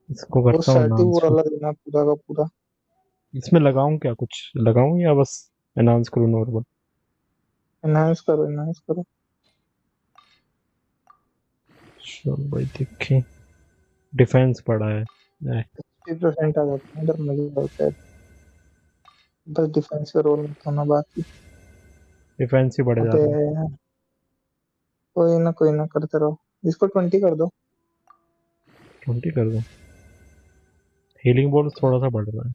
इसको वो करता हूँ स्टैटिक अनाउंस। वाला देना पूरा का पूरा। इसमें लगाऊं क्या, कुछ लगाऊं या बस अनाउंस करूँ नॉर्मल? एनहांस करो, एनहांस करो। चलो भाई देखें। डिफेंस पड़ा है। 50% आ जाता है, इधर मजा होता है। बस डिफेंस का रोल मत होना बाकी। डिफेंस ही बढ़ जा अबे रहा है। कोई ना करते रहो। इसको 20 कर दो। 20 कर दो। हीलिंग बोनस थोड़ा सा बढ़ रहा है।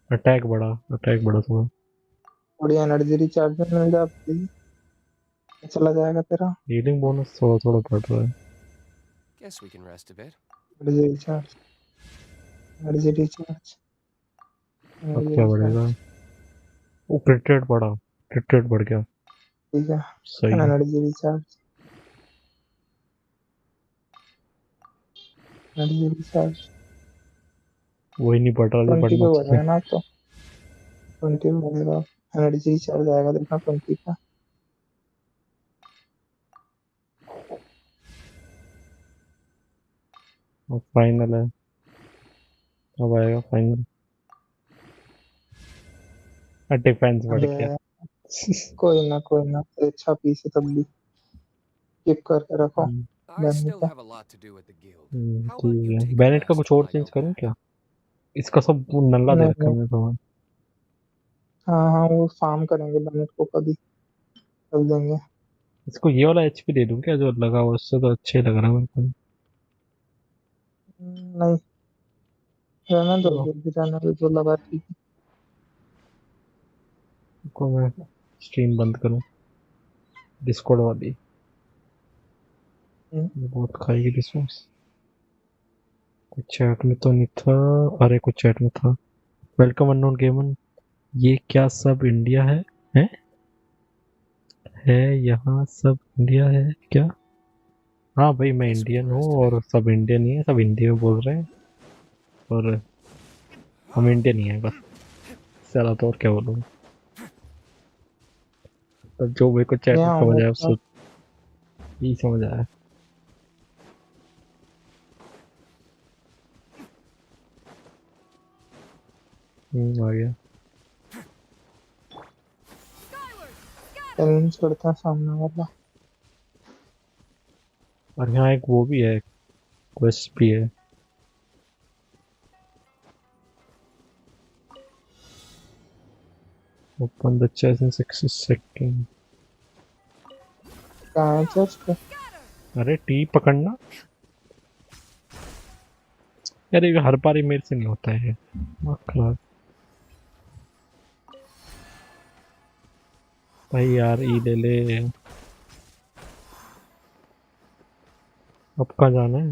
अटैक बढ़ा थोड़ा। थोड़ी एनर्जी रिचार्ज में मिल जाती है, चला जाएगा तेरा। हीलिंग बोनस थोड़ा थोड़ा बढ़ रहा है। Guess we can rest a bit. Energy recharge, energy recharge, अब एनर्जी क्या बढ़ेगा? रिचार्ज। वो क्रिट रेट बढ़ा, क्रिट रेट बढ़ गया। ठीक है, सही है। Energy recharge, energy recharge. वही नहीं बढ़ रहा जो 20 बढ़ना पे चाहिए। बढ़ेगा ना तो। 20 पे बढ़ेगा। एनर्जी रिचार्ज आएगा देखना 20 का। अब फाइनल है, अब आएगा फाइनल। डिफेंस बढ़ अबे गया। कोई ना, अच्छा पीस है तब भी। कीप करके रखो। I बैन still पे। have a lot to do at the guild. How about ठीक you है, take a बैनेट का rest कुछ और while I चेंज go करूँ back? क्या? इसका सब वो नल्ला दे नहीं रखा है नहीं, मेरे को। हाँ हाँ, वो फार्म करेंगे बैनेट को कभी, कर देंगे। इसको ये वाला एचपी दे दूं क्या जो लगा हुआ, उससे तो अच्छे लग रहा है मेरे को। नहीं, रहने दो, चलो, जो भी रहने दो, जो लगा ठीक है। इसको मैं स्ट्रीम बंद करूं, डिस्कॉर्ड वाली। ये बहुत खाएगी रिसोर्स। कुछ चैट में तो नहीं था। अरे कुछ चैट में था। वेलकम अननोन गेमर, ये क्या सब इंडिया है? हैं? है यहाँ सब इंडिया है क्या? हाँ भाई मैं इंडियन हूँ और सब इंडियन ही है, सब हिंदी में बोल रहे हैं और हम इंडियन ही हैं बस। चला तो और क्या बोलूँ। तो जो मेरे को चैट में यहाँ समझ मेरे आया पास। उसको ही समझ आया। आ गया। चैलेंज करता है सामने वाला। और यहाँ एक वो भी है, क्वेस्ट भी है। Open the chest in 60 second. कहाँ है चेस्ट? अरे टी पकड़ना। अरे ये हर बार ही मेरे से नहीं होता है। खराब भाई यार ई ले ले। अब कहाँ जाना है?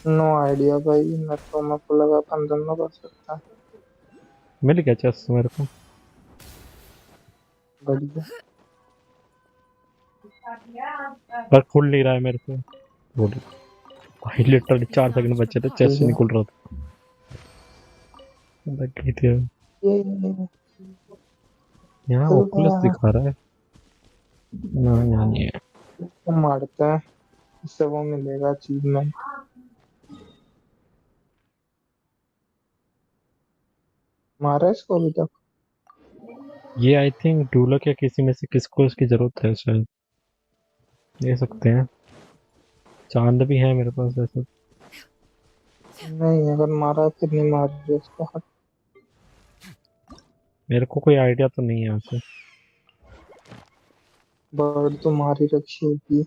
नो आइडिया भाई, मैं तो मेरे को लगा अपन दोनों कर सकता है। मिल गया चेस्ट मेरे को। बढ़िया। पर खुल नहीं रहा है मेरे से। बोल भाई लिटरली 4 सेकंड बचे थे, चेस्ट से निकल रहा था। लग गई थी। यहाँ चल ओकुलस गया। दिखा रहा है ना, यहाँ नहीं है। तो मारते हैं, इससे वो मिलेगा अचीवमेंट। मारा है इसको अभी तक? ये आई थिंक ढूलक या किसी में से किसको इसकी जरूरत है शायद। ले सकते हैं। चांद भी है मेरे पास वैसे। नहीं, अगर मारा फिर नहीं मार रहे इसको। हट। मेरे को कोई आइडिया तो नहीं है वैसे। बर्ड तो मार ही रखी होगी।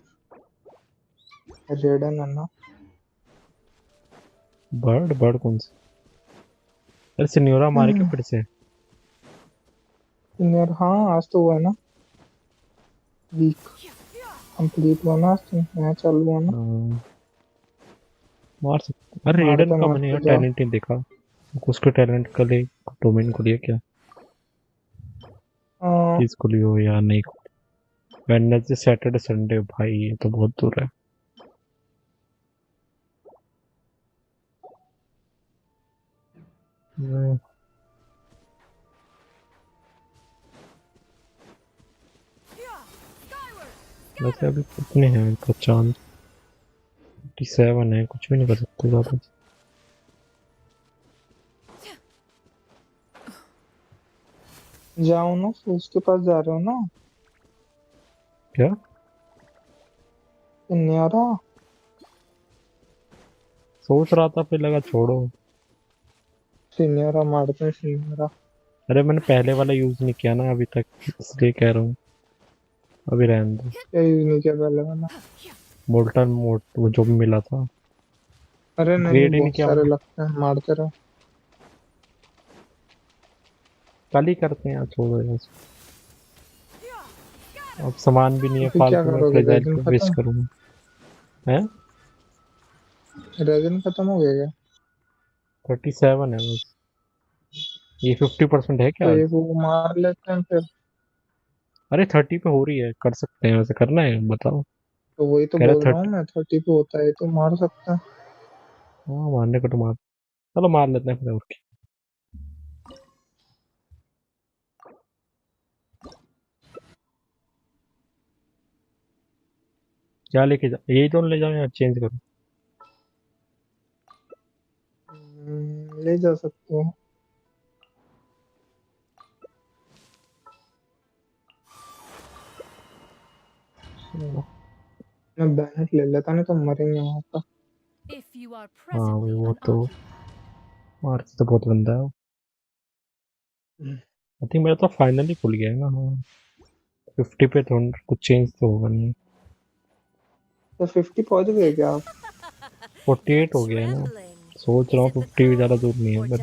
रेडन है ना? बर्ड बर्ड कौन सा? अरे सिन्योरा मारे क्या फिर से? यार हाँ, आज तो हुआ है ना वीक कंप्लीट हुआ ना, आज तो नया चालू हुआ ना। मार सकते। अरे रेडन मारते का मैंने यार मारते जाओ। टैलेंट नहीं देखा। उसके टैलेंट का ले डोमेन को लिया क्या? चीज को लियो या नहीं? वेडनेसडे सैटरडे संडे भाई ये तो बहुत दूर है। वैसे अभी कितने हैं इनका चांद? 57 है, कुछ भी नहीं कर सकते ज्यादा। जाओ ना, उसके पास जा रहे हो ना? क्या? न्यारा सोच रहा था फिर लगा छोड़ो। सीनियरा मारते हैं सीनियरा। अरे मैंने पहले वाला यूज नहीं किया ना अभी तक, इसलिए कह रहा हूँ अभी रहने दो। क्या यूज नहीं किया पहले वाला? मोल्टन मोड वो जो भी मिला था। अरे नहीं, ग्रेड ही नहीं बहुत किया सारे मैंने। लगते हैं, मारते रहो। कल ही करते हैं यार, छोड़ो यार। अब सामान भी नहीं है अभी क्या फालतू में, करोगे? फ्रेजाइल रेजिन को वेस्ट खत्म? करूंगा। हैं? रेजिन खत्म हो गया क्या? 37 है बस। ये 50% है क्या तो आज? एक वो मार लेते हैं फिर। अरे 30 पे हो रही है, कर सकते हैं वैसे, करना है बताओ। तो वही तो कह रहे बोल रहा हूँ 30। मैं, 30 पे होता है तो मार सकता है। हाँ मारने को तो मार। चलो मार लेते हैं फिर और क्या। क्या लेके जा, यही तो ले जाओ या चेंज करो? ले जा सकते हो। मैं बैनर ले लेता, नहीं तो मरेंगे वहां पर। हाँ भाई वो तो मार्च तो बहुत गंदा है। आई थिंक मेरा तो फाइनली खुल गया है ना। हाँ 50 पे तो कुछ चेंज तो होगा नहीं। तो 50 पहुंच गए क्या आप? 48 हो गया है ना। सोच रहा हूँ 50 भी ज़्यादा दूर नहीं है पर।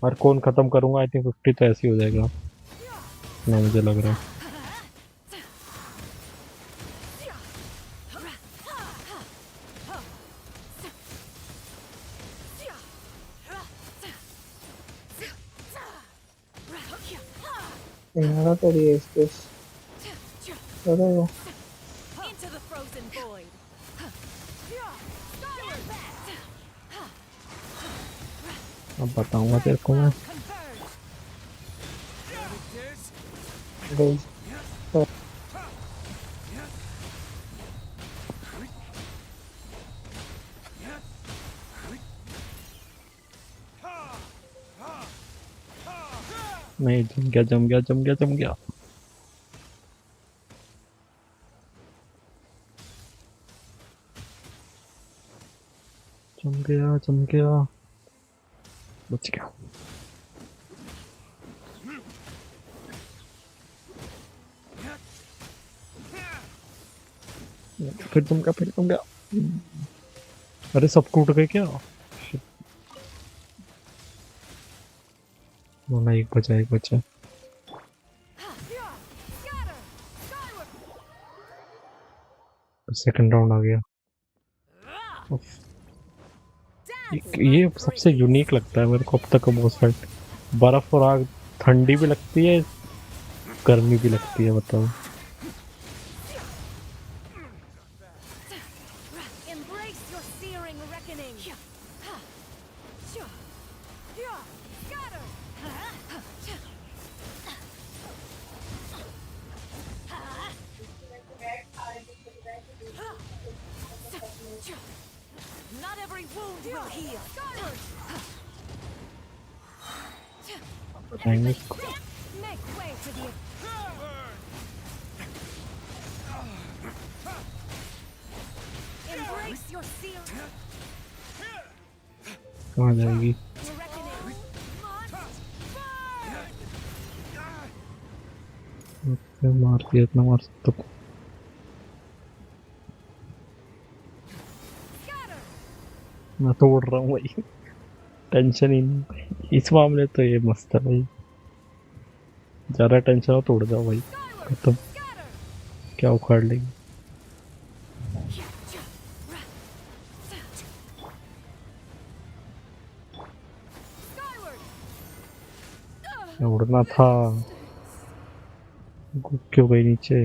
हर कौन ख़त्म करूँगा आई थिंक 50 तो ऐसे ही हो जाएगा ना, मुझे लग रहा है। Nada te this. There you go. Into the frozen void. अब बताऊंगा तेरे को मैं Guys. नहीं जम गया जम गया जम गया जम गया जम गया जम गया बच गया फिर जम गया फिर जम गया अरे सब टूट गए क्या ना एक बचा सेकंड राउंड आ गया ये सबसे यूनिक लगता है मेरे को अब तक का बॉस फाइट बर्फ और आग ठंडी भी लगती है गर्मी भी लगती है बताओ बताएंगे कहाँ जाएगी मार दिया इतना मार सकता तो मैं तोड़ रहा हूँ भाई टेंशन ही नहीं इस मामले तो ये मस्त है भाई ज़्यादा टेंशन हो तोड़ जाओ भाई खत्म क्या उखाड़ लेगी उड़ना था क्यों गई नीचे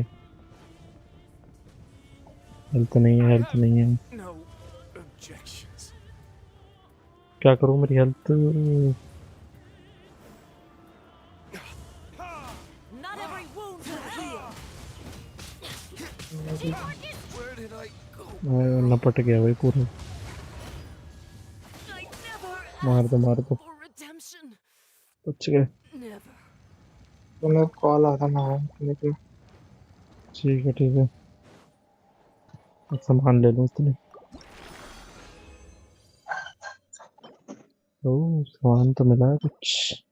हेल्थ नहीं है क्या करूं मेरी हेल्थ नपट गया भाई पूरा मार दो बच गए तुम्हें कॉल आता ना निकल ठीक है सामान ले लूं इसलिए ओह सामान तो मिला है कुछ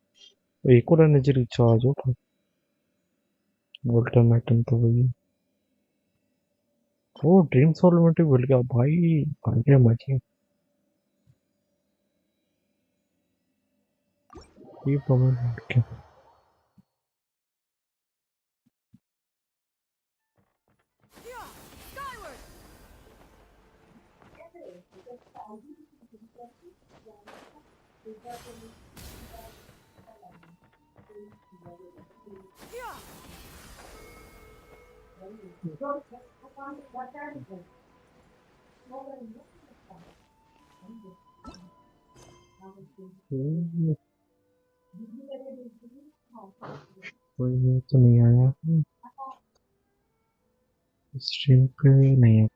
एक और एनर्जी रिचार्ज हो अल्टरनेटिव तो वही ओ ड्रीम सॉल्वेंट भूल गया भाई आगे मजे ये प्रॉब्लम क्या कोई नहीं तो नहीं आया स्ट्रीम पे नहीं है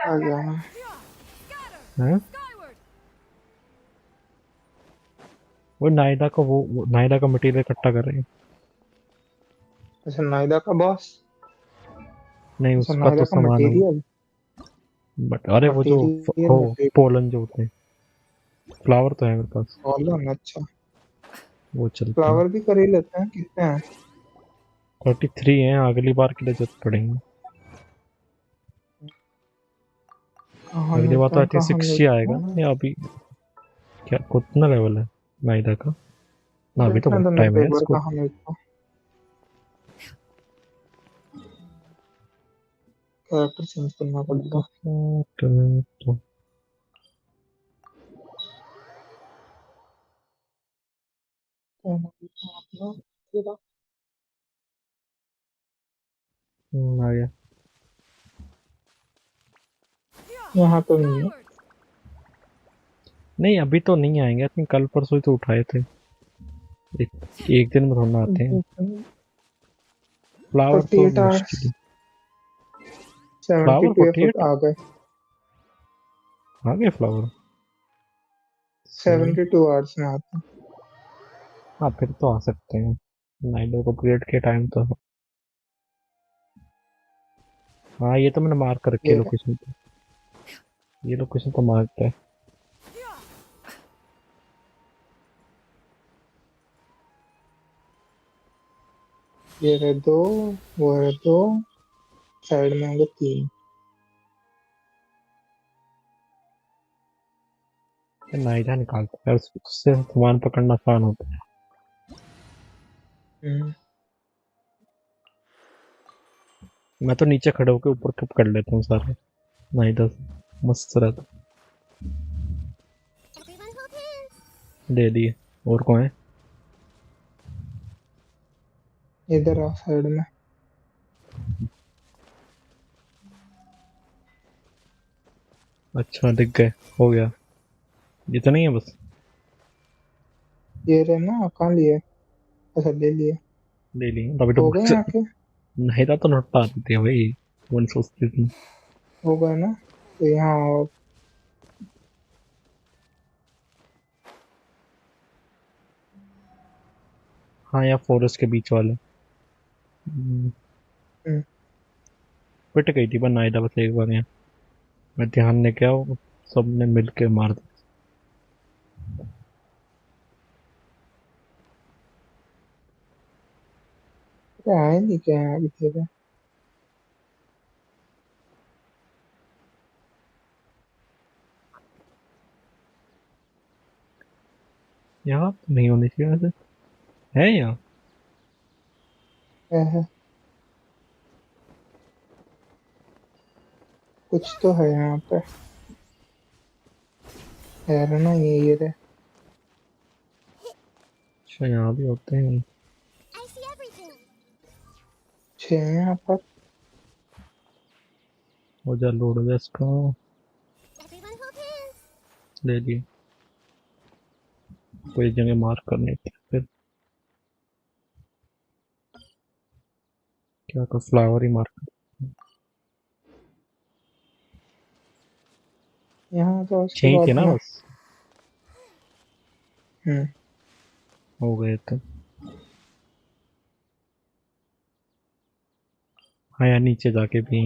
आ गया हैं वो नायडा का मटेरियल इकट्ठा कर रहे हैं अच्छा नायदा का बॉस नहीं अच्छा उसका नायदा तो का सामान है मटेरियल बट अरे वो जो हो पोलन जो होते हैं फ्लावर तो है मेरे पास पोलन अच्छा वो चलते हैं फ्लावर भी कर ही लेते हैं कितने हैं 33 हैं अगली बार के लिए जरूरत पड़ेंगे अगली बार तो आई थिंक 60 आएगा ना या अभी क्या कितना लेवल है नायडा का ना अभी तो बहुत टाइम है इसको कैरेक्टर चेंज करना पड़ेगा तो आ गया। यहाँ तो नहीं है। नहीं अभी तो नहीं आएंगे, अपने कल परसों ही तो उठाए थे। एक दिन में थोड़ा आते हैं। फ्लावर तो 48 आवर्स मुश्किल है। 72 फ्लावर 48 आ गए। आ गए फ्लावर। 72 आवर्स में आते हैं। हाँ फिर तो आ सकते हैं। नाइट अपग्रेड के टाइम तो। हाँ ये तो मैंने मार्क कर रखी है लोकेशन पे। ये लोकेशन तो मार्क है। ये रहे 2, वो रहे 2, साइड में होंगे 3। नाइजा निकालता है उससे सामान पकड़ना आसान होता है। मैं तो नीचे खड़े होकर ऊपर कब कर लेता हूँ सारे नाइजा से। मस्त रहता। दे दिए। और कौन है? इधर आ साइड में। अच्छा दिख गए। हो गया। ये तो नहीं है बस। ये रहे ना, कहाँ लिए? अच्छा ले लिए। ले लिए अभी हो गए तो। यहाँ के। नाइजा तो नोट आती थी भाई। वन सोचती थी। हो गए ना, तो यहाँ आओ। हाँ या फॉरेस्ट के बीच वाले। पिट गई थी पर नाइजा बस एक बार यहाँ। मैं ध्यान ने क्या सबने मिल के मार दिया। आए नहीं क्या यहाँ भी थे? यहाँ तो नहीं होनी चाहिए वैसे। है यहाँ? है। कुछ तो है यहाँ पे। है ना, ये रहे। अच्छा यहाँ भी होते हैं। 6 है यहाँ पर। हो जा लोड हो जा इसका। ले लिए। कोई जगह मार्क करनी थी फिर। क्या तो फ्लावर ही मार्क। यहाँ तो उसके चाहिए थी बाद ना ना। बस। हो गए तो। हाँ यार नीचे जाके भी।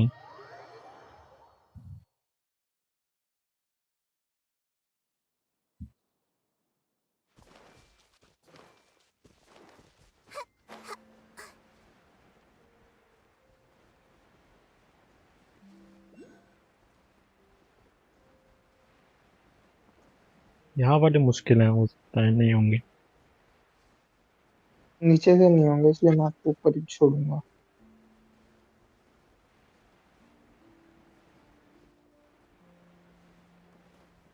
यहाँ वाले मुश्किल है, हो सकता है नहीं होंगे। नीचे से नहीं होंगे, इसलिए मैं आपको ऊपर ही छोड़ूंगा।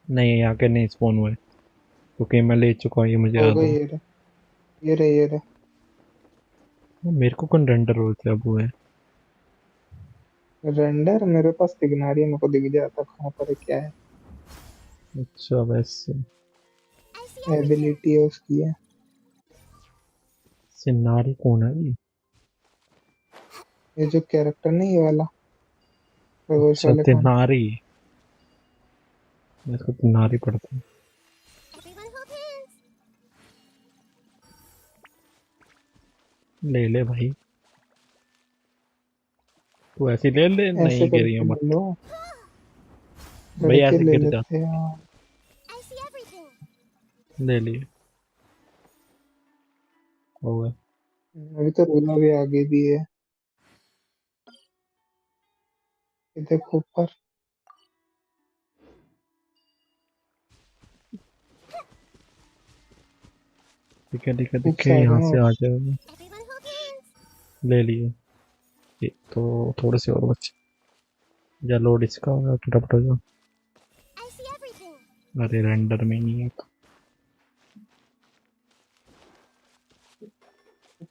नहीं यहाँ के नहीं स्पॉन हुए क्योंकि मैं ले चुका हूँ, ये मुझे हो याद गए है। ये रहे, ये रहे, ये रहे। मेरे को कौन रेंडर होते अब हुए। रेंडर मेरे पास दिखना रही है, मेरे को दिख जाता कहाँ पर है क्या है। अच्छा वैसे। एबिलिटी है उसकी है। सिनारी कौन है ये? ये जो कैरेक्टर नहीं, ये वाला प्रवेश अच्छा वाले कौन? तिनारी। मेरे को तिनारी पड़ता है। ले ले भाई। तू ऐसी ले ले, ऐसे नहीं गिरी करके मत। ले लो। भाई करके ऐसे ले गिर जा। लेते हैं यार। ले लिए। हो गए। अभी तो रोला भी आगे भी है। ये देखो ऊपर। ठीक है ठीक है खूब ठीक है, सारे यहाँ हैं। से आ जाओ। ले लिए। ये तो थोड़े से और बच्चे। या लोड इसका होगा फटाफट हो जाओ। अरे रेंडर में नहीं है तो।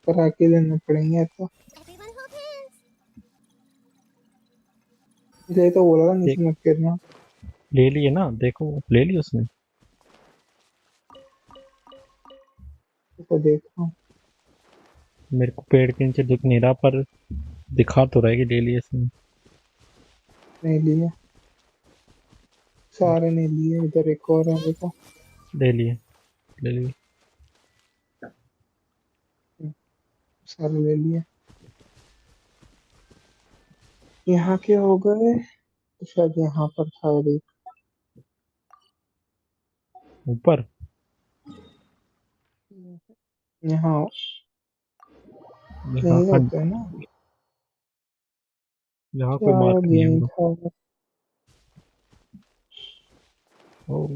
करा के लेने पड़ेंगे तो। ये तो बोला था नीचे मत गिरना। ले लिए ना, देखो ले ली उसने। तो देख रहा हूँ। मेरे को पेड़ के नीचे दिख नहीं रहा, पर दिखा तो रहा है कि ले लिए इसने। नहीं लिए, सारे नहीं लिए। इधर एक और है देखो। ले लिए, ले लिए। सारे ले लिए। यहाँ के हो गए तो शायद यहाँ पर था एक। ऊपर यहाँ यहाँ यही का, होते हैं ना। यहाँ कोई मार्क शायद नहीं है यही मेरा। था। ओ,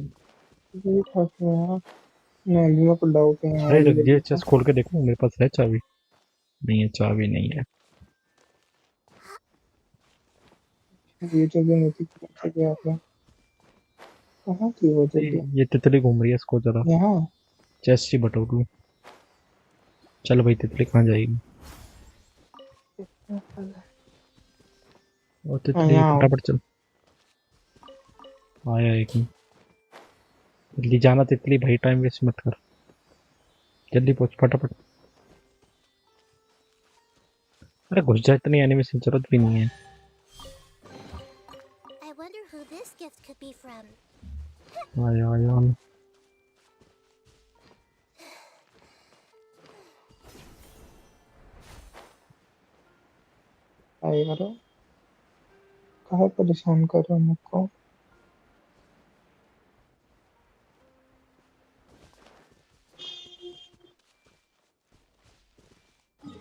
यही था क्या यार? नहीं, मेरे को डाउट है यहाँ अरे यही रख दिया, गलती था। चेस्ट खोल के देखो मेरे पास है चाबी। नहीं है, चाबी नहीं है। ये जगह नहीं थी, कौन सी जगह पे? कहाँ थी वो जगह? ये तितली घूम रही है, इसको जरा यहाँ। चेस्ट ही बटोर लूं। चल भाई, तितली कहाँ जाएगी? और तितली यहाँ फटाफट चल। आया एक में। जल्दी जाना तितली भाई, टाइम वेस्ट मत कर, जल्दी पहुंच फटाफट। अरे घुस जा, इतनी एनिमेशन जरूरत भी नहीं है। I wonder who this gift could be from. आया आया। आए करो, कहाँ परेशान कर रहे हो मुझको?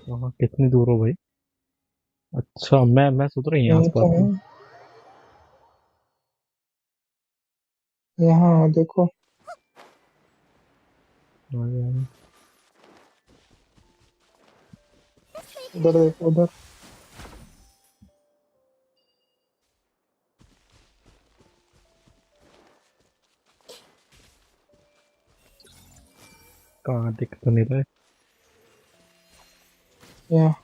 वहाँ कितनी दूर हो भाई? अच्छा, मैं सोच रहा हूँ यहाँ यही आसपास तो है। हूँ। यहाँ देखो। आया आया। उधर देखो उधर। कहाँ दिख तो नहीं रहा है। यहाँ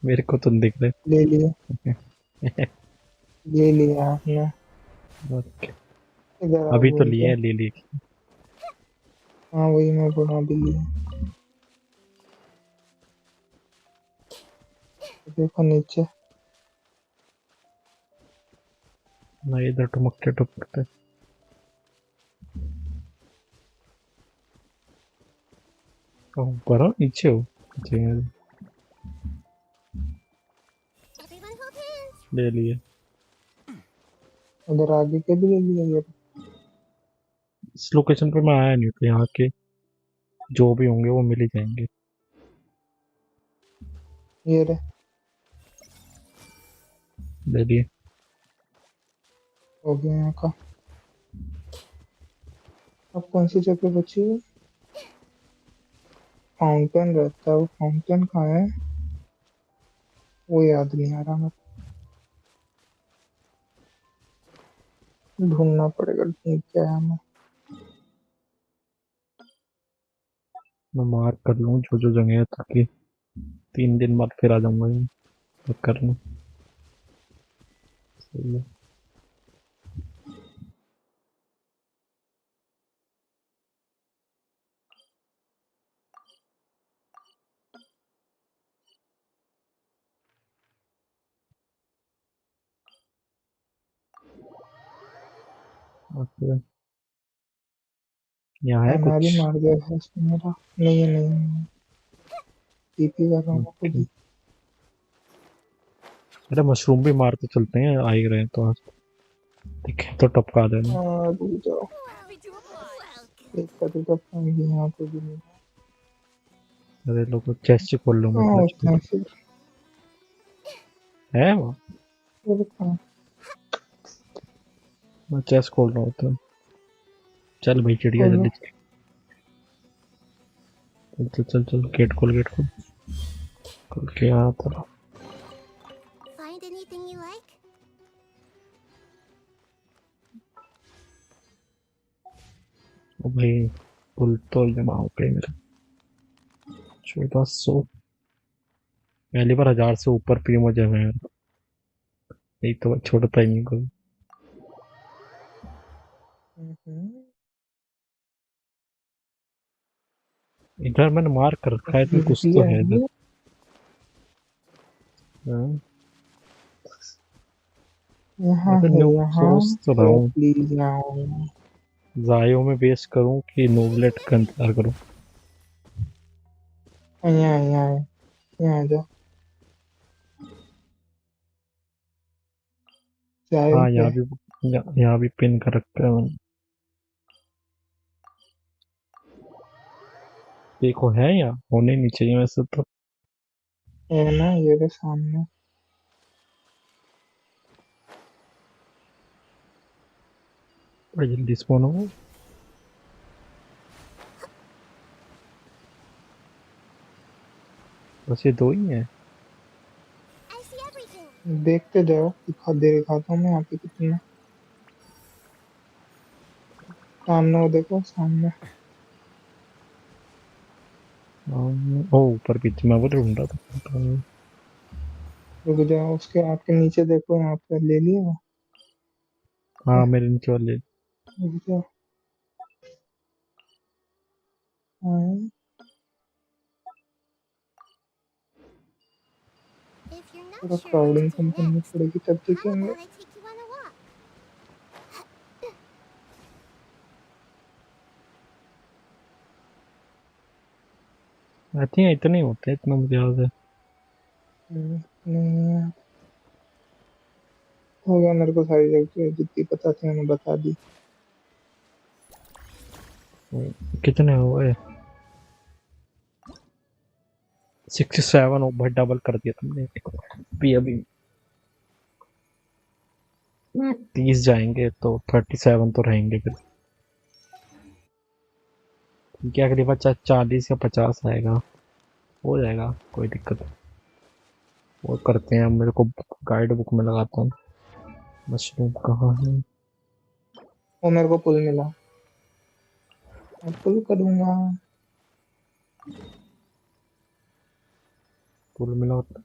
मेरे को तो नहीं दिख रहा ले लिए, है। ले लिया आपने। ओके, इधर आओ अभी तो घूम के। लिए, ले लिए। हाँ वही मैं बोला, भी लिया। देखो नीचे। ना इधर टुमकते टुमकते। ऊपर हो नीचे हो? नीचे हैं। ले लिए। उधर आगे के भी ले लिया ये। इस लोकेशन पे मैं आया नहीं, तो यहाँ के जो भी होंगे वो मिल ही जाएंगे। ये रे, ले लिए। हो गया यहाँ का। अब कौन सी जगह बची है? फाउंटेन रहता है, वो फाउंटेन कहाँ है? वो याद नहीं आ रहा मेरे को। ढूंढना पड़ेगा, ढूंढ के आया मैं। मैं मार्क कर लूँ जो जो जगह है, ताकि 3 दिन बाद फिर आ जाऊंगा ये करने। सही है। ओके, यहाँ है एनआर कुछ? ही मार दिया है इसने मेरा। नहीं नहीं नहीं, टीपी कर रहा हूँ मैं खुद ओके। ही। अरे मशरूम भी मारते चलते हैं, आ ही रहे हैं तो आज दिखे तो टपका देना। हाँ रुक जाओ, एक का तो पाएंगे यहाँ पे भी नहीं। अरे लोग चेस्ट खोल लो, मैं हाँ क्लच उसमें फिर है वहाँ। कहाँ? मैं चेस्ट खोल रहा होता। चल भाई चिड़िया, खोलो। जल्दी चल चल चल चल, गेट खोल, गेट खोल। खोल के यहाँ तरफ। Find anything you like? ओ भाई, पुल तो जमा हो गए मेरा। 1400 पहली बार 1000 से ऊपर प्रीमो जम है नहीं तो छोड़ता ही नहीं कोई। इधर मैंने मार कर रखा है इधर कुछ तो है इधर। यहाँ मैं है, न्यू यहाँ सोच तो रहा हूँ प्लीज यहाँ जायो में बेस करूँ कि नोबलेट का इंतजार करूँ। यहाँ यहाँ यहाँ जा चाय हाँ क्या यहाँ भी पिन कर रखा है मैंने। देखो है यहाँ होने नहीं चाहिए वैसे तो। है ना ये के सामने बड़ा जल्दी स्पॉन हो बस ये 2 ही है। देखते जाओ दिखाता हूँ मैं यहाँ पे कितना सामने वो देखो सामने ओ ऊपर पीछे मैं वो ढूंढ रहा था। रुक जाओ उसके आपके नीचे देखो यहाँ पे ले लिया वो हाँ मेरे नीचे वाले रुक जाओ हाँ, If you're थोड़ा not sure what to crowding do कम करनी next, पड़ेगी तब how दिखेंगे। about I take you on a walk? I think इतने ही होते हैं इतना मुझे याद है। नहीं हो गया मेरे को सारी जगह जितनी पता थी मैंने बता दी। कितने हुए 67 ओवर डबल कर दिया तुमने अभी 30 जाएंगे तो 37 तो रहेंगे फिर। क्या अगली बार 40 या 50 आएगा हो जाएगा कोई दिक्कत नहीं। वो करते हैं मेरे को गाइड बुक में लगाता हूँ। मशरूम कहाँ है वो मेरे को पुल मिला मैं पुल करूँगा पुल मिला होता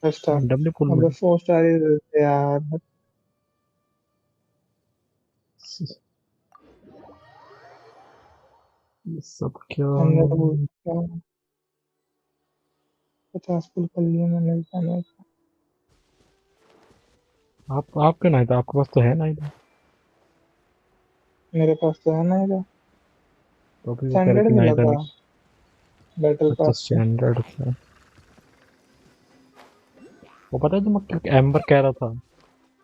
फर्स्ट स्टार डब्ल्यू पुल अबे मिला 4 स्टार ही देते यार ये सब क्या 100 पुल क्या 50 पुल कर लिए मैंने जाने आप क्यों नहीं था आपके पास तो है ना इधर मेरे पास तो है ना इधर तो अभी वो कह रहे स्टैंडर्ड कि मिला नाइडा था नहीं। बैटल अच्छा पास से स्टैंडर्ड था वो पता है जो मैं एम्बर कह रहा था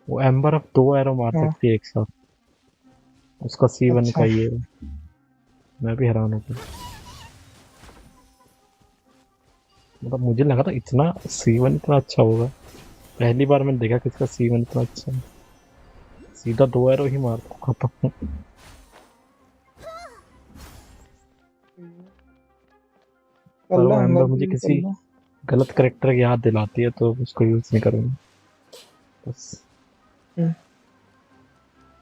वो एम्बर अब 2 एरो मार हाँ सकती है एक साथ उसका C1 का अच्छा ये मैं भी हैरान हो गया मतलब मुझे लगा था इतना C1 इतना अच्छा होगा पहली बार मैंने देखा कि इसका C1 इतना अच्छा है सीधा 2 एरो ही मारता खत्म। कर पर लो वो एम्बर एम्बर मुझे पुल कर किसी लो गलत करेक्टर की याद दिलाती है तो उसको यूज नहीं करूंगा बस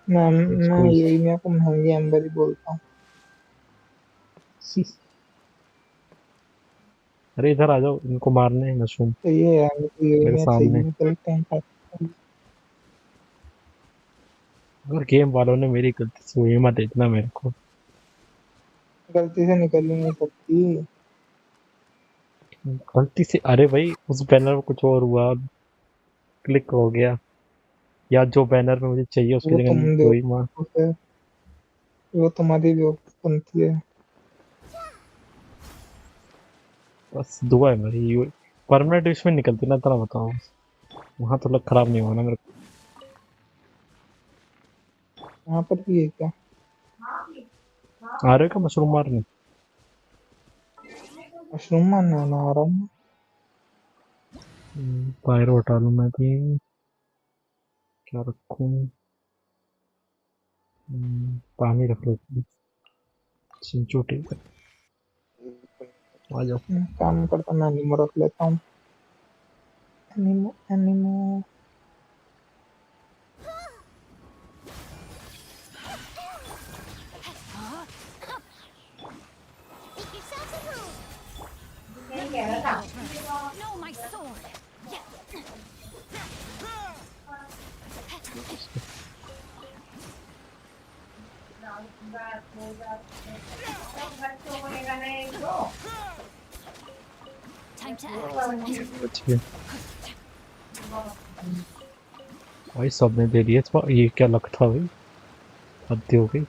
मैं उसको यही मैं आपको महंगी एम्बर ही बोलता हूँ अरे इधर आ जाओ इनको मारने हैं मशरूम तो ये यार मेरे को यही मेरे मैं सामने चाहिए मैं चल टाइम पास अगर गेम वालों ने मेरी गलती से वही मत देखना मेरे को गलती से निकल ही नहीं सकती गलती से अरे भाई उस बैनर में कुछ और हुआ क्लिक हो गया या जो बैनर में मुझे चाहिए उसकी वो तुम जगह वही मार बेवकूफ है वो तुम्हारी बेवकूफ बनती है बस दुआ है मेरी परमानेंट इसमें निकलती ना तरह बताओ वहां तो लग खराब नहीं हुआ ना मेरे यहाँ पर भी है क्या को आ रहे हो क्या मशरूम मारने मशरूम मारने वाला आ रहा हूँ पायरो हटा लूं मैं भी क्या रखूं पानी रख लो चिंचो ठीक है आ जाओ मैं काम करता मैं एनिमो रख लेता हूँ एनिमो एनिमो Make yourselves at home. Time to act. बच गए भाई, सबने दे दिया। ये क्या लक था भाई, हद हो गई।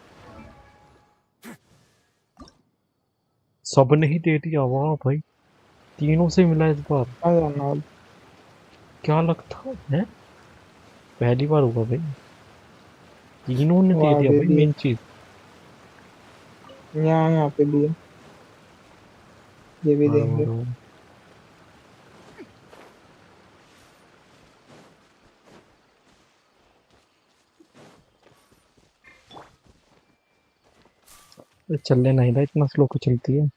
सबने ही दे दिया, वाह भाई, तीनों से मिला इस बार। क्या लक था है, पहली बार हुआ भाई, तीनों ने दे दिया भाई। मेन चीज यहाँ पे भी है, ये भी देंगे। चलने नहीं रहा, इतना स्लो को चलती है।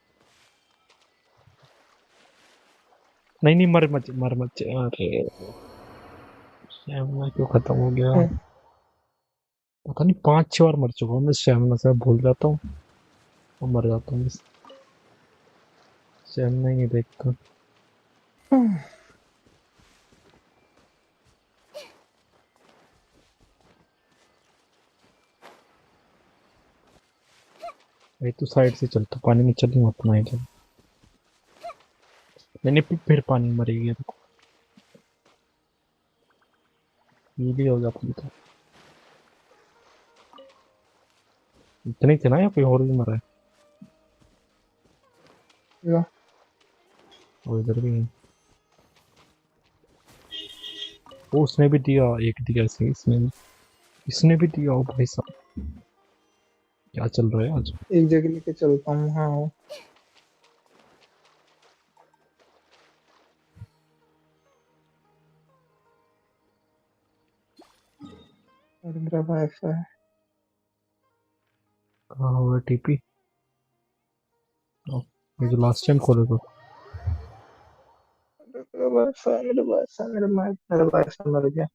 नहीं नहीं, मर मत मर मत। अरे स्टैमिना क्यों खत्म हो गया, पता नहीं 5-6 बार मर चुका हूँ मैं। स्टैमिना से भूल जाता हूँ और मर जाता हूँ, स्टैमिना ही नहीं देखता। भाई तू साइड से चल, तो पानी में चल मत ना ही चल। मैंने फिर पानी मरेगी देखो, नीली हो जाती तो। इतने थे ना, या कोई और भी मरा है? और इधर भी है। वो उसने भी दिया, एक दिया से इसने भी दिया। ओ भाई साहब, क्या चल रहा है आज? एक जगह लेके चलता हूँ। हाँ और मेरा वाईफाई कहाँ होगा टीपी? ये जो लास्ट टाइम खोले तो मेरा वाईफाई मर गया।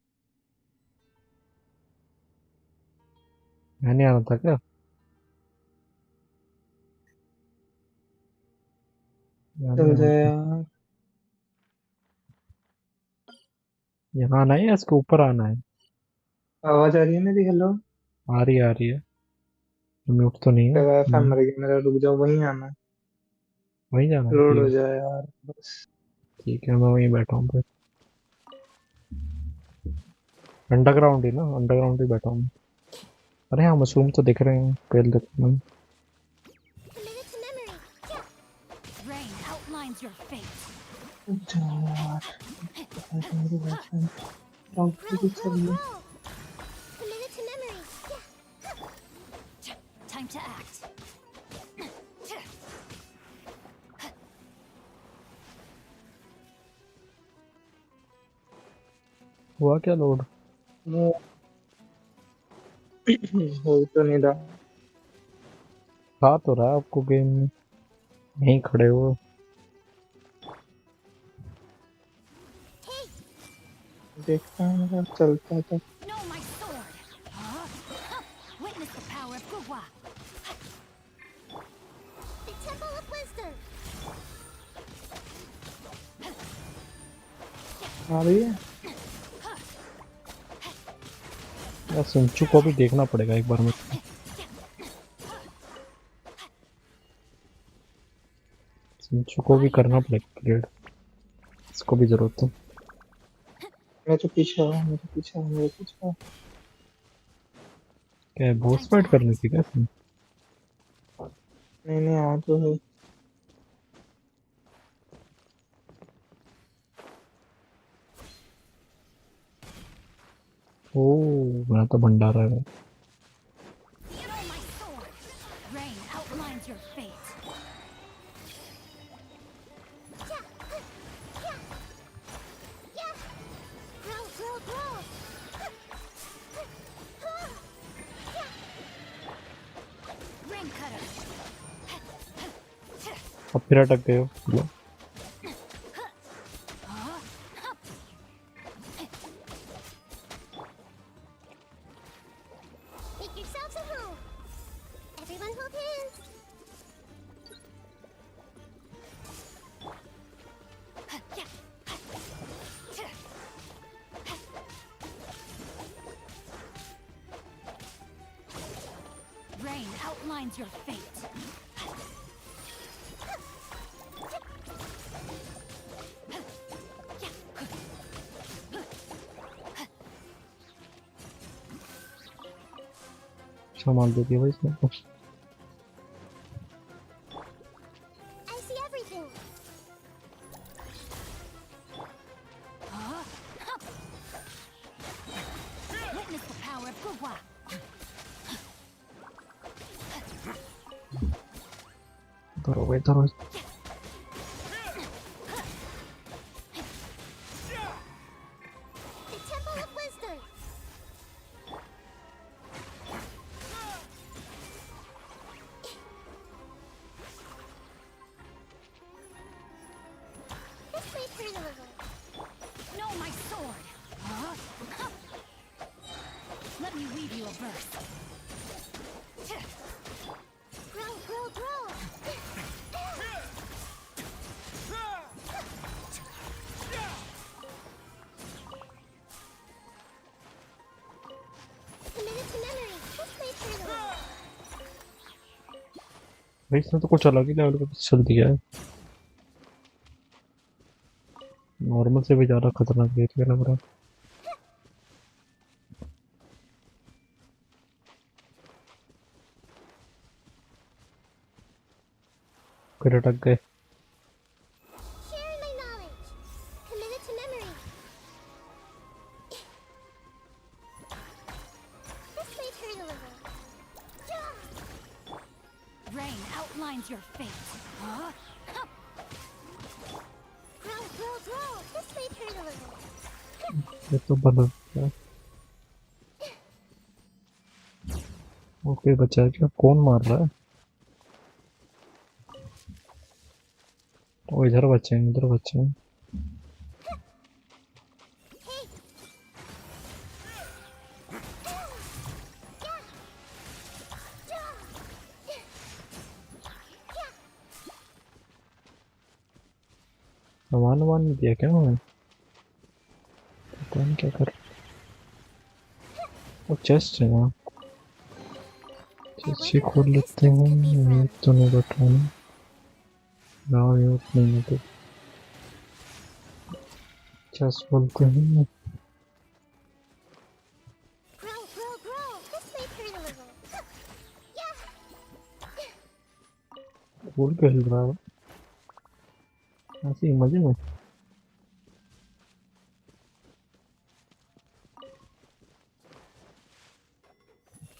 मैंने आना था क्या? चल जाए यार। यहाँ आना है या इसके ऊपर आना है? आवाज आ रही है मेरी? हेलो, आ रही है। म्यूट तो नहीं है? वाईफाई मर गया मेरा, रुक जाओ, वहीं आना। वहीं जाना है, लोड ठीक हो है। जाए यार बस। ठीक है, मैं वहीं बैठा हूँ फिर। अंडरग्राउंड ही ना, अंडरग्राउंड ही बैठा हूँ। अरे हाँ, मशरूम तो दिख रहे हैं, पेड़ दिख रहे हैं। Rain outlines your fate. यार मेरी वाईफाई भी चाहिए। Time to act. हुआ क्या लोड? हो तो नहीं रहा। खा तो रहा है आपको गेम में, यहीं खड़े हो। देखता हूँ मेरा चलता था। Know my sword. Witness the power of Gugwa. The Temple of Wisdom. आ रही है। यार सिंचू को भी देखना पड़ेगा एक बार में। सिंचू को भी करना पड़ेगा क्लियर, इसको भी जरूरत है। मैं तो पीछे हूँ, मेरे पीछे हूँ, मेरे पीछे हूँ। क्या है, बॉस फाइट करनी थी क्या इसमें? नहीं नहीं, आ तो है। ओह, मेरा तो भंडारा है। Rain outlines your fate. Ring cutter. अब फिर अटक गए हो। Make yourselves at home. Everyone hold hands. Rain Rain outlines your fate. संभाल देती है भाई इसने तो। I see everything. Witness the power of Gugwa. इधर हो इधर हो। The Temple of Wisdom. This may turn a little. No, my sword. Let me weave you a verse. Grow, grow, grow. Committed to memory. This may turn a little. भाई इसने तो कुछ अलग ही लेवल का चल दिया है। नॉर्मल से भी ज्यादा खतरनाक गेट लग रहा है। फिर अटक गए। Sharing my knowledge. Committed to memory. This may turn a little. Rain outlines your fate. Grow, grow, grow. This may turn a little. ये तो बदल गया। ओके बचा है क्या? कौन मार रहा है? ओ इधर बच्चे हैं, इधर बच्चे हैं। सामान वामान नहीं दिया क्या हमें? पता नहीं क्या कर। वो चेस्ट है वहाँ। चेस्ट ही खोल लेते हैं। तो नहीं बताना। ना ये नहीं है तो। चेस्ट बोलते हैं। Grow, grow, grow. This may turn a little. बोल के हिल रहा है। ऐसे ही मजे में।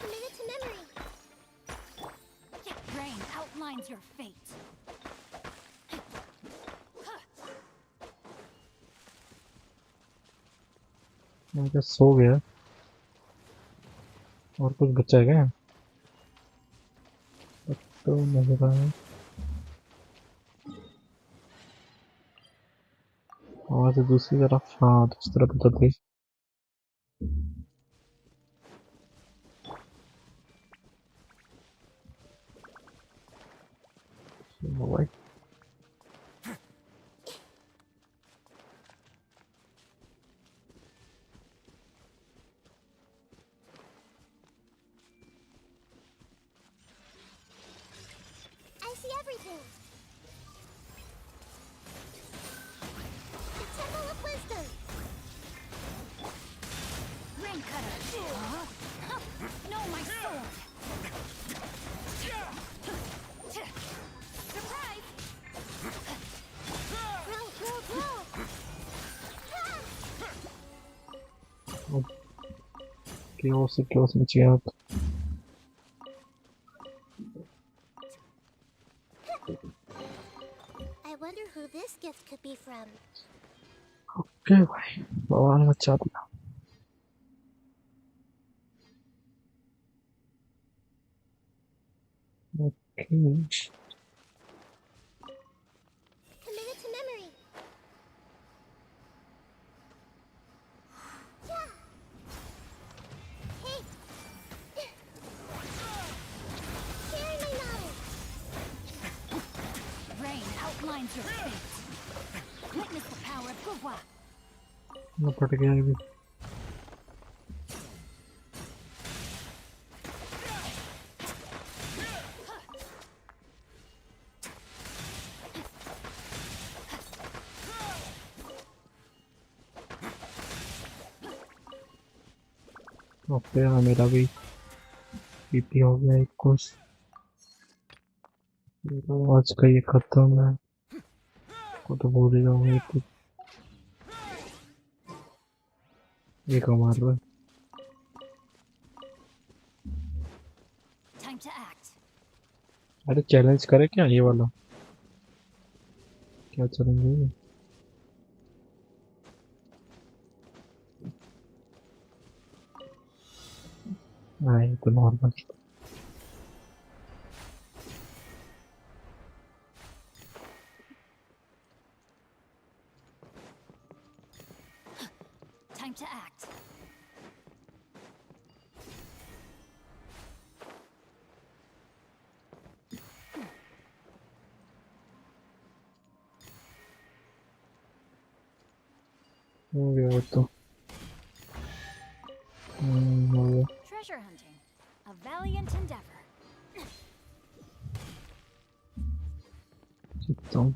Committed to memory. Rain outlines your fate. मैं क्या सो गया? और कुछ बचा है क्या? तो मजे का है। वहाँ से दूसरी तरफ, हाँ दूसरी तरफ उतर गई। भाई I see everything. The Temple of Wisdom. Rain cutter. No, my sword. Surprise! Grow, grow, grow. chaos में चाहिए। I wonder who this gift could be from. Okay भाई भगवान बचा दिया। Okay Committed to memory. Hey. Sharing my knowledge. Rain outlines your fate. Witness the power of Gugwa. मैं पट गया अभी। ओके हाँ मेरा भी पीपी हो गया एक कुछ। आज का ये खत्म है को तो भूल ही जाऊंगी तो ये कमाल रहा है। Time to act. अरे चैलेंज करे क्या ये वाला क्या चलेंगे हाँ ये तो नॉर्मल Time to act. हो गया वो तो हो गया Treasure hunting. A valiant endeavor. चिपता हूँ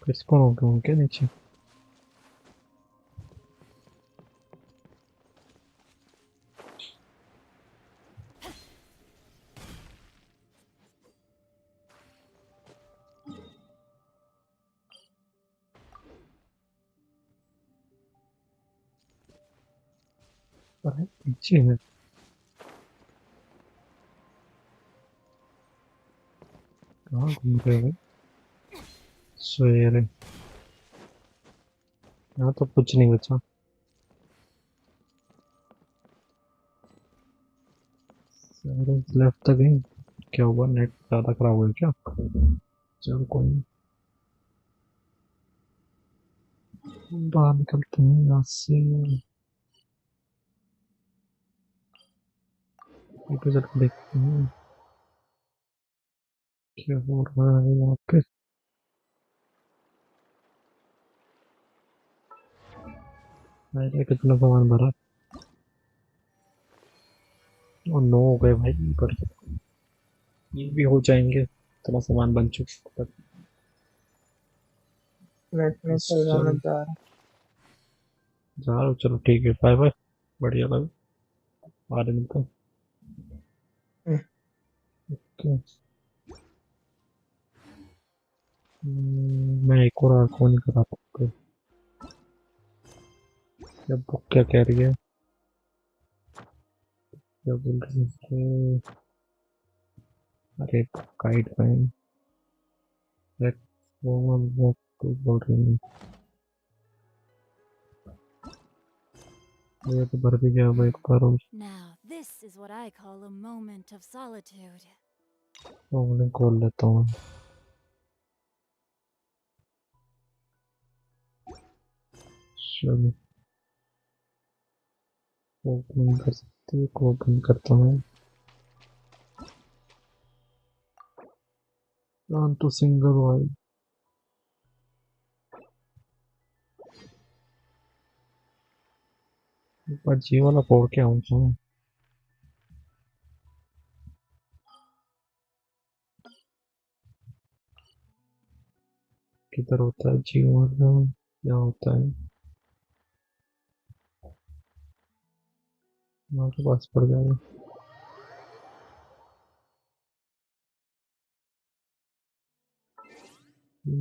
फिर स्पॉन हो गया हूँ क्या नीचे अरे नीचे है कहाँ घूम रहे हो सवेरे यहाँ तो कुछ नहीं बचा सवेरे लेफ्ट तक गई क्या हुआ नेट ज़्यादा खराब हो गया क्या चलो कोई नहीं बाहर निकलते हैं यहाँ से ऊपर चल के देखते हैं क्या हो रहा है यहाँ पे मैंने कितना सामान भरा और 9 हो गए भाई पर ये भी हो जाएंगे इतना सामान बन चुका है नेट में चल जाना जा रहा जा रहा हूँ चलो ठीक है बाय बाय बढ़िया लगा आ रहे मिलते हैं ओके मैं एक और आंखों नहीं करा सकता क्या बुक क्या कह रही है क्या बोल रही है अरे गाइड लाइन बोल रही है ये तो भर भी गया भाई एक बार और Now, this is what I call a moment of solitude. मैं खोल लेता हूँ चलो ओपन कर सकते हैं ओपन करता हूँ तो सिंगल वाइड पर जी वाला फोड़ के आऊँ किधर होता है जी वाला क्या होता है वहाँ के पास पड़ जाएगा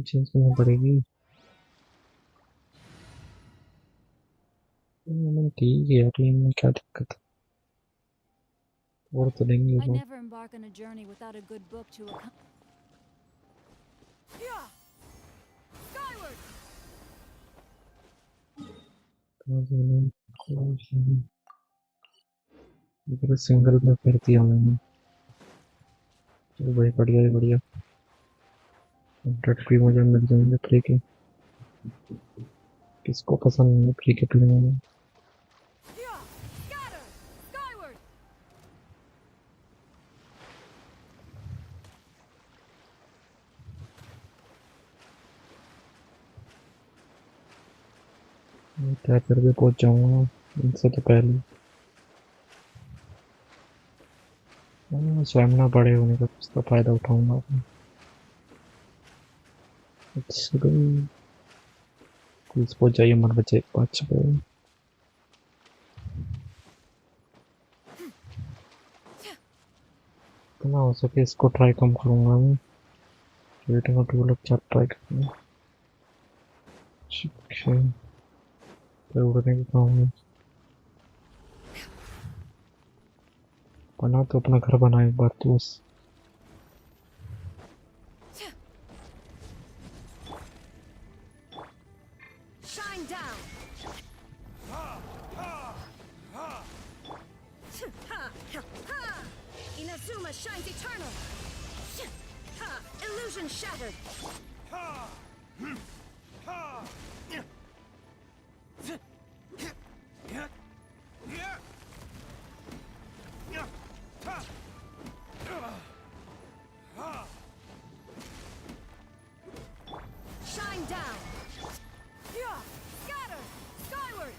चेंज करना पड़ेगी ठीक है यार में क्या दिक्कत है और तो देंगे I वो never embark on a journey without a good book to accompany. Skyward! इधर सिंगल में कर दिया मैंने चलो भाई बढ़िया है बढ़िया 100 फ्री मुझे मिल जाएंगे फ्री के किसको पसंद नहीं फ्री के प्लेन में क्या करके पहुंच जाऊंगा इनसे तो पहले स्वयं बड़े होने का उसका फायदा उठाऊंगा अच्छा प्लीज पहुंच जाइए मत बचे 5 पे इतना हो सके इसको ट्राई कम करूंगा मैं रेटिंग और 2 लोग ट्राई करूंगा ठीक है तो उड़ने की कहूँगा बना तो अपना घर बना एक बार तो बस Shine down. Inazuma shines eternal. Illusion shattered. Shine down. Scatter. Skyward.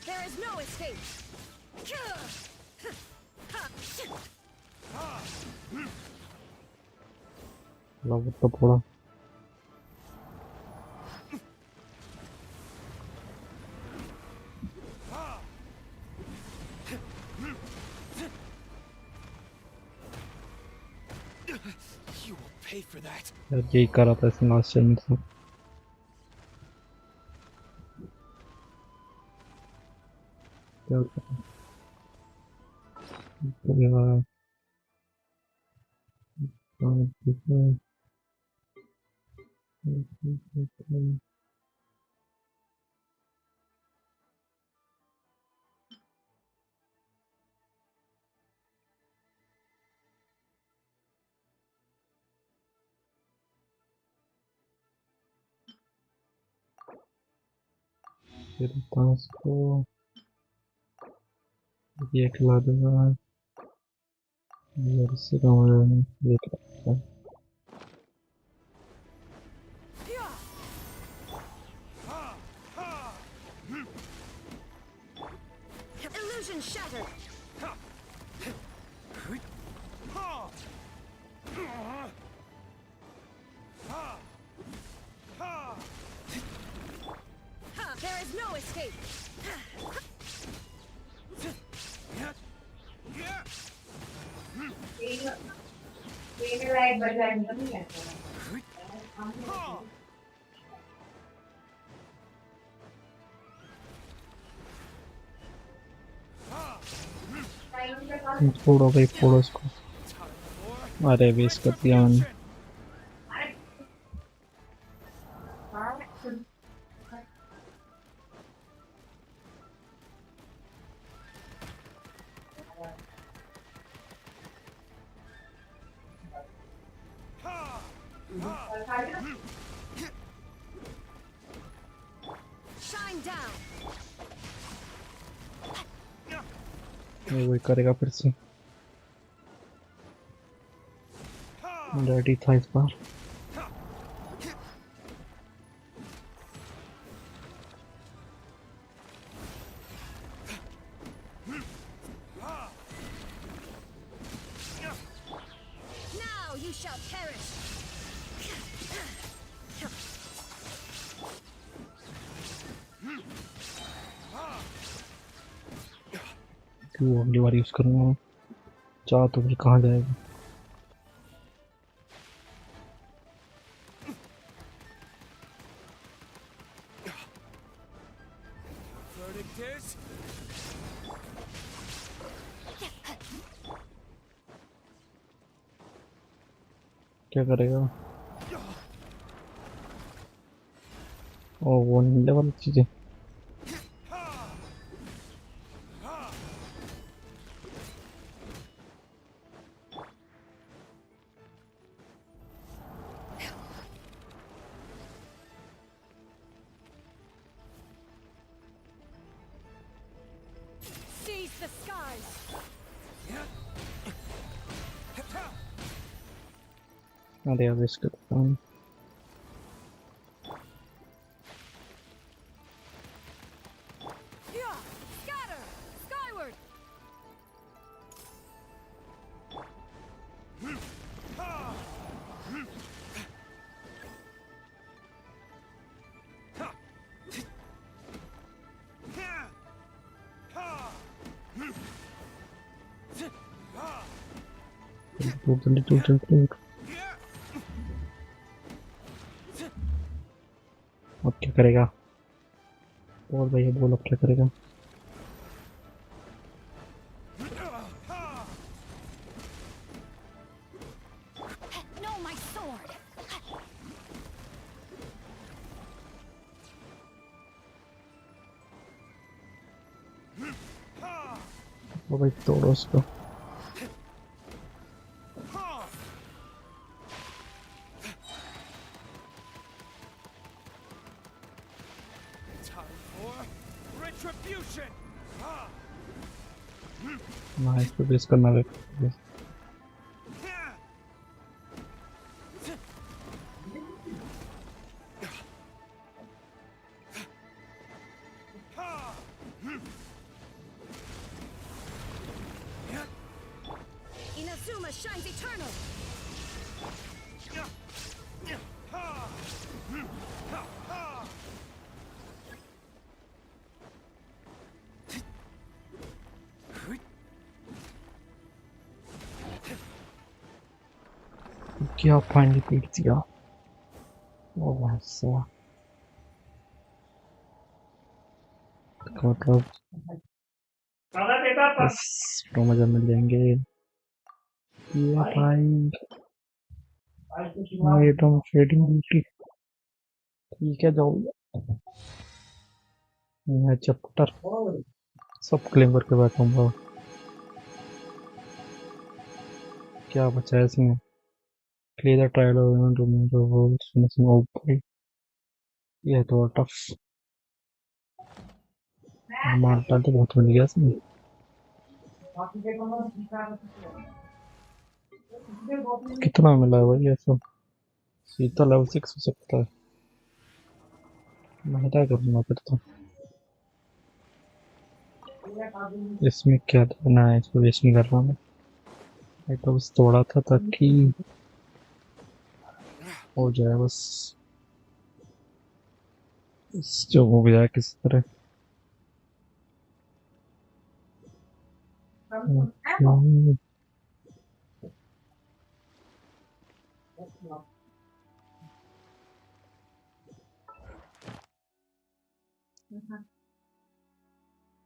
There is no escape. Love तो पूरा You will pay for that. यार यही करा था इस लास्ट टाइम से क्या को ये खिला दूंगा इससे कम हो जाएगा ये खिला Illusion shattered. There is no escape. छोड़ो भाई फोड़ो इसको अरे वेस्ट कर दिया मैंने Shine down. वही करेगा फिर से रेडी था इस बार Now you shall perish. क्यों अगली बार यूज करूंगा चाह तो फिर कहाँ जाएगा क्या करेगा ओ वो लेवल चीजें Seize the skies. अरे अब इसका काम Scatter. Skyward. जल्दी टूट जल्दी। अब क्या करेगा? और भैया बोल अब क्या करेगा? No, my sword. ओ भाई तोड़ो उसको। नाइस पे बेस करना है। Inazuma shines eternal. क्या फाइनली पीट दिया। ओ वैसा मतलब बस प्रो मजा मिल जाएंगे ये भाई। आइटम शेडिंग ब्यूटी ठीक है जाओ। मैं चैप्टर सब क्लेम करके बैठा हूँ। क्या बचा है इसमें? क्लियर द ट्रायल और remove the holes finishing open. ये तो टफ मारता तो बहुत मिल गया इसमें। कितना मिला है भाई ऐसा? सीधा लेवल 6 हो सकता है। मैं क्या करूँगा फिर तो। इसमें क्या देना है? इसको वेस्ट नहीं कर रहा मैं तो बस तोड़ा था ताकि हो जाए बस जो हो गया किसी तरह।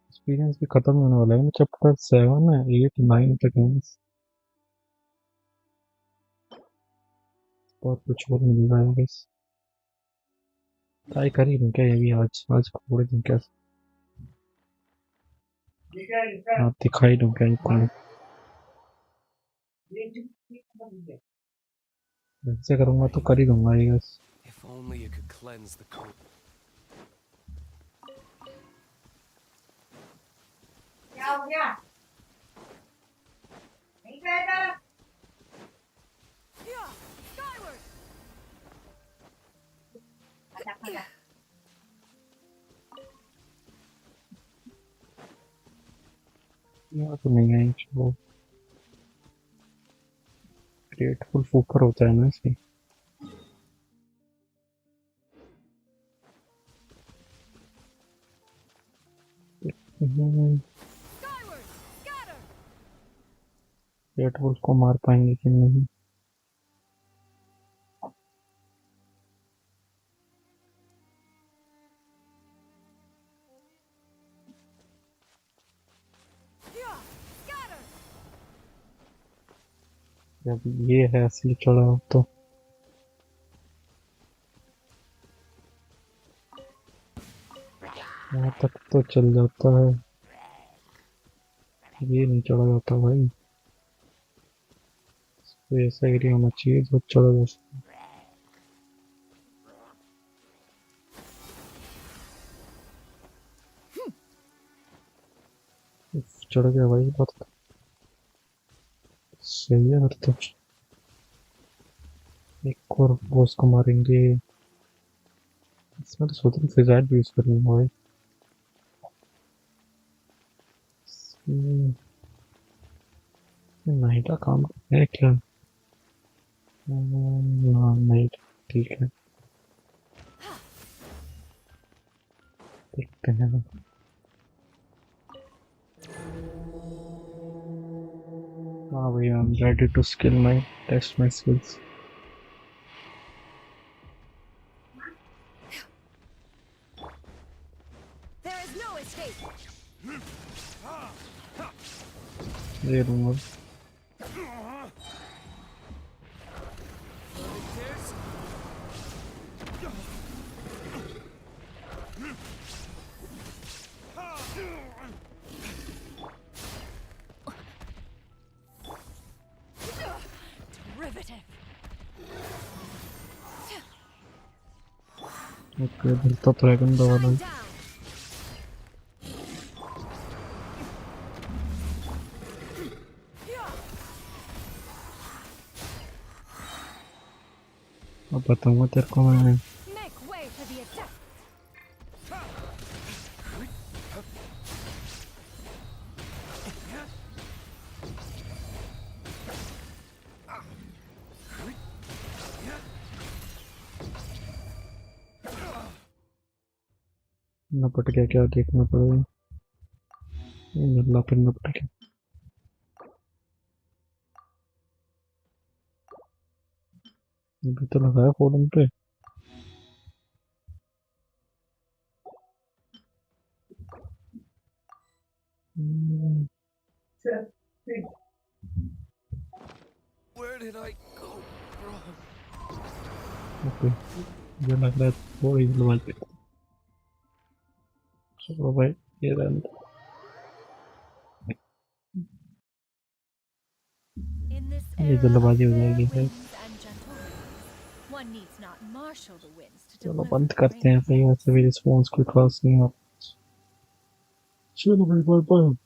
एक्सपीरियंस भी खत्म होने वाला है ना। चैप्टर 7 है 8 9 तक है और कुछ और मिल रहा है बस। ट्राई कर ही दूं क्या ये भी आज आज पूरे दिन क्या हाँ दिखाई दूं क्या इनको ऐसे करूँगा तो कर ही दूंगा ये बस। If only it could cleanse the code. क्या हो गया? नहीं खाएगा? यहाँ तो नहीं है वो ग्रेटफुल फूफर होता है ना इसमें। ग्रेटफुल को मार पाएंगे कि नहीं? जब ये है असली चढ़ाव तो यहाँ तक तो चल जाता है। ये नहीं चढ़ा जाता भाई। तो ऐसा एरिया होना चाहिए जो चढ़ा जा सके। चढ़ गया भाई बहुत सही है। फिर तो एक और बॉस को मारेंगे। इसमें तो सोच रही फिजाइल भी यूज करेंगे भाई। नाइट का काम है क्या? नाइट ठीक है देखते हैं। हाँ भाई, I'm ready to test my skills. There is no escape. ये लूँगा. Derivative. Okay, दिलता तो है गंदा वाला. अब बताऊँगा तेरे को मैं. Make way for the attack. नपट गया क्या देखना पड़ेगा. नल्ला फिर नपट गया. अभी तो लगाया फोरम पे. Where did I go wrong? Okay, मुझे लग रहा है थोड़ी जल्दबाजी. चलो भाई, ये रहने दो. In this ये era of जल्दबाजी हो fair जाएगी है. winds and gentle rains, one needs not marshal the winds to चलो deliver बंद the करते हैं. rain. सही वैसे भी रिस्पॉन्स कोई खास नहीं है. चलो भाई, बाय बाय.